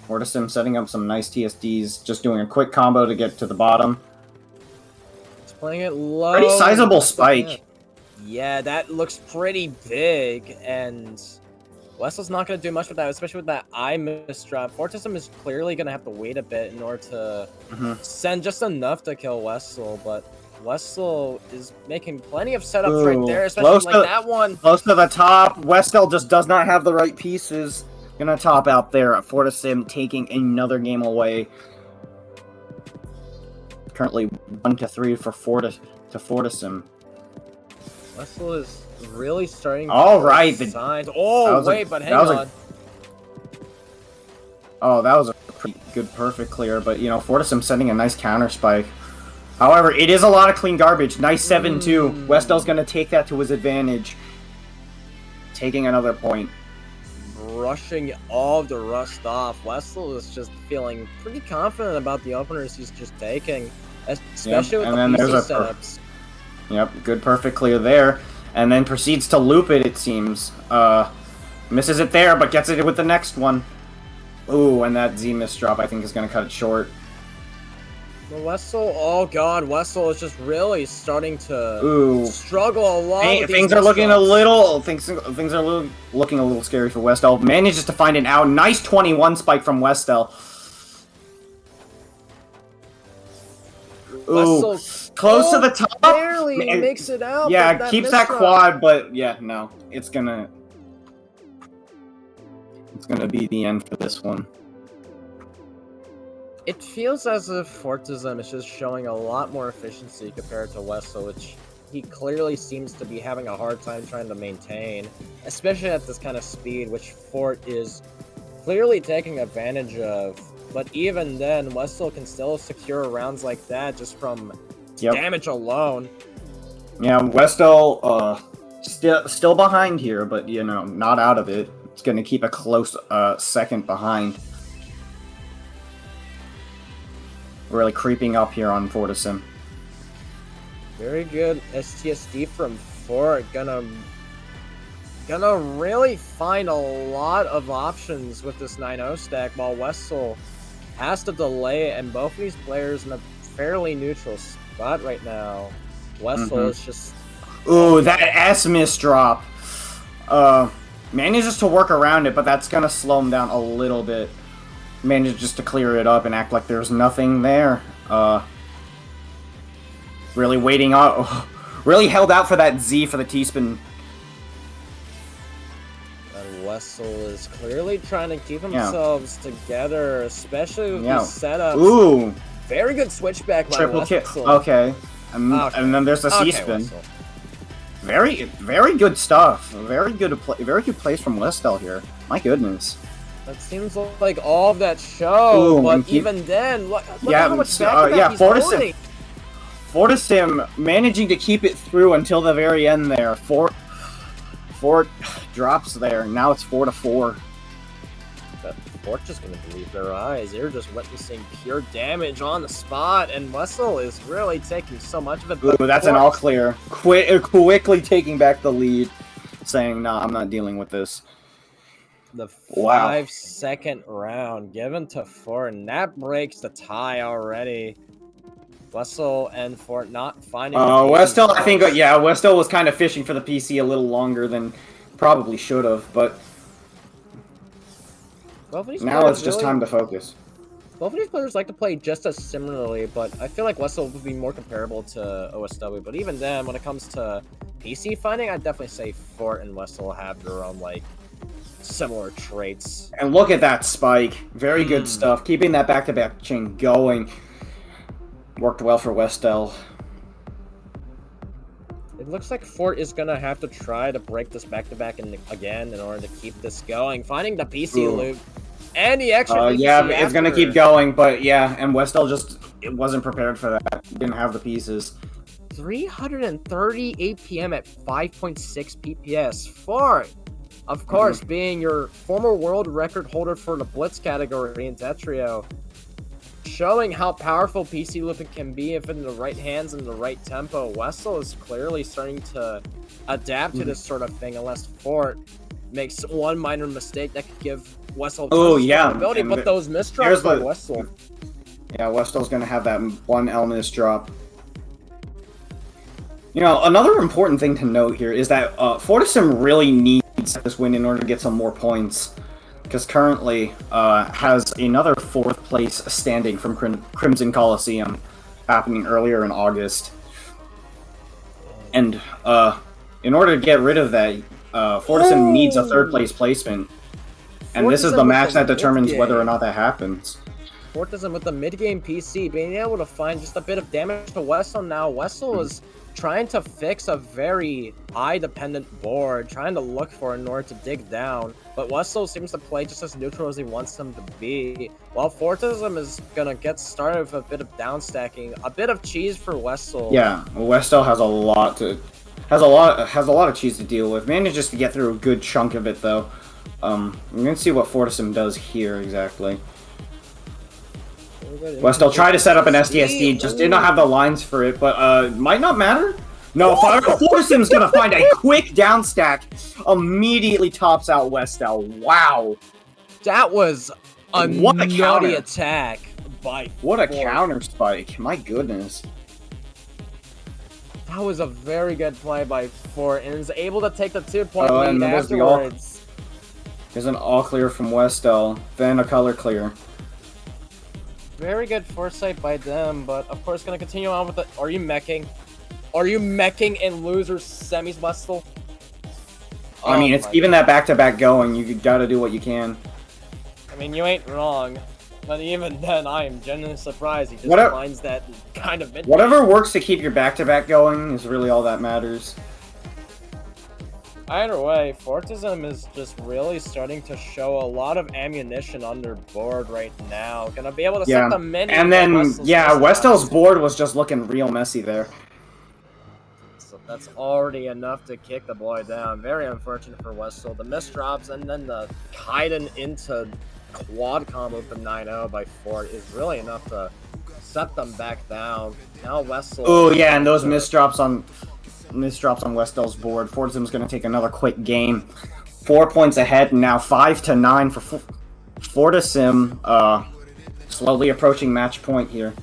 Fortism setting up some nice TSDs, just doing a quick combo to get to the bottom. He's playing it low. Pretty sizable spike. Yeah, that looks pretty big, and Wessel's not going to do much with that, especially with that eye misdrop. Fortism is clearly going to have to wait a bit in order to send just enough to kill Westel, but Westel is making plenty of setups right there, especially like that one. Close to the top. Westel just does not have the right pieces. Gonna top out there at Fortism, taking another game away. Currently 1-3 for Fortism. Westel is really starting to signs. But hang on. That was a pretty good perfect clear, but Fortism sending a nice counter spike. However, it is a lot of clean garbage. Nice 7-2. Westel's going to take that to his advantage. Taking another point. Brushing all the rust off. Westel is just feeling pretty confident about the openers he's just taking. Especially with the PC setups. Yep, good perfect clear there. And then proceeds to loop it, it seems. Misses it there, but gets it with the next one. Ooh, and that Z misdrop I think is going to cut it short. Westel, oh god, Westel is just really starting to struggle a lot. Things are looking a little looking a little scary for Westel. Manages to find an out. Nice 21 spike from Westel. Ooh, close to the top. Barely makes it out. Yeah, keeps that quad, but yeah, no, it's gonna be the end for this one. It feels as if Fortism is just showing a lot more efficiency compared to Westel, which he clearly seems to be having a hard time trying to maintain, especially at this kind of speed, which Fort is clearly taking advantage of. But even then, Westall can still secure rounds like that just from damage alone. Yeah, Westall still behind here, but you know, not out of it. It's going to keep a close second behind. Really creeping up here on Fortissim. Very good STSD from Fort. Gonna really find a lot of options with this 9-0 stack, while Westall has to delay, and both of these players in a fairly neutral spot right now. Westall is just... Ooh, that S miss drop. Manages to work around it, but that's gonna slow him down a little bit. Manages just to clear it up and act like there's nothing there. Really waiting out, really held out for that Z for the T-spin. And Westall is clearly trying to keep themselves together, especially with these setups. Ooh! Very good switchback by Triple kick. Westall. Okay. And then there's the C-spin. Very good stuff. Very good plays from Westall here. My goodness. That seems like all of that show, but even then, look how much back-to-back he's holding. Fortissim managing to keep it through until the very end there. Fort drops there. Now it's 4-4. Fort just gonna believe their eyes. They're just witnessing pure damage on the spot, and Westall is really taking so much of it. Ooh, that's an all clear. Quickly taking back the lead, saying, "No, I'm not dealing with this." The 5-second round given to Fort, and that breaks the tie already. Westall and Fort not finding. Westall, I think, Westall was kind of fishing for the PC a little longer than probably should have, but now it's just time to focus. Both of these players like to play just as similarly, but I feel like Westall would be more comparable to OSW. But even then, when it comes to PC finding, I'd definitely say Fort and Westall have their own similar traits. And look at that spike. Very good stuff. Keeping that back-to-back chain going. Worked well for Westall. It looks like Fort is going to have to try to break this back-to-back again in order to keep this going. Finding the PC loop. And the extra it's going to keep going, but and Westall just wasn't prepared for that. Didn't have the pieces. 330 APM at 5.6 PPS. Fort, of course, being your former world record holder for the Blitz category in Tetrio, showing how powerful PC looping can be if in the right hands and the right tempo. Westall is clearly starting to adapt to this sort of thing, unless Fort makes one minor mistake that could give Westall ability. But those misdrops by Westall. Yeah, Westall's going to have that one L misdrop. You know, another important thing to note here is that Fortissim really needs this win in order to get some more points, because currently has another 4th place standing from Crimson Coliseum happening earlier in August. And in order to get rid of that, Fortissim needs a 3rd place placement. And this is the match that determines whether or not that happens. Fortissim with the mid-game PC being able to find just a bit of damage to Westall now. Westall is trying to fix a very eye-dependent board, trying to look for in order to dig down, but Westall seems to play just as neutral as he wants them to be, while Fortissim is gonna get started with a bit of downstacking, a bit of cheese for Westall. Yeah, Westall has a lot of cheese to deal with. Manages to get through a good chunk of it though. We're gonna see what Fortissim does here exactly. Westall tried to set up an SDSD, just did not have the lines for it, but might not matter. No, Fortissim's gonna find a quick downstack, immediately tops out Westall. Wow. That was a nutty attack by What a counter spike, my goodness. That was a very good play by Fort, and is able to take the 2-point lead afterwards. There's an all clear from Westall, then a color clear. Very good foresight by them, but of course gonna continue on with the... Are you meching? Are you meching in losers semis, Westall? I mean, it's even that back-to-back going, you gotta do what you can. I mean, you ain't wrong, but even then, I am genuinely surprised he just finds that kind of mid. Whatever works to keep your back-to-back going is really all that matters. Either way, Fortism is just really starting to show a lot of ammunition on their board right now. Gonna be able to set the mini. And then, Westel's missteps. board was just looking real messy there. So that's already enough to kick the boy down. Very unfortunate for Westel. The misdrops and then the Kaiden into quad combo with the 9-0 by Fort is really enough to set them back down. Now Westel. Oh yeah, and those misdrops on Westel's board. Fortism's going to take another quick game. 4 points ahead, and now 5-9 for Fortism. Slowly approaching match point here.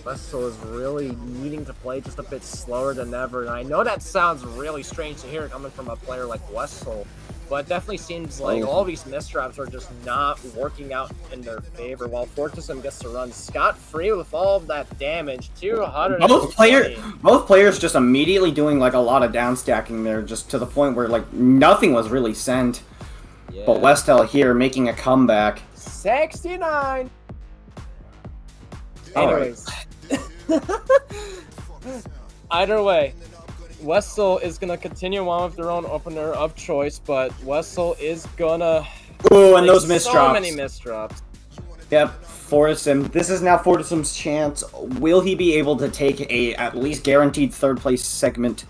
Westel is really needing to play just a bit slower than ever, and I know that sounds really strange to hear coming from a player like Westel, but it definitely seems like all these misdrops are just not working out in their favor, while Fortism gets to run scot-free with all of that damage. 200. Both players just immediately doing like a lot of downstacking there, just to the point where like nothing was really sent. Yeah. But Westel here making a comeback. 69. Anyways. Either way, Westel is gonna continue on with their own opener of choice, but Westel is gonna. Ooh, and those misdrops. So many misdrops. Yep, Fortism. This is now Fortism's chance. Will he be able to take a at least guaranteed third place segment?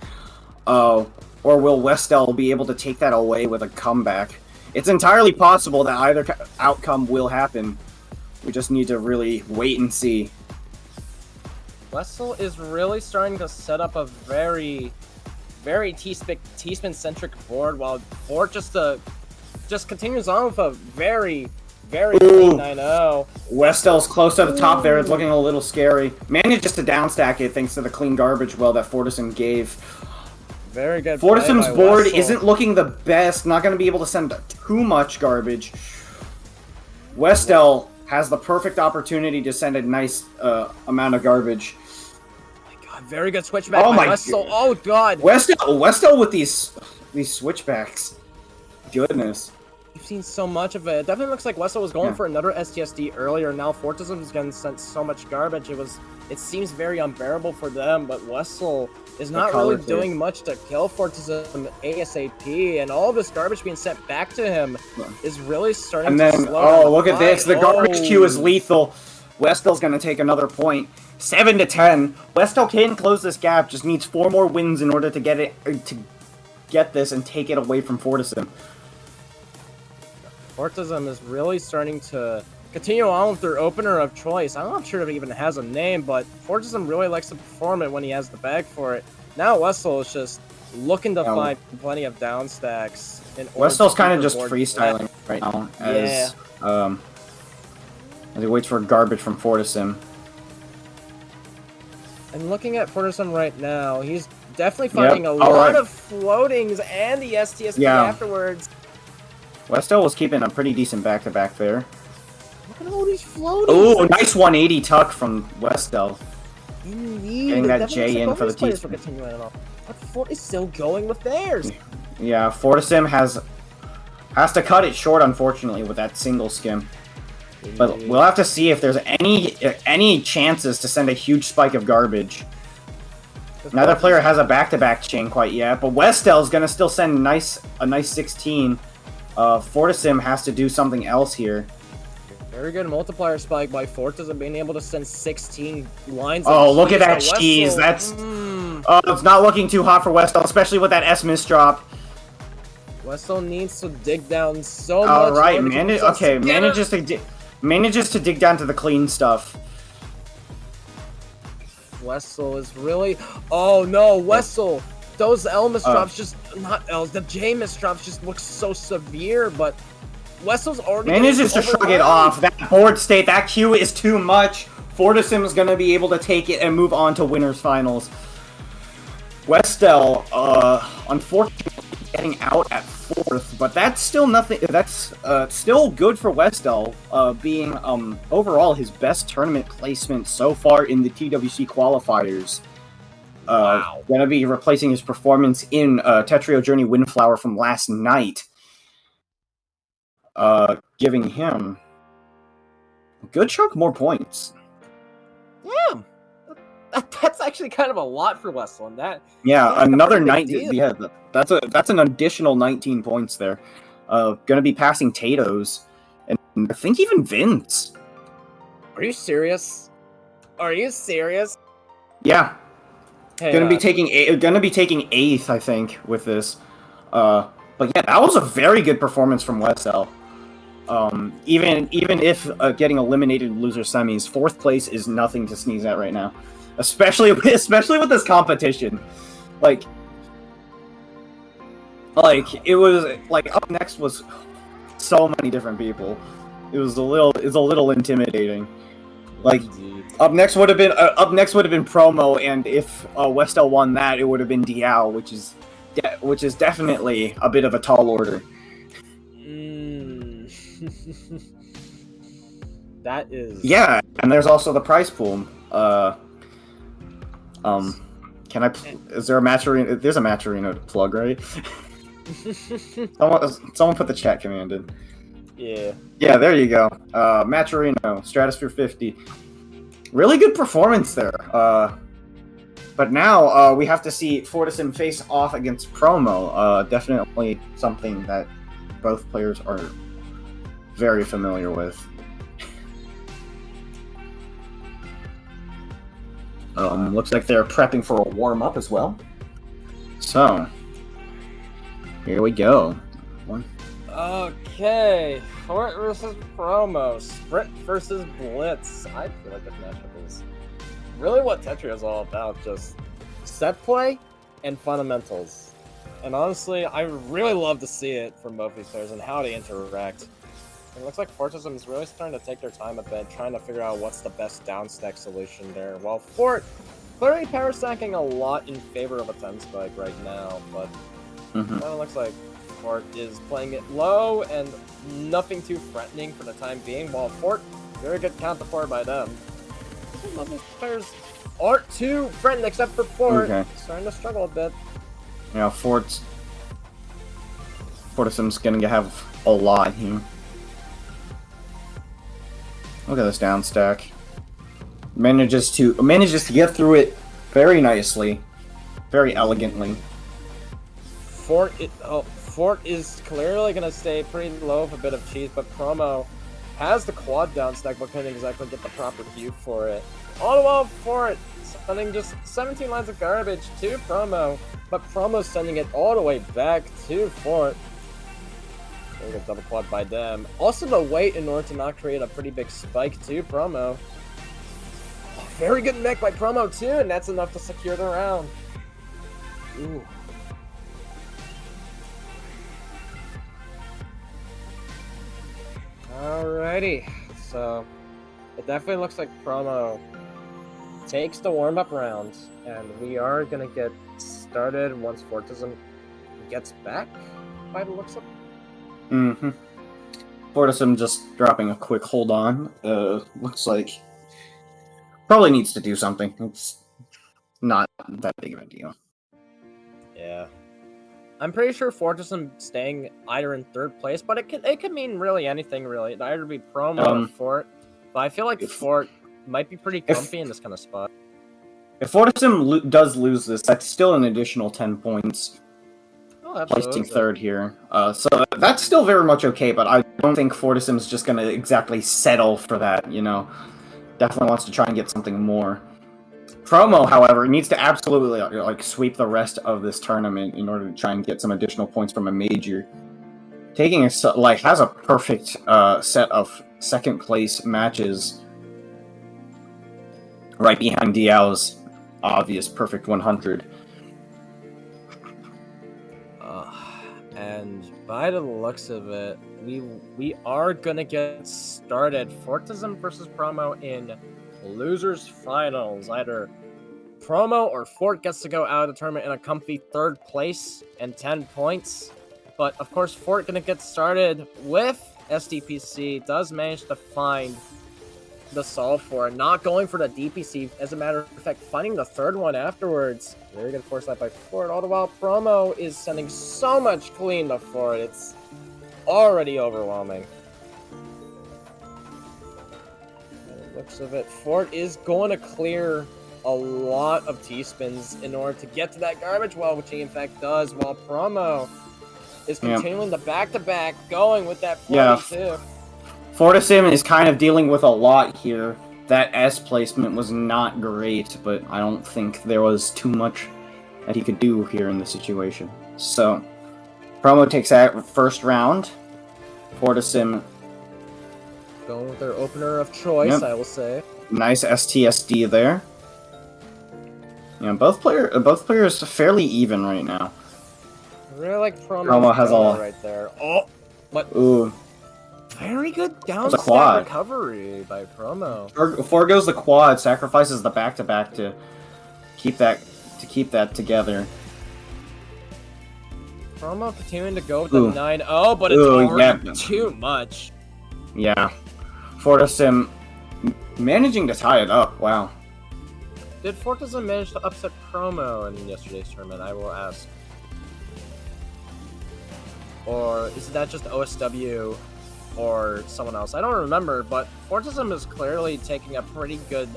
Or will Westel be able to take that away with a comeback? It's entirely possible that either outcome will happen. We just need to really wait and see. Westel is really starting to set up a very T-spin-centric board, while Fort just continues on with a very clean 9-0. Westel's close to the top there. It's looking a little scary. Manages to downstack it thanks to the clean garbage well that Fortism gave. Very good. Fortism's board isn't looking the best. Not going to be able to send too much garbage. Westel has the perfect opportunity to send a nice amount of garbage. Oh my god, very good switchback by Westel. Oh god. Westel with these switchbacks. Goodness. You've seen so much of it. It definitely looks like Westel was going for another STSD earlier. Now Fortism is getting sent so much garbage. It seems very unbearable for them, but Westel is not really doing much to kill Fortism ASAP, and all this garbage being sent back to him is really starting to slow. Oh, look at this. The garbage queue is lethal. Westel's going to take another point. 7-10. Westel can close this gap, just needs 4 more wins in order to get this and take it away from Fortism. Fortism is really starting to continue on with their opener of choice. I'm not sure if it even has a name, but Fortism really likes to perform it when he has the bag for it. Now Westel is just looking to find plenty of down stacks. Westel's kind of just freestyling right now as he waits for garbage from Fortism. And looking at Fortism right now, he's definitely finding a lot of floatings and the STSD afterwards. Westel was keeping a pretty decent back-to-back there. Look at all these floatings! Oh, nice 180 tuck from Westel. Indeed. Getting that J in for the T. But Fort is still going with theirs. Yeah, Fortism has to cut it short, unfortunately, with that single skim. But we'll have to see if there's any chances to send a huge spike of garbage. Neither player has a back-to-back chain quite yet, but Westel's gonna still send a nice 16. Fortism has to do something else here. Very good multiplier spike by Fortism being able to send 16 lines. Oh, look at that cheese! That's it's not looking too hot for Westel, especially with that S misdrop. Westel needs to dig down so much. All right, manages to dig down to the clean stuff. Westel is really. Oh no, Westel! Those L misdrops not L's. The J misdrops just look so severe, but Westel's already manages to shrug it off. That board state, that queue is too much. Fortism is going to be able to take it and move on to winners finals. Westel, unfortunately, getting out at 4th, but that's still nothing. That's still good for Westel, being overall his best tournament placement so far in the TWC qualifiers. Gonna be replacing his performance in Tetrio Journey Windflower from last night. Giving him a good chunk more points. Yeah. that's actually kind of a lot for Westland. That Yeah, seems like a another pretty big 19. deal. Yeah, that's an additional 19 points there. Gonna be passing Tato's, and I think even Vince. Are you serious? Are you serious? Yeah, Hey, gonna be taking eighth, I think, with this. But yeah, that was a very good performance from Westel. Even if getting eliminated in loser semis, fourth place is nothing to sneeze at right now, especially with this competition. Like it was like up next was so many different people. It's a little intimidating. Like up next would have been Promo, and if Westel won that, it would have been Diao, which is definitely a bit of a tall order. That is... Yeah, and there's also the prize pool. Can I? Is there a match arena? There's a match arena to plug, right? Someone put the chat command in. Yeah. Yeah, there you go. Match arena, Stratosphere 50. Really good performance there. But now we have to see Fortissim face off against Promo. Definitely something that both players are very familiar with. Looks like they're prepping for a warm-up as well. So, here we go. Okay, Fort versus Promo, Sprint versus Blitz. I feel like this matchup is really what Tetria is all about, just set play and fundamentals. And honestly, I really love to see it from both these players and how they interact. It looks like Fortism is really starting to take their time a bit, trying to figure out what's the best down stack solution there. While Fort clearly power stacking a lot in favor of a 10 spike right now, but it kind of looks like Fort is playing it low and nothing too threatening for the time being, while Fort, very good counter forward by them. Some of these players aren't too threatened except for Fort. Okay. Starting to struggle a bit. Yeah, Fortissim's gonna have a lot here. Look at this down stack. Manages to get through it very nicely, very elegantly. Fort is clearly going to stay pretty low with a bit of cheese, but Promo has the quad down stack, but couldn't exactly get the proper view for it. All the while, Fort sending just 17 lines of garbage to Promo, but Promo's sending it all the way back to Fort. There's a double quad by them. Also the weight in order to not create a pretty big spike to Promo. Very good mech by Promo too, and that's enough to secure the round. Ooh. Alrighty, so it definitely looks like Promo takes the warm-up round, and we are gonna get started once Fortism gets back, by the looks of it. Fortissim just dropping a quick hold on. Looks like probably needs to do something. It's not that big of a deal. Yeah. I'm pretty sure Fortism staying either in third place, but it could mean really anything, really. It'd either be Promo or Fort, but I feel like Fort might be pretty comfy in this kind of spot. If Fortissim does lose this, that's still an additional 10 points. Oh, absolutely. Placing third here. So that's still very much okay, but I don't think Fortissim's just going to exactly settle for that, you know. Definitely wants to try and get something more. Promo, however, needs to absolutely like sweep the rest of this tournament in order to try and get some additional points from a major. Taking has a perfect set of second place matches right behind Diao's obvious perfect 100. And by the looks of it, we are gonna get started. Fortism versus Promo in losers finals. Either Promo or Fort gets to go out of the tournament in a comfy third place and 10 points. But of course, Fort gonna get started with SDPC. Does manage to find the solve for it, not going for the DPC. As a matter of fact, finding the third one afterwards. Very good foresight by Fort. All the while, Promo is sending so much clean to Fort. It's already overwhelming. By the looks of it, Fort is going to clear a lot of T-spins in order to get to that garbage well, which he in fact does, while Promo is continuing the back-to-back going with that 42. Fortisim is kind of dealing with a lot here. That S placement was not great, but I don't think there was too much that he could do here in the situation. So, Promo takes that first round. Fortisim going with their opener of choice, I will say. Nice STSD there. Both players fairly even right now. I really like Promo has all right there. Oh, but ooh, very good down quad recovery by Promo. Forgoes the quad, sacrifices the back-to-back to keep that together. Promo continuing to go with the 9-0, but it's already too much. Yeah, Fortisim managing to tie it up. Wow. Did Fortisim manage to upset Promo in yesterday's tournament? I will ask. Or is that just OSW or someone else? I don't remember, but Fortisim is clearly taking a pretty good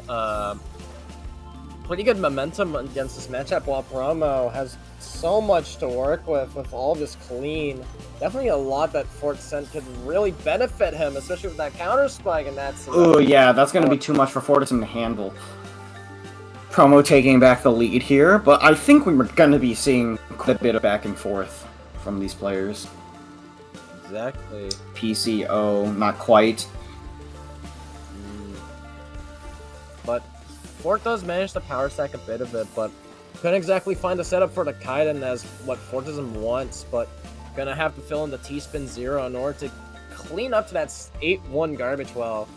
momentum against this matchup, while Promo has so much to work with all this clean. Definitely a lot that Fortisim could really benefit him, especially with that counter spike, and that's... Oh yeah, that's going to be too much for Fortisim to handle. Promo taking back the lead here, but I think we were going to be seeing quite a bit of back and forth from these players. Exactly. PCO, not quite. But Fort does manage to power stack a bit of it, but couldn't exactly find the setup for the Kaiden as what Fortism wants, but gonna have to fill in the T-spin 0 in order to clean up to that 8-1 garbage well.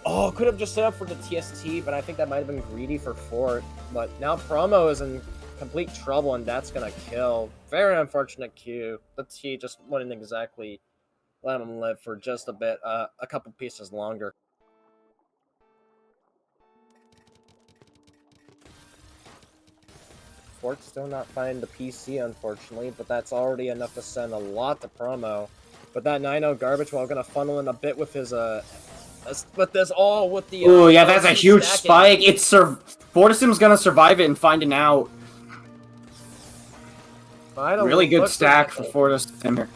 Oh, could have just set up for the TST, but I think that might have been greedy for Fort. But now Promo is in complete trouble, and that's gonna kill. Very unfortunate Q. The T just wouldn't exactly let him live for just a bit, a couple pieces longer. Fort still not finding the PC, unfortunately, but that's already enough to send a lot to Promo. But that 9-0 garbage well gonna funnel in a bit with his with this all with the oh yeah, that's a huge spike. It's Fortisim's gonna survive it and find an out. Really good stack for Fortisim here.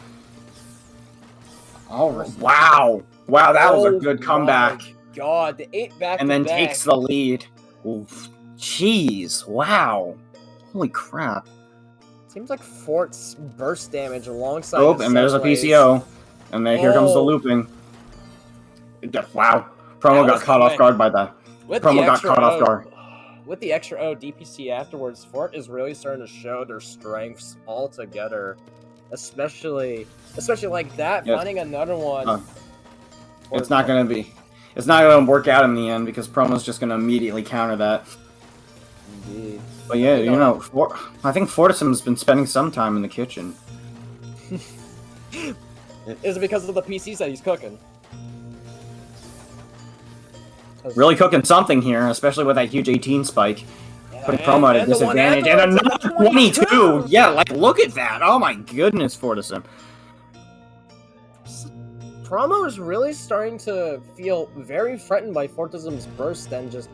Oh wow, that was a good comeback. God, the 8 back and then takes the lead. Oof. Jeez, wow, holy crap! Seems like Fort's burst damage alongside. Oh, and there's a PCO, and then here comes the looping. Wow, Promo got caught off guard by that. Promo got caught off guard. With the extra O DPC afterwards, Fort is really starting to show their strengths all together. Especially like that, finding another one. It's not gonna work out in the end because Promo's just gonna immediately counter that. Indeed. But yeah, I think Fortisim's been spending some time in the kitchen. Is it because of the PCs that he's cooking? Really cooking something here, especially with that huge 18 spike. Putting Promo at a disadvantage. And another 22! Yeah, like, look at that! Oh my goodness, Fortisim. Promo is really starting to feel very threatened by Fortisim's burst and just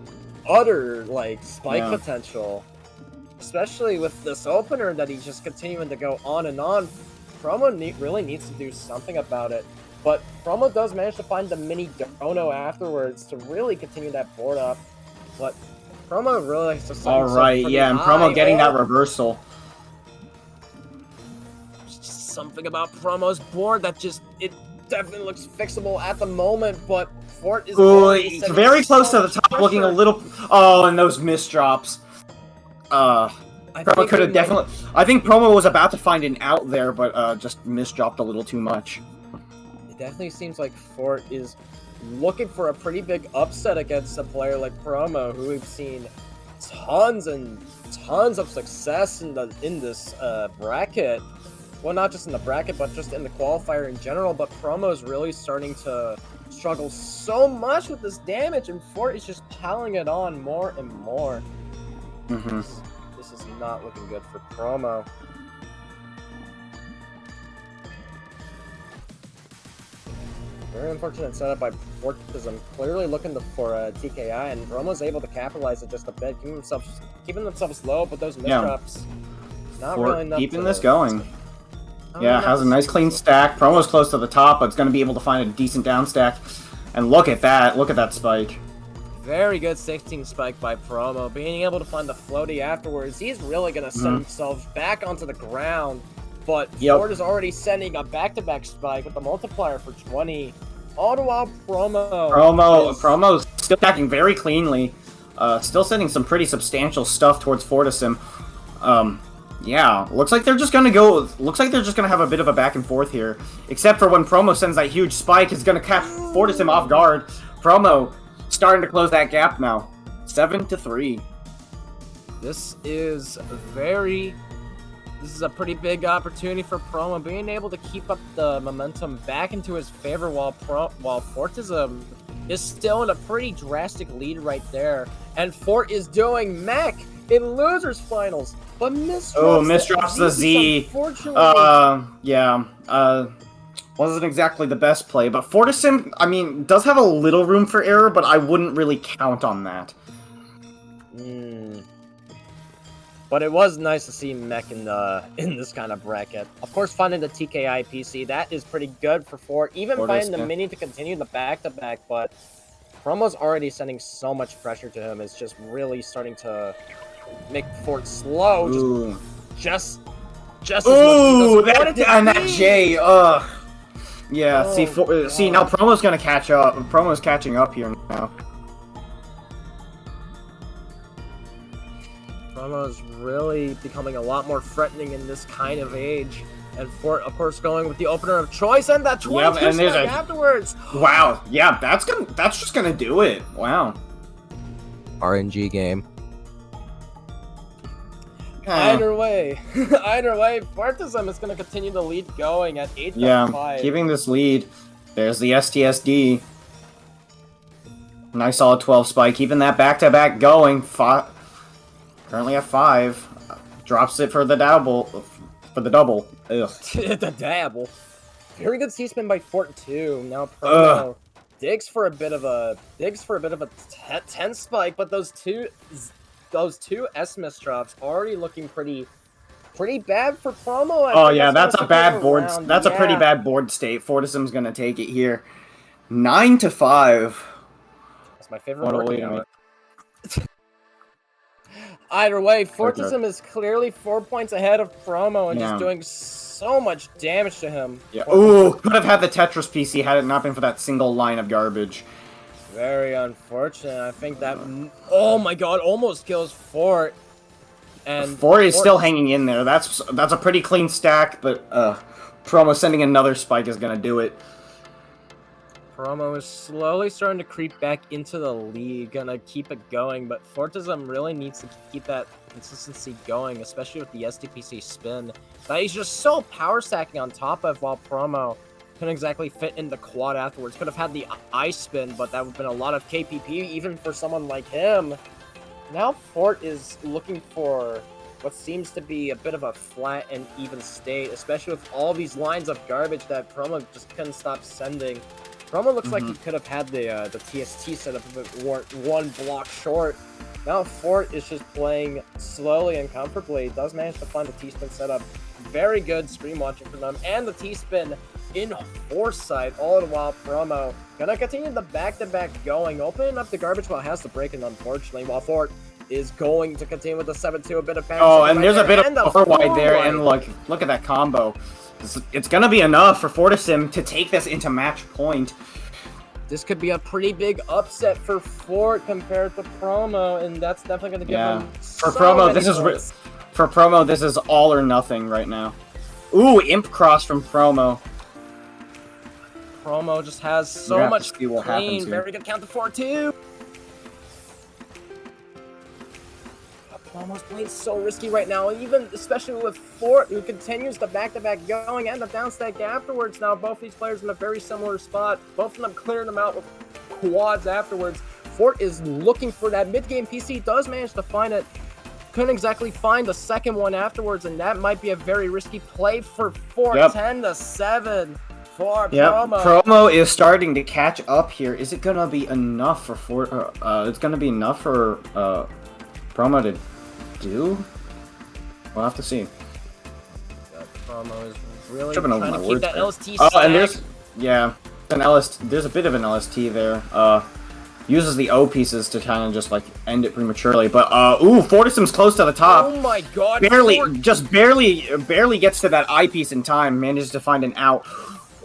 utter, like, spike potential. Especially with this opener that he's just continuing to go on and on. Promo really needs to do something about it. But Promo does manage to find the mini dono afterwards to really continue that board up. But Promo really likes to summon Alright, yeah, and Promo getting that reversal. Just something about Promo's board that it definitely looks fixable at the moment, but Fort is very close to the top, pressure. Looking a little... Oh, and those misdrops. Promo could have definitely... I think Promo was about to find an out there, but just misdropped a little too much. Definitely seems like Fort is looking for a pretty big upset against a player like Promo, who we've seen tons and tons of success in this bracket. Well, not just in the bracket, but just in the qualifier in general. But Promo is really starting to struggle so much with this damage, and Fort is just piling it on more and more. This is not looking good for Promo. Very unfortunate setup by Fortism, clearly looking for a TKI, and Romo's able to capitalize it just a bit, keeping themselves low, but those misdrops, not really enough keeping to, this going. Yeah, has a nice clean stack. Promo's close to the top, but it's going to be able to find a decent down stack. And look at that spike. Very good 16 spike by Promo, being able to find the floaty afterwards. He's really going to send himself back onto the ground, but Ford is already sending a back-to-back spike with the multiplier for 20. All the while Promo's still attacking very cleanly, still sending some pretty substantial stuff towards Fortism. Yeah, looks like they're just gonna have a bit of a back and forth here. Except for when Promo sends that huge spike, is gonna catch Fortism off guard. Promo starting to close that gap now. 7-3. This is a pretty big opportunity for Promo, being able to keep up the momentum back into his favor while Fortism is still in a pretty drastic lead right there. And Fort is doing mech in losers finals, but misdrops the Z. Wasn't exactly the best play, but Fortism, I mean, does have a little room for error, but I wouldn't really count on that. But it was nice to see mech in this kind of bracket. Of course, finding the TKI PC, that is pretty good for Fort. Even finding the mini to continue the back-to-back, but Promo's already sending so much pressure to him. It's just really starting to make Fort slow. Just as much as that J. Yeah. See, now Promo's gonna catch up. Promo's catching up here now. Promo's really becoming a lot more threatening in this kind of age. And Fort, of course, going with the opener of choice and that 22 stack afterwards. Wow. Yeah, that's just gonna do it. Wow. RNG game. Either way, Fortism is going to continue the lead going at 8-5. Yeah, keeping this lead. There's the STSD. Nice solid 12 spike, keeping that back-to-back going. Currently at 5. Drops it for the double. Ugh. The dabble. Very good C-spin by Fort too. Now Promo digs for a bit of a 10 spike, but those two S misdrops already looking pretty bad for Promo. That's a bad board. That's a pretty bad board state. Fortism's gonna take it here. 9-5. That's my favorite board. Either way, Fortism is clearly 4 points ahead of Promo and just doing so much damage to him. Yeah. Ooh, could have had the Tetris PC had it not been for that single line of garbage. Very unfortunate. I think that, oh my god, almost kills Fort. And Fort is still hanging in there. That's a pretty clean stack, but Promo sending another spike is gonna do it. Promo is slowly starting to creep back into the league, gonna keep it going, but Fortism really needs to keep that consistency going, especially with the SDPC spin that he's just so power stacking on top of, while Promo couldn't exactly fit in the quad afterwards. Could have had the ice spin, but that would have been a lot of KPP, even for someone like him. Now Fort is looking for what seems to be a bit of a flat and even state, especially with all these lines of garbage that Promo just couldn't stop sending. Promo looks like he could have had the TST set up if it weren't one block short. Now Fort is just playing slowly and comfortably. Does manage to find the T-spin setup. Very good stream watching from them. And the T-spin in foresight, all the while Promo gonna continue the back-to-back going, opening up the garbage while has to break it, unfortunately, while Fort is going to continue with the 7-2, a bit of power. Oh, and there's a bit of overwide there, and look at that combo. It's gonna be enough for Fortism to take this into match point. This could be a pretty big upset for Fort compared to Promo, and that's definitely gonna give him for Promo. This is all or nothing right now. Ooh, Imp Cross from Promo. Promo just has so much clean. Very good count to 4-2. Promo's playing so risky right now, even especially with Fort, who continues the back-to-back going and the downstack afterwards. Now both these players in a very similar spot. Both of them clearing them out with quads afterwards. Fort is looking for that mid-game PC, does manage to find it. Couldn't exactly find the second one afterwards, and that might be a very risky play for Fort. 10-7. for Yep, Promo. Promo is starting to catch up here. Is it gonna be enough for it's gonna be enough for Promo to do? We'll have to see. Promo is really Tripping over trying my to keep words that there. LST Oh, stack. and there's a bit of an LST there. Uses the O pieces to kind of just like end it prematurely. But Fortisim's close to the top. Oh my god. Barely gets to that I piece in time. Manages to find an out.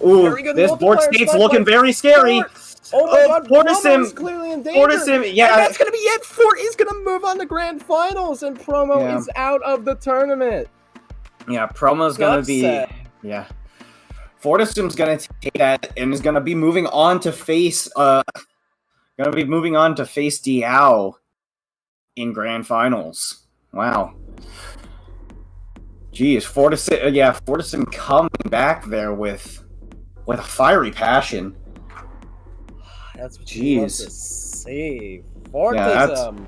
Ooh, Very good this board multiplier state's spot looking by very scary. Fort. Oh my god, Fortisim- Promo is clearly in danger. Fortisim, yeah. And that's gonna be it. Fort is gonna move on to grand finals, and Promo Yeah. is out of the tournament. Yeah, Promo's gonna Upset. be. Yeah. Fortisim's gonna take that and is gonna be moving on to face Diao in grand finals. Wow. Jeez, Fortisim coming back there with a fiery passion. That's what you love to see. Fortism.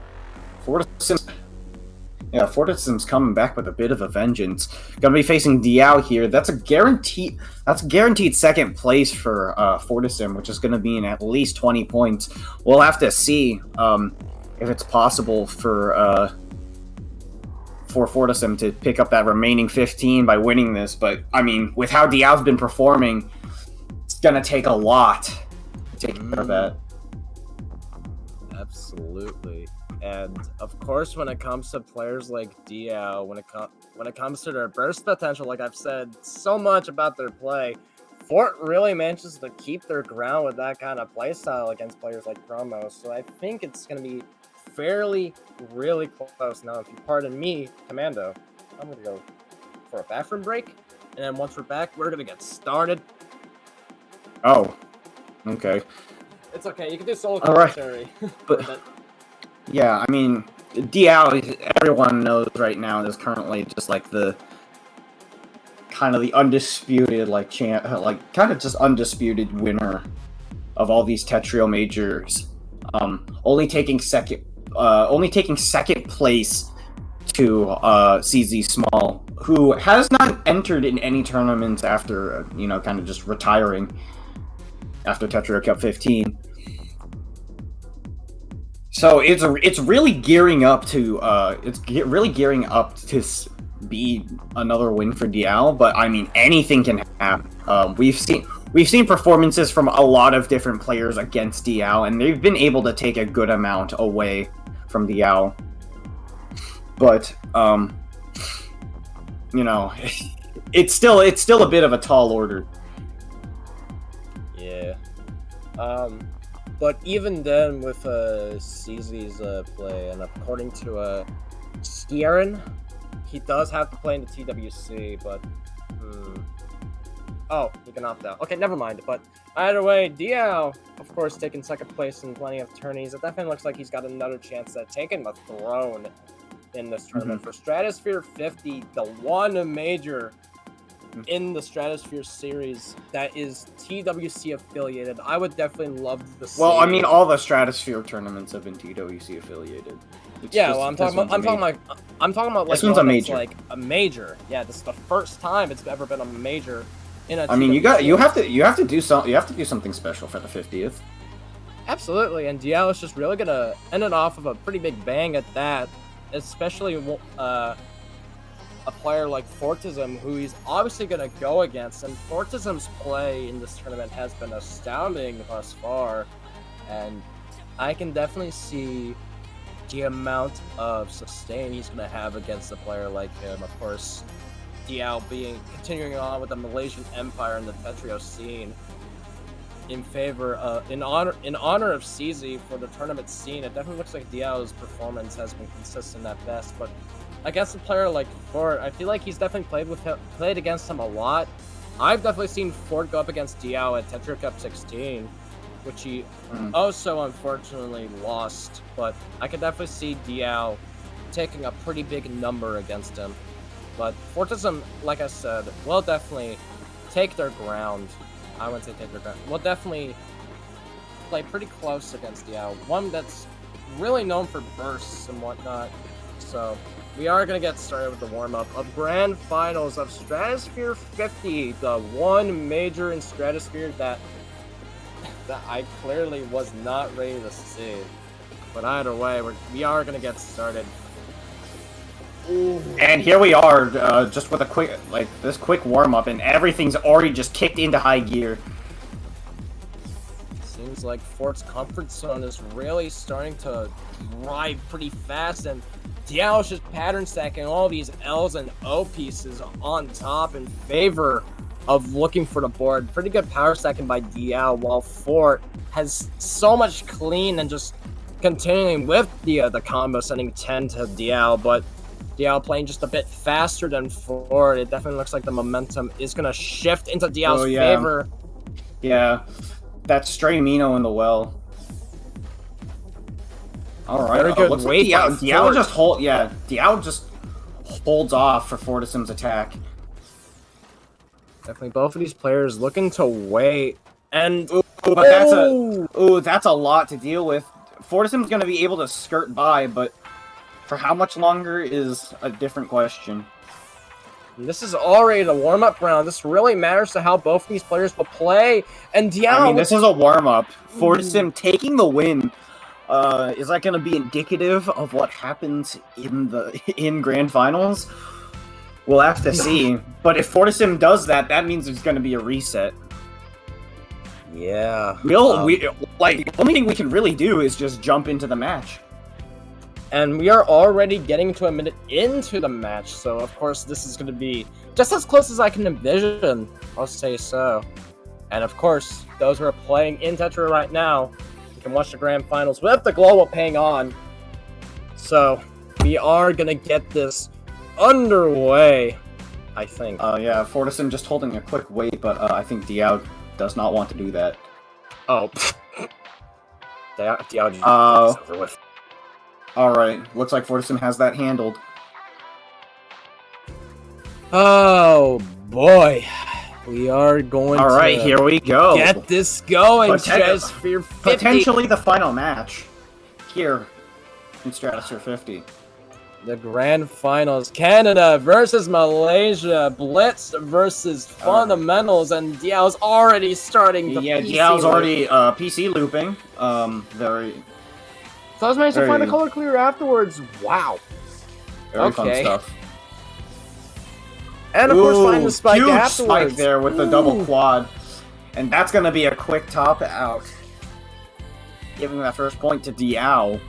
Fortisim's coming back with a bit of a vengeance. Gonna be facing Diao here. That's guaranteed second place for Fortisim, which is gonna be in at least 20 points. We'll have to see if it's possible for Fortisim to pick up that remaining 15 by winning this. But I mean, with how Diao's been performing, it's gonna take a lot to take care of that. Absolutely. And of course, when it comes to players like Diao, when it comes to their burst potential, like I've said so much about their play, Fort really manages to keep their ground with that kind of playstyle against players like Promo. So I think it's going to be really close. Now, if you pardon me, Commando, I'm going to go for a bathroom break. And then once we're back, we're going to get started. Oh, okay. It's okay. You can do solo All right. commentary. But yeah, I mean, Diao, everyone knows right now is currently just like the kind of the undisputed undisputed winner of all these Tetrio majors. Only taking second place to CZ Small, who has not entered in any tournaments after kind of just retiring after Tetrio Cup 15. So it's really gearing up to be another win for Diao, but I mean anything can happen. We've seen performances from a lot of different players against Diao, and they've been able to take a good amount away from Diao. But it's still a bit of a tall order. Yeah. But even then, with CZ's play, and according to Skierin, he does have to play in the TWC, but oh, he can opt out. Okay, never mind. But either way, Diao, of course, taking second place in plenty of tourneys. It definitely looks like he's got another chance at taking the throne in this tournament. For Stratosphere 50, the one major in the Stratosphere series that is TWC affiliated. I would definitely love to see. Well, I mean, all the Stratosphere tournaments have been TWC affiliated. I'm talking about like this one's a major. Like a major. Yeah, this is the first time it's ever been a major in a. I mean, TWC. you have to do something special for the 50th. Absolutely, and Diao is just really gonna end it off with a pretty big bang at that, especially a player like Fortism, who he's obviously going to go against. And Fortism's play in this tournament has been astounding thus far. And I can definitely see the amount of sustain he's going to have against a player like him. Of course, Diao continuing on with the Malaysian Empire and the Tetrio scene in honor of CZ for the tournament scene. It definitely looks like Diao's performance has been consistent at best, but against a player like Fort, I feel like he's definitely played against him a lot. I've definitely seen Fort go up against Diao at Tetrio Cup 16, which he also unfortunately lost. But I could definitely see Diao taking a pretty big number against him. But Fortism, like I said, will definitely take their ground. I wouldn't say take their ground. Will definitely play pretty close against Diao. One that's really known for bursts and whatnot. So we are going to get started with the warm-up of Grand Finals of Stratosphere 50, the one major in Stratosphere that I clearly was not ready to see. But either way, we are going to get started. And here we are, just with a quick warm-up, and everything's already just kicked into high gear. Seems like Fort's comfort zone is really starting to drive pretty fast, and Diao's just pattern stacking all these L's and O pieces on top in favor of looking for the board. Pretty good power stacking by Diao, while Fort has so much clean and just continuing with the combo, sending 10 to Diao, but Diao playing just a bit faster than Fort. It definitely looks like the momentum is going to shift into Diao's favor. Yeah, that's stray Mino in the well. Alright, very good looks weight like by Diao Fort. Diao just holds off for Fortisim's attack. Definitely both of these players looking to wait. And that's a lot to deal with. Fortisim's going to be able to skirt by, but for how much longer is a different question. This is already the warm-up round. This really matters to how both of these players will play. And Diao, I mean, this is a warm-up. Fortisim taking the win. Is that going to be indicative of what happens in Grand Finals? We'll have to see. But if Fortisim does that, that means there's going to be a reset. Yeah. The only thing we can really do is just jump into the match. And we are already getting to a minute into the match, so of course this is going to be just as close as I can envision, I'll say so. And of course, those who are playing in Tetra right now, you can watch the Grand Finals with the global paying on. So, we are going to get this underway, I think. Yeah, Fortisim just holding a quick wait, but I think Diao does not want to do that. Oh. Diao just over with. Alright, looks like Fortisim has that handled. Oh boy. We are going Alright, here we go. Get this going, Stratosphere 50. Potentially the final match here in Stratosphere 50. The Grand Finals, Canada versus Malaysia, Blitz versus Fundamentals, and Diao's already starting the PC Diao's loop. already PC looping. So I was managed to find a color clear afterwards. Wow. Very fun stuff. And of course, find the spike huge afterwards. Spike there with the double quad, and that's gonna be a quick top out, giving that first point to Diao.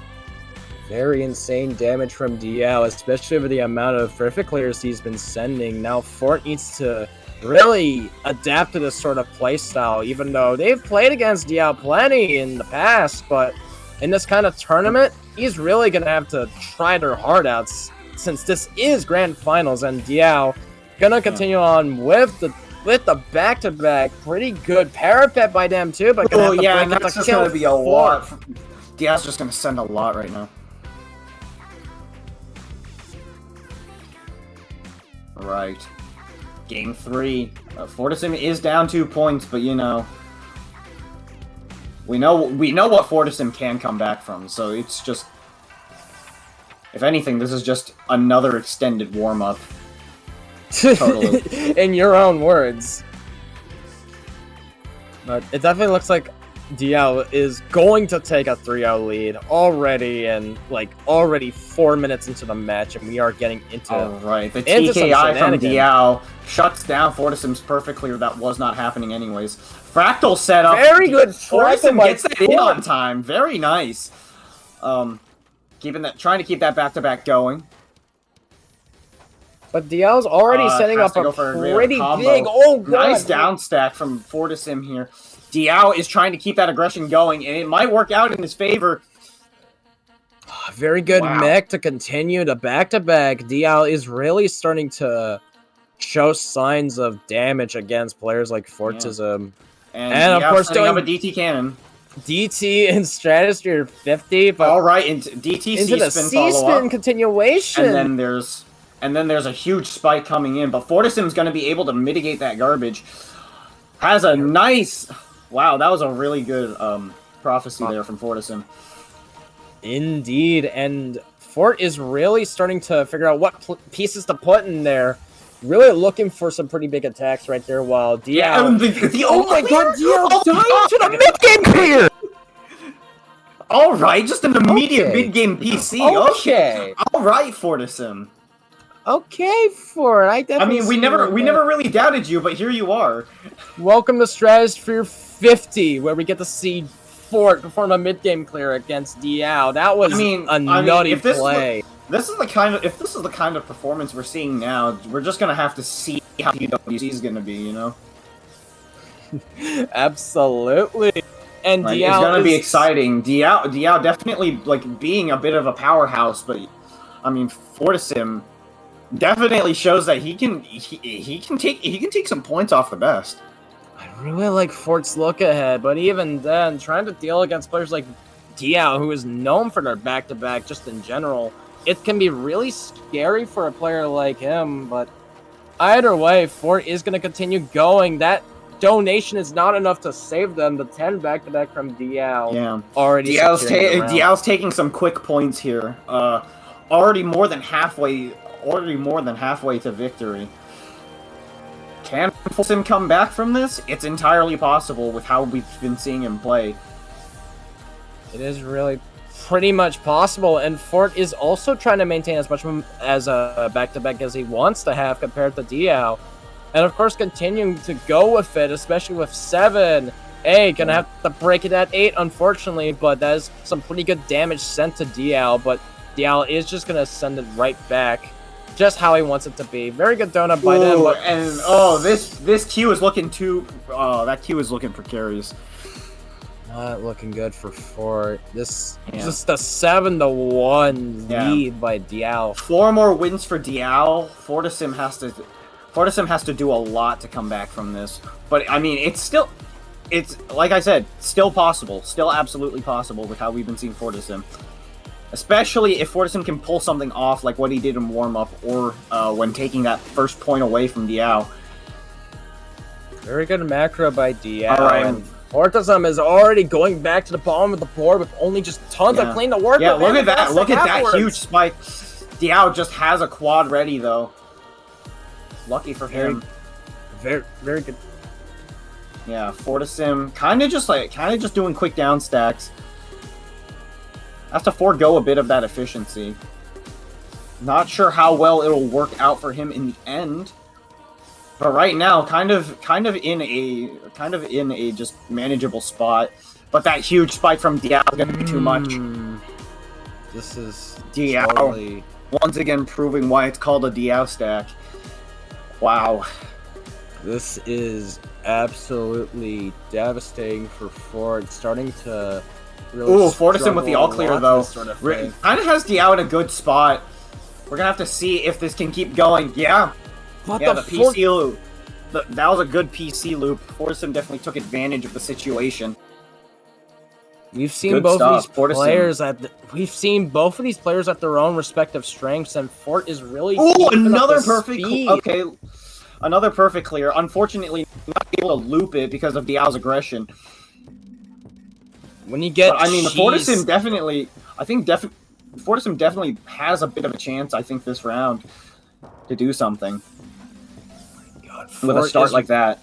Very insane damage from Diao, especially with the amount of perfect clears he's been sending. Now Fort needs to really adapt to this sort of playstyle, even though they've played against Diao plenty in the past, but in this kind of tournament, he's really going to have to try their heart out since this is Grand Finals, and Diao gonna continue on with the back-to-back. Pretty good parapet by them too, but gonna have to break that's to just kill gonna be a lot. Diao's just gonna send a lot right now. Right. Game 3. Fortisim is down 2 points, but you know, we know what Fortisim can come back from. So it's just, if anything, this is just another extended warm-up. Totally. In your own words. But it definitely looks like Diao is going to take a 3-0 lead already, and already 4 minutes into the match, and we are getting into Alright, the into TKI from Diao shuts down Fortisim's perfect clear. That was not happening anyways. Fractal setup. Very good. Fortisim gets that in on time. Very nice. Trying to keep that back-to-back going. But Diao's already setting up a pretty big. Oh god! Nice down stack from Fortisim here. Diao is trying to keep that aggression going, and it might work out in his favor. Very good mech to continue the back-to-back. Diao is really starting to show signs of damage against players like Fortism. Yeah. And of course, doing up a DT cannon. DT in Stratosphere 50. But all right, into DT into the C-spin continuation. And then there's a huge spike coming in, but Fortisim's going to be able to mitigate that garbage. Has a nice... Wow, that was a really good prophecy there from Fortisim. Indeed, and Fort is really starting to figure out what pieces to put in there. Really looking for some pretty big attacks right there, while Diao... Oh my god, Diao dying to the mid-game clear! Alright, just an immediate Okay. mid-game PC. Okay. Alright, Fortissim. Okay, Fort. I definitely we never really doubted you, but here you are. Welcome to Stratosphere 50, where we get to see Fort perform a mid-game clear against Diao. That was a nutty play. If this is the kind of performance we're seeing now, we're just gonna have to see how PWC is gonna be, you know? Absolutely. And Like, Diao it's gonna be is- exciting. Diao definitely like being a bit of a powerhouse, but I mean Fortissim definitely shows that he can take some points off the best. I really like Fort's look ahead, but even then, trying to deal against players like Diao, who is known for their back-to-back just in general, it can be really scary for a player like him, but either way, Fort is going to continue going. That donation is not enough to save them. The 10 back-to-back from Diao. Yeah. Already Diao's taking some quick points here. Already more than halfway to victory. Can Fortissim come back from this? It's entirely possible with how we've been seeing him play. It is really pretty much possible, and Fort is also trying to maintain as much as a back-to-back as he wants to have compared to Diao. And of course, continuing to go with it, especially with 7. Hey, gonna have to break it at 8, unfortunately, but that is some pretty good damage sent to Diao, but Diao is just gonna send it right back, just how he wants it to be. Very good donut by them, but... And, this Q is looking that Q is looking precarious. Not looking good for Fort. This just a 7-1 lead by Diao. 4 more wins for Diao. Fortissim has to do a lot to come back from this. But I mean, it's like I said, still possible, still absolutely possible with how we've been seeing Fortissim. Especially if Fortissim can pull something off like what he did in warm-up, or when taking that first point away from Diao. Very good macro by Diao. Alright. And Fortissim is already going back to the bottom of the board with only just tons of clean to work with. Yeah, look at that. Look at that afterwards. huge spike. Diao just has a quad ready, though. Lucky for him. Very, very good. Yeah, Fortissim kind of just doing quick down stacks. Has to forego a bit of that efficiency. Not sure how well it'll work out for him in the end. But right now, kind of in a just manageable spot. But that huge spike from Diao is gonna be too much. This is Diao totally... once again proving why it's called a Diao stack. Wow. This is absolutely devastating for Fort. Starting to really Fortissim with the all clear though. Sort of kind of has Diao in a good spot. We're gonna have to see if this can keep going. Yeah. But yeah, the PC loop. That was a good PC loop. Fortissim definitely took advantage of the situation. We've seen Good both of stuff, these players at their own respective strengths, and Fort is really another perfect. Okay, another perfect clear. Unfortunately, not able to loop it because of Diao's aggression. When you get, but, I mean, Fortissim definitely. I think Fortissim definitely has a bit of a chance. I think this round to do something. God, with a start like that.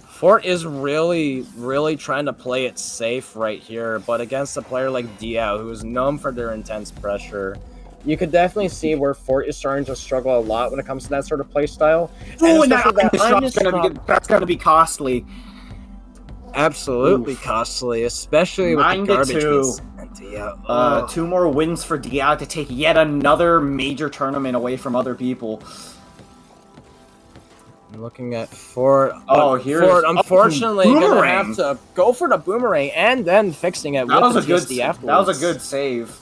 Fort is really, really trying to play it safe right here, but against a player like Diao, who is known for their intense pressure, you could definitely see where Fort is starting to struggle a lot when it comes to that sort of play style. And that's going to be costly. Absolutely costly, especially with the garbage being sent to Diao. 2 more wins for Diao to take yet another major tournament away from other people. Looking at Fort. Fort, unfortunately, gonna have to go for the boomerang and then fixing it with the TSD afterwards. That was a good save,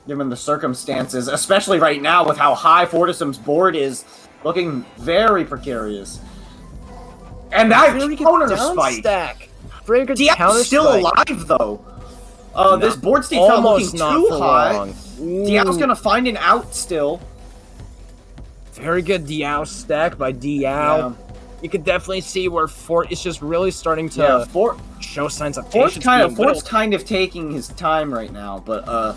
given the circumstances, especially right now with how high Fortissim's board is, looking very precarious. And that counter spike. Diao's still alive though. This board state's not looking too high. Diao's gonna find an out still. Very good Diao stack by Diao. Yeah. You can definitely see where Fort is just really starting to show signs of patience. Fort's kind of taking his time right now, but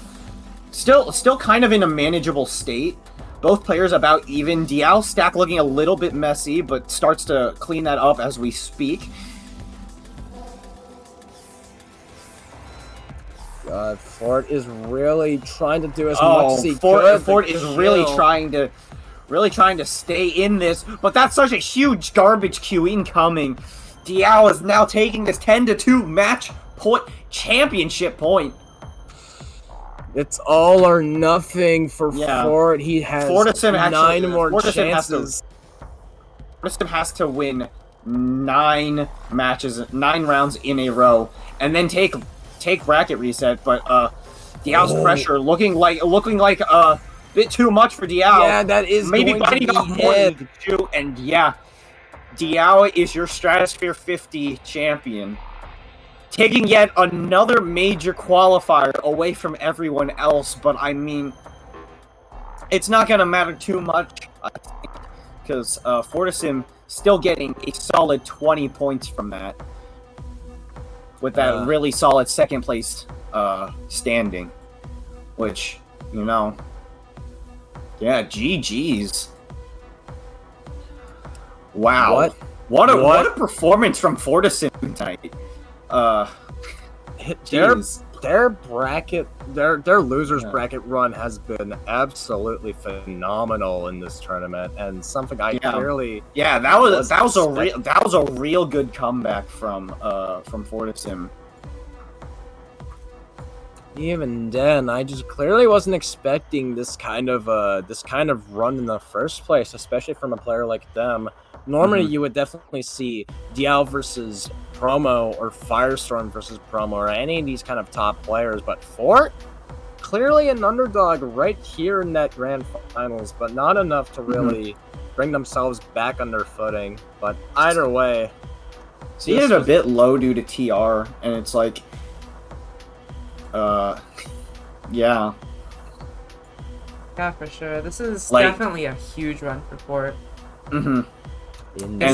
Still kind of in a manageable state. Both players about even. Dial's stack looking a little bit messy, but starts to clean that up as we speak. God, Fort is really trying to do as much as he Fort could. is really trying to stay in this, but that's such a huge garbage queue incoming. Dial is now taking this 10-2 match point championship point. It's all or nothing for Yeah. Fort. He has nine more chances. Fortissim has to win 9 rounds in a row, and then take bracket reset. But Dial's pressure looking like a bit too much for Dial. Yeah, that is maybe going biting to be off more than hit. he could chew, and yeah, Dial is your Stratosphere 50 champion. Taking yet another major qualifier away from everyone else, but I mean, it's not going to matter too much, I think, because Fortissim still getting a solid 20 points from that, with that really solid second place standing, which, you know, yeah, GG's. Wow. What a performance from Fortissim tonight. Their bracket, their losers bracket run has been absolutely phenomenal in this tournament, and something I clearly that was a real good comeback from Fortissim. Even then, I just clearly wasn't expecting this kind of run in the first place, especially from a player like them. Normally, you would definitely see Dial versus Promo or Firestorm versus Promo or any of these kind of top players, but Fort, clearly an underdog right here in that grand finals, but not enough to really bring themselves back on their footing. But either way, seated a bit low due to TR, and it's like, yeah. Yeah, for sure. This is Like, definitely a huge run for Fort. And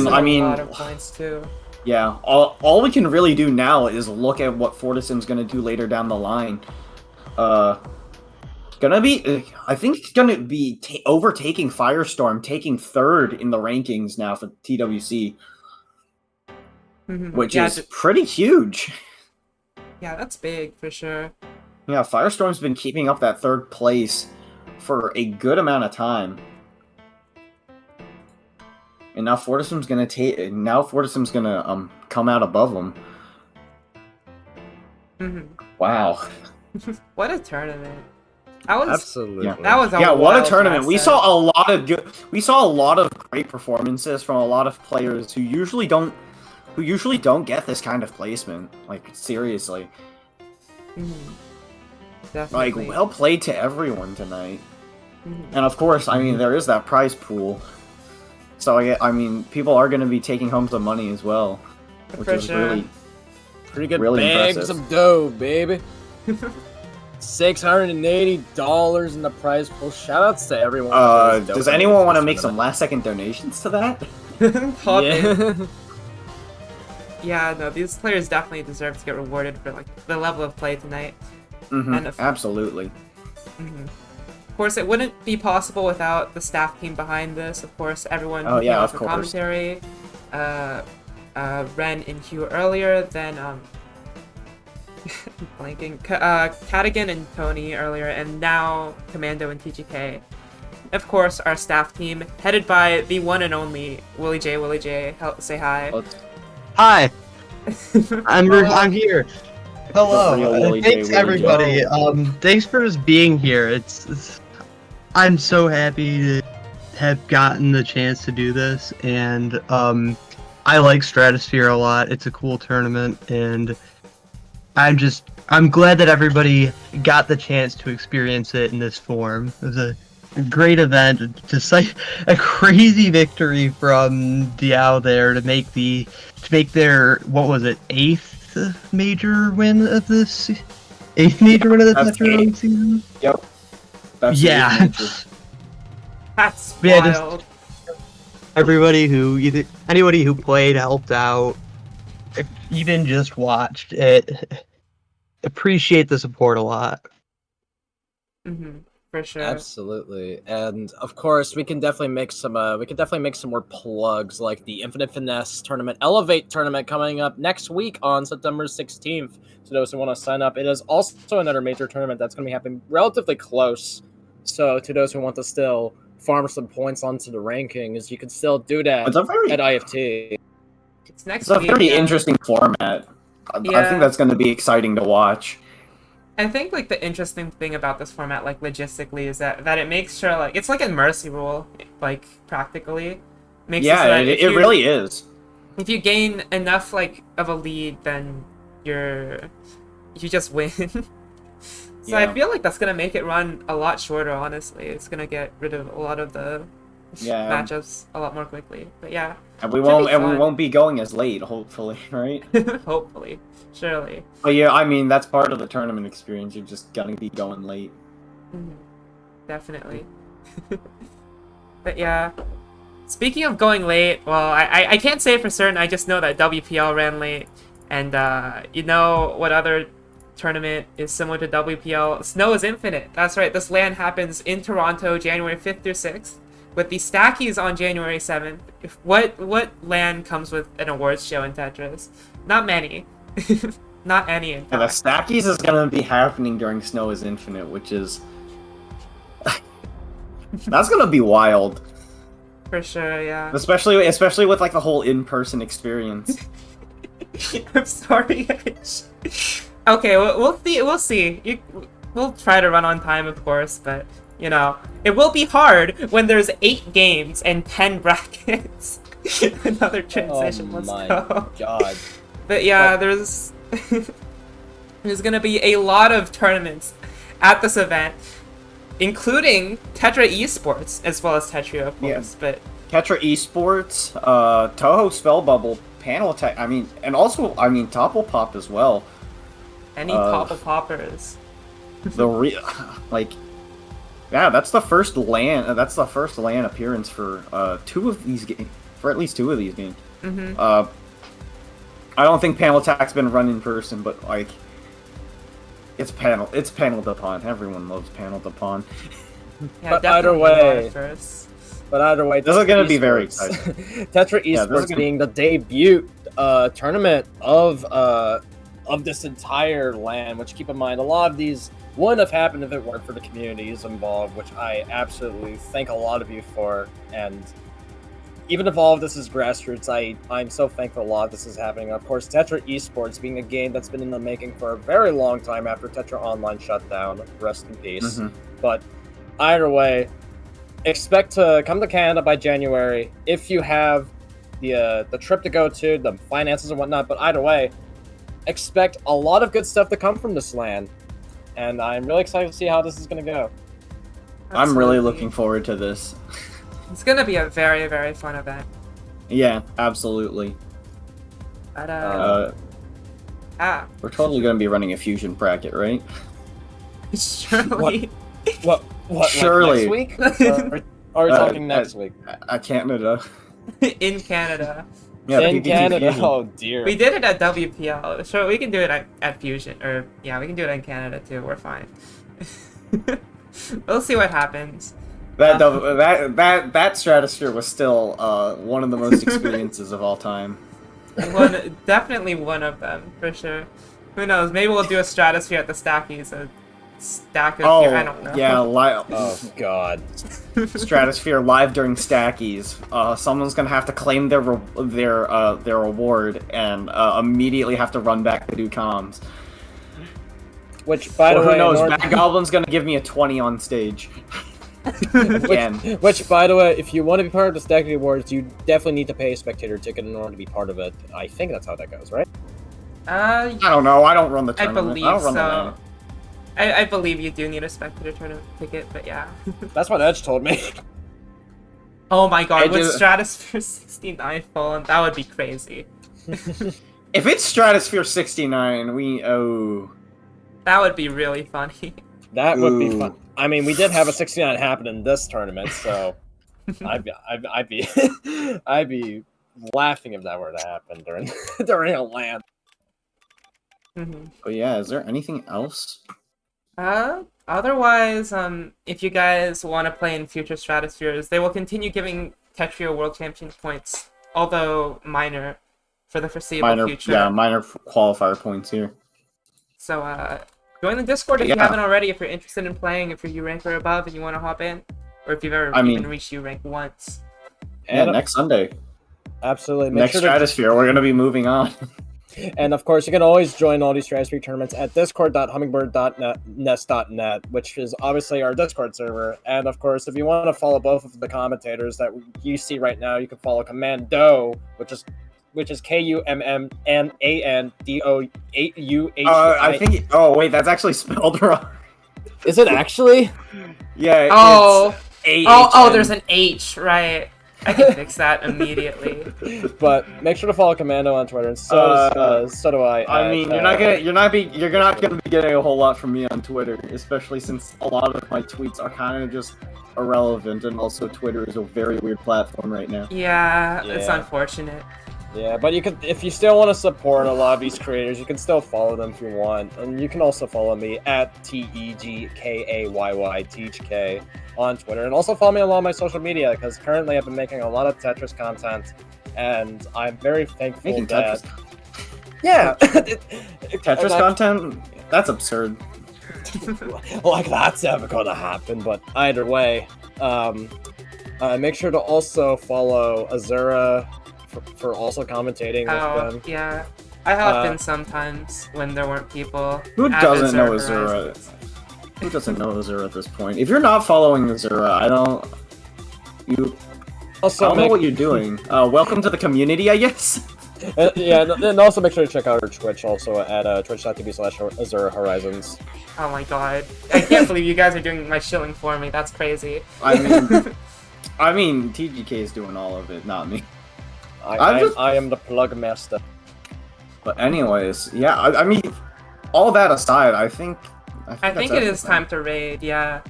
I mean, a lot of points too. Yeah, all we can really do now is look at what Fortissim's gonna do later down the line. I think it's gonna be overtaking Firestorm, taking 3rd in the rankings now for TWC, which is pretty huge. Yeah, that's big for sure. Yeah, Firestorm's been keeping up that 3rd place for a good amount of time. And now Fortissim's gonna come out above them. Wow. What a tournament! That was absolutely. That was what a tournament. We saw a lot of great performances from a lot of players who usually don't get this kind of placement. Like, seriously. Definitely. Like, well played to everyone tonight. And of course, I mean, there is that prize pool. So, I mean, people are going to be taking home some money as well. Which is really pretty good really bags impressive. of dough, baby. $680 in the prize pool. Shoutouts to everyone. Does anyone want to make some last-second donations to that? Yeah, no, these players definitely deserve to get rewarded for like the level of play tonight. Absolutely. Of course, it wouldn't be possible without the staff team behind this. Of course, everyone who came out for commentary, Ren and Hugh earlier, then blanking, Cadigan and Tony earlier, and now Commando and TGK. Of course, our staff team, headed by the one and only Willie J. Willie J, say hi. Hi. I'm here. Hello. Thanks everybody. Thanks for just being here. I'm so happy to have gotten the chance to do this, and I like Stratosphere a lot. It's a cool tournament, and I'm glad that everybody got the chance to experience it in this form. It was a great event, just like a crazy victory from Diao there to make their, what was it, 8th major win of this? 8th major win of the Tetra season? Yep. That's That's wild. Anybody who played, helped out, even just watched it, appreciate the support a lot. For sure. Absolutely, and of course we can definitely make some. More plugs, like the Infinite Finesse tournament, Elevate tournament coming up next week on September 16th. To those who want to sign up, it is also another major tournament that's going to be happening relatively close. So to those who want to still farm some points onto the rankings, you can still do that It's a very at IFT. It's next It's a week. very Yeah. interesting format. I Yeah. think that's going to be exciting to watch. I think like the interesting thing about this format, like logistically, is that it makes sure like it's like a mercy rule, like practically. Makes it so Yeah, that it really is. If you gain enough like of a lead, then you just win. So I Yeah. feel like that's gonna make it run a lot shorter. Honestly, it's gonna get rid of a lot of the matchups a lot more quickly. But yeah, and we won't be going as late, hopefully, right? Hopefully, surely. But yeah, I mean that's part of the tournament experience. You're just gonna be going late. Definitely. But yeah, speaking of going late, well, I can't say for certain. I just know that WPL ran late, and you know what other tournament is similar to WPL? Snow is Infinite. That's right. This LAN happens in Toronto, January 5th through 6th, with the Stackies on January 7th. What LAN comes with an awards show in Tetris? Not many. Not any, in fact. And the Stackies is gonna be happening during Snow is Infinite, which is that's gonna be wild. For sure, yeah. Especially with like the whole in-person experience. I'm sorry. Okay, we'll see. We'll try to run on time, of course, but you know, it will be hard when there's 8 games and 10 brackets. Another transition. Oh Let's my go. god. But yeah, there's gonna be a lot of tournaments at this event, including Tetra Esports as well as Tetra, of course. But Tetra Esports, Toho Spell Bubble, Panel Attack. I mean, and also Topple Pop as well. Any Topple Poppers. That's the first LAN. That's the first LAN appearance for 2 of these games. For at least 2 of these games. I don't think Panel Attack's been run in person, but like, it's paneled upon. Everyone loves paneled upon. Yeah, But either way, this is gonna be very exciting. Tetra Esports being the debut tournament of this entire LAN, which, keep in mind, a lot of these wouldn't have happened if it weren't for the communities involved, which I absolutely thank a lot of you for. And even if all of this is grassroots, I'm so thankful a lot of this is happening. Of course, Tetra Esports being a game that's been in the making for a very long time after Tetra Online shut down. Rest in peace. But either way, expect to come to Canada by January if you have the trip to go to, the finances and whatnot. But either way, expect a lot of good stuff to come from this LAN. And I'm really excited to see how this is going to go. I'm really looking forward to this. It's gonna be a very, very fun event. Yeah, absolutely. But, we're totally going to be running a fusion bracket, right? Surely. What? Surely. Like next week? Or are we talking next week? Canada. In Canada. Yeah, in Canada. Fusion. Oh dear. We did it at WPL. Sure, we can do it at Fusion. Or yeah, we can do it in Canada too. We're fine. We'll see what happens. That Stratosphere was still one of the most experiences of all time. Definitely one of them, for sure. Who knows? Maybe we'll do a Stratosphere at the Stackies. A stack of I don't know. Yeah, oh god. Stratosphere live during Stackies. Someone's gonna have to claim their award and immediately have to run back to do comms. Which, by the way, who knows? Bad Goblin's gonna give me a 20 on stage. Again. Which, by the way, if you want to be part of the Stacking Awards, you definitely need to pay a spectator ticket in order to be part of it. I think that's how that goes, right? I don't know. I don't run the tournament. I believe don't run so. I believe you do need a spectator tournament ticket, but yeah. That's what Edge told me. Oh my god, with Stratosphere 69 fallen, that would be crazy. If it's Stratosphere 69, that would be really funny. That would be fun. I mean, we did have a 69 happen in this tournament, so I'd be laughing if that were to happen during a LAN. But yeah, is there anything else? Otherwise, if you guys want to play in future Stratospheres, they will continue giving Tetrio World Champion points, although minor, for the foreseeable future. Yeah, minor qualifier points here. So, join the Discord if Yeah. you haven't already, if you're interested in playing, if you're U rank or above and you want to hop in, or if you've ever even reached U rank once. Yeah, next Sunday. Absolutely. Next Stratosphere, we're going to be moving on. And of course, you can always join all these Stratosphere tournaments at discord.hummingbird.nest.net, which is obviously our Discord server. And of course, if you want to follow both of the commentators that you see right now, you can follow Commando, which is KUMMANDOUH. I think. Oh wait, that's actually spelled wrong. Is it actually? Yeah. Oh. It's Oh, there's an H, right. I can fix that immediately. But make sure to follow Commando on Twitter, and so do I. I mean, you're not gonna be getting a whole lot from me on Twitter, especially since a lot of my tweets are kind of just irrelevant, and also Twitter is a very weird platform right now. Yeah, it's unfortunate. Yeah, but you could, if you still want to support a lot of these creators, you can still follow them if you want, and you can also follow me at TEGKAYY on Twitter, and also follow me on all my social media, because currently I've been making a lot of Tetris content, and I'm very thankful Making that... Tetris. Yeah! Tetris content? That's absurd. Like, that's never gonna happen, but either way, make sure to also follow Azura for also commentating with them. Yeah. I hopped in sometimes when there weren't people. Who doesn't know Azura? Who doesn't know Azura at this point? If you're not following Azura, I don't know what you're doing. Welcome to the community, I guess. Yeah, and also make sure to check out our Twitch also at twitch.tv/Azura Horizons. Oh my god. I can't believe you guys are doing my shilling for me. That's crazy. I mean, TGK is doing all of it, not me. I am the plug master. But anyways, yeah, I mean, all that aside, I think it is time to raid, yeah.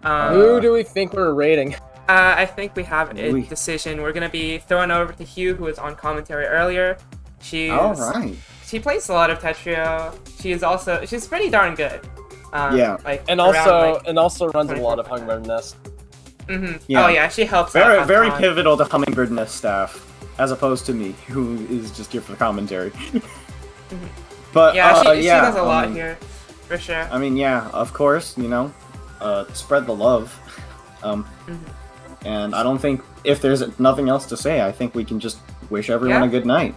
Who do we think we're raiding? I think we have a decision. We're gonna be throwing over to Hugh, who was on commentary earlier. She plays a lot of Tetrio. She's pretty darn good. And also runs a lot of Hummingbird Nest. Yeah. Oh yeah, she helps. Very pivotal to Hummingbird Nest staff, as opposed to me, who is just here for the commentary. But yeah, she does a lot here, for sure. I mean, yeah, of course, spread the love. And I don't think, if there's nothing else to say, I think we can just wish everyone a good night.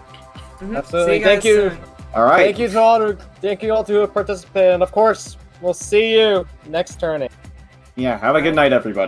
Absolutely. Thank you. All right. Thank you all who have participated, and of course, we'll see you next tourney. Yeah, have a good night, everybody.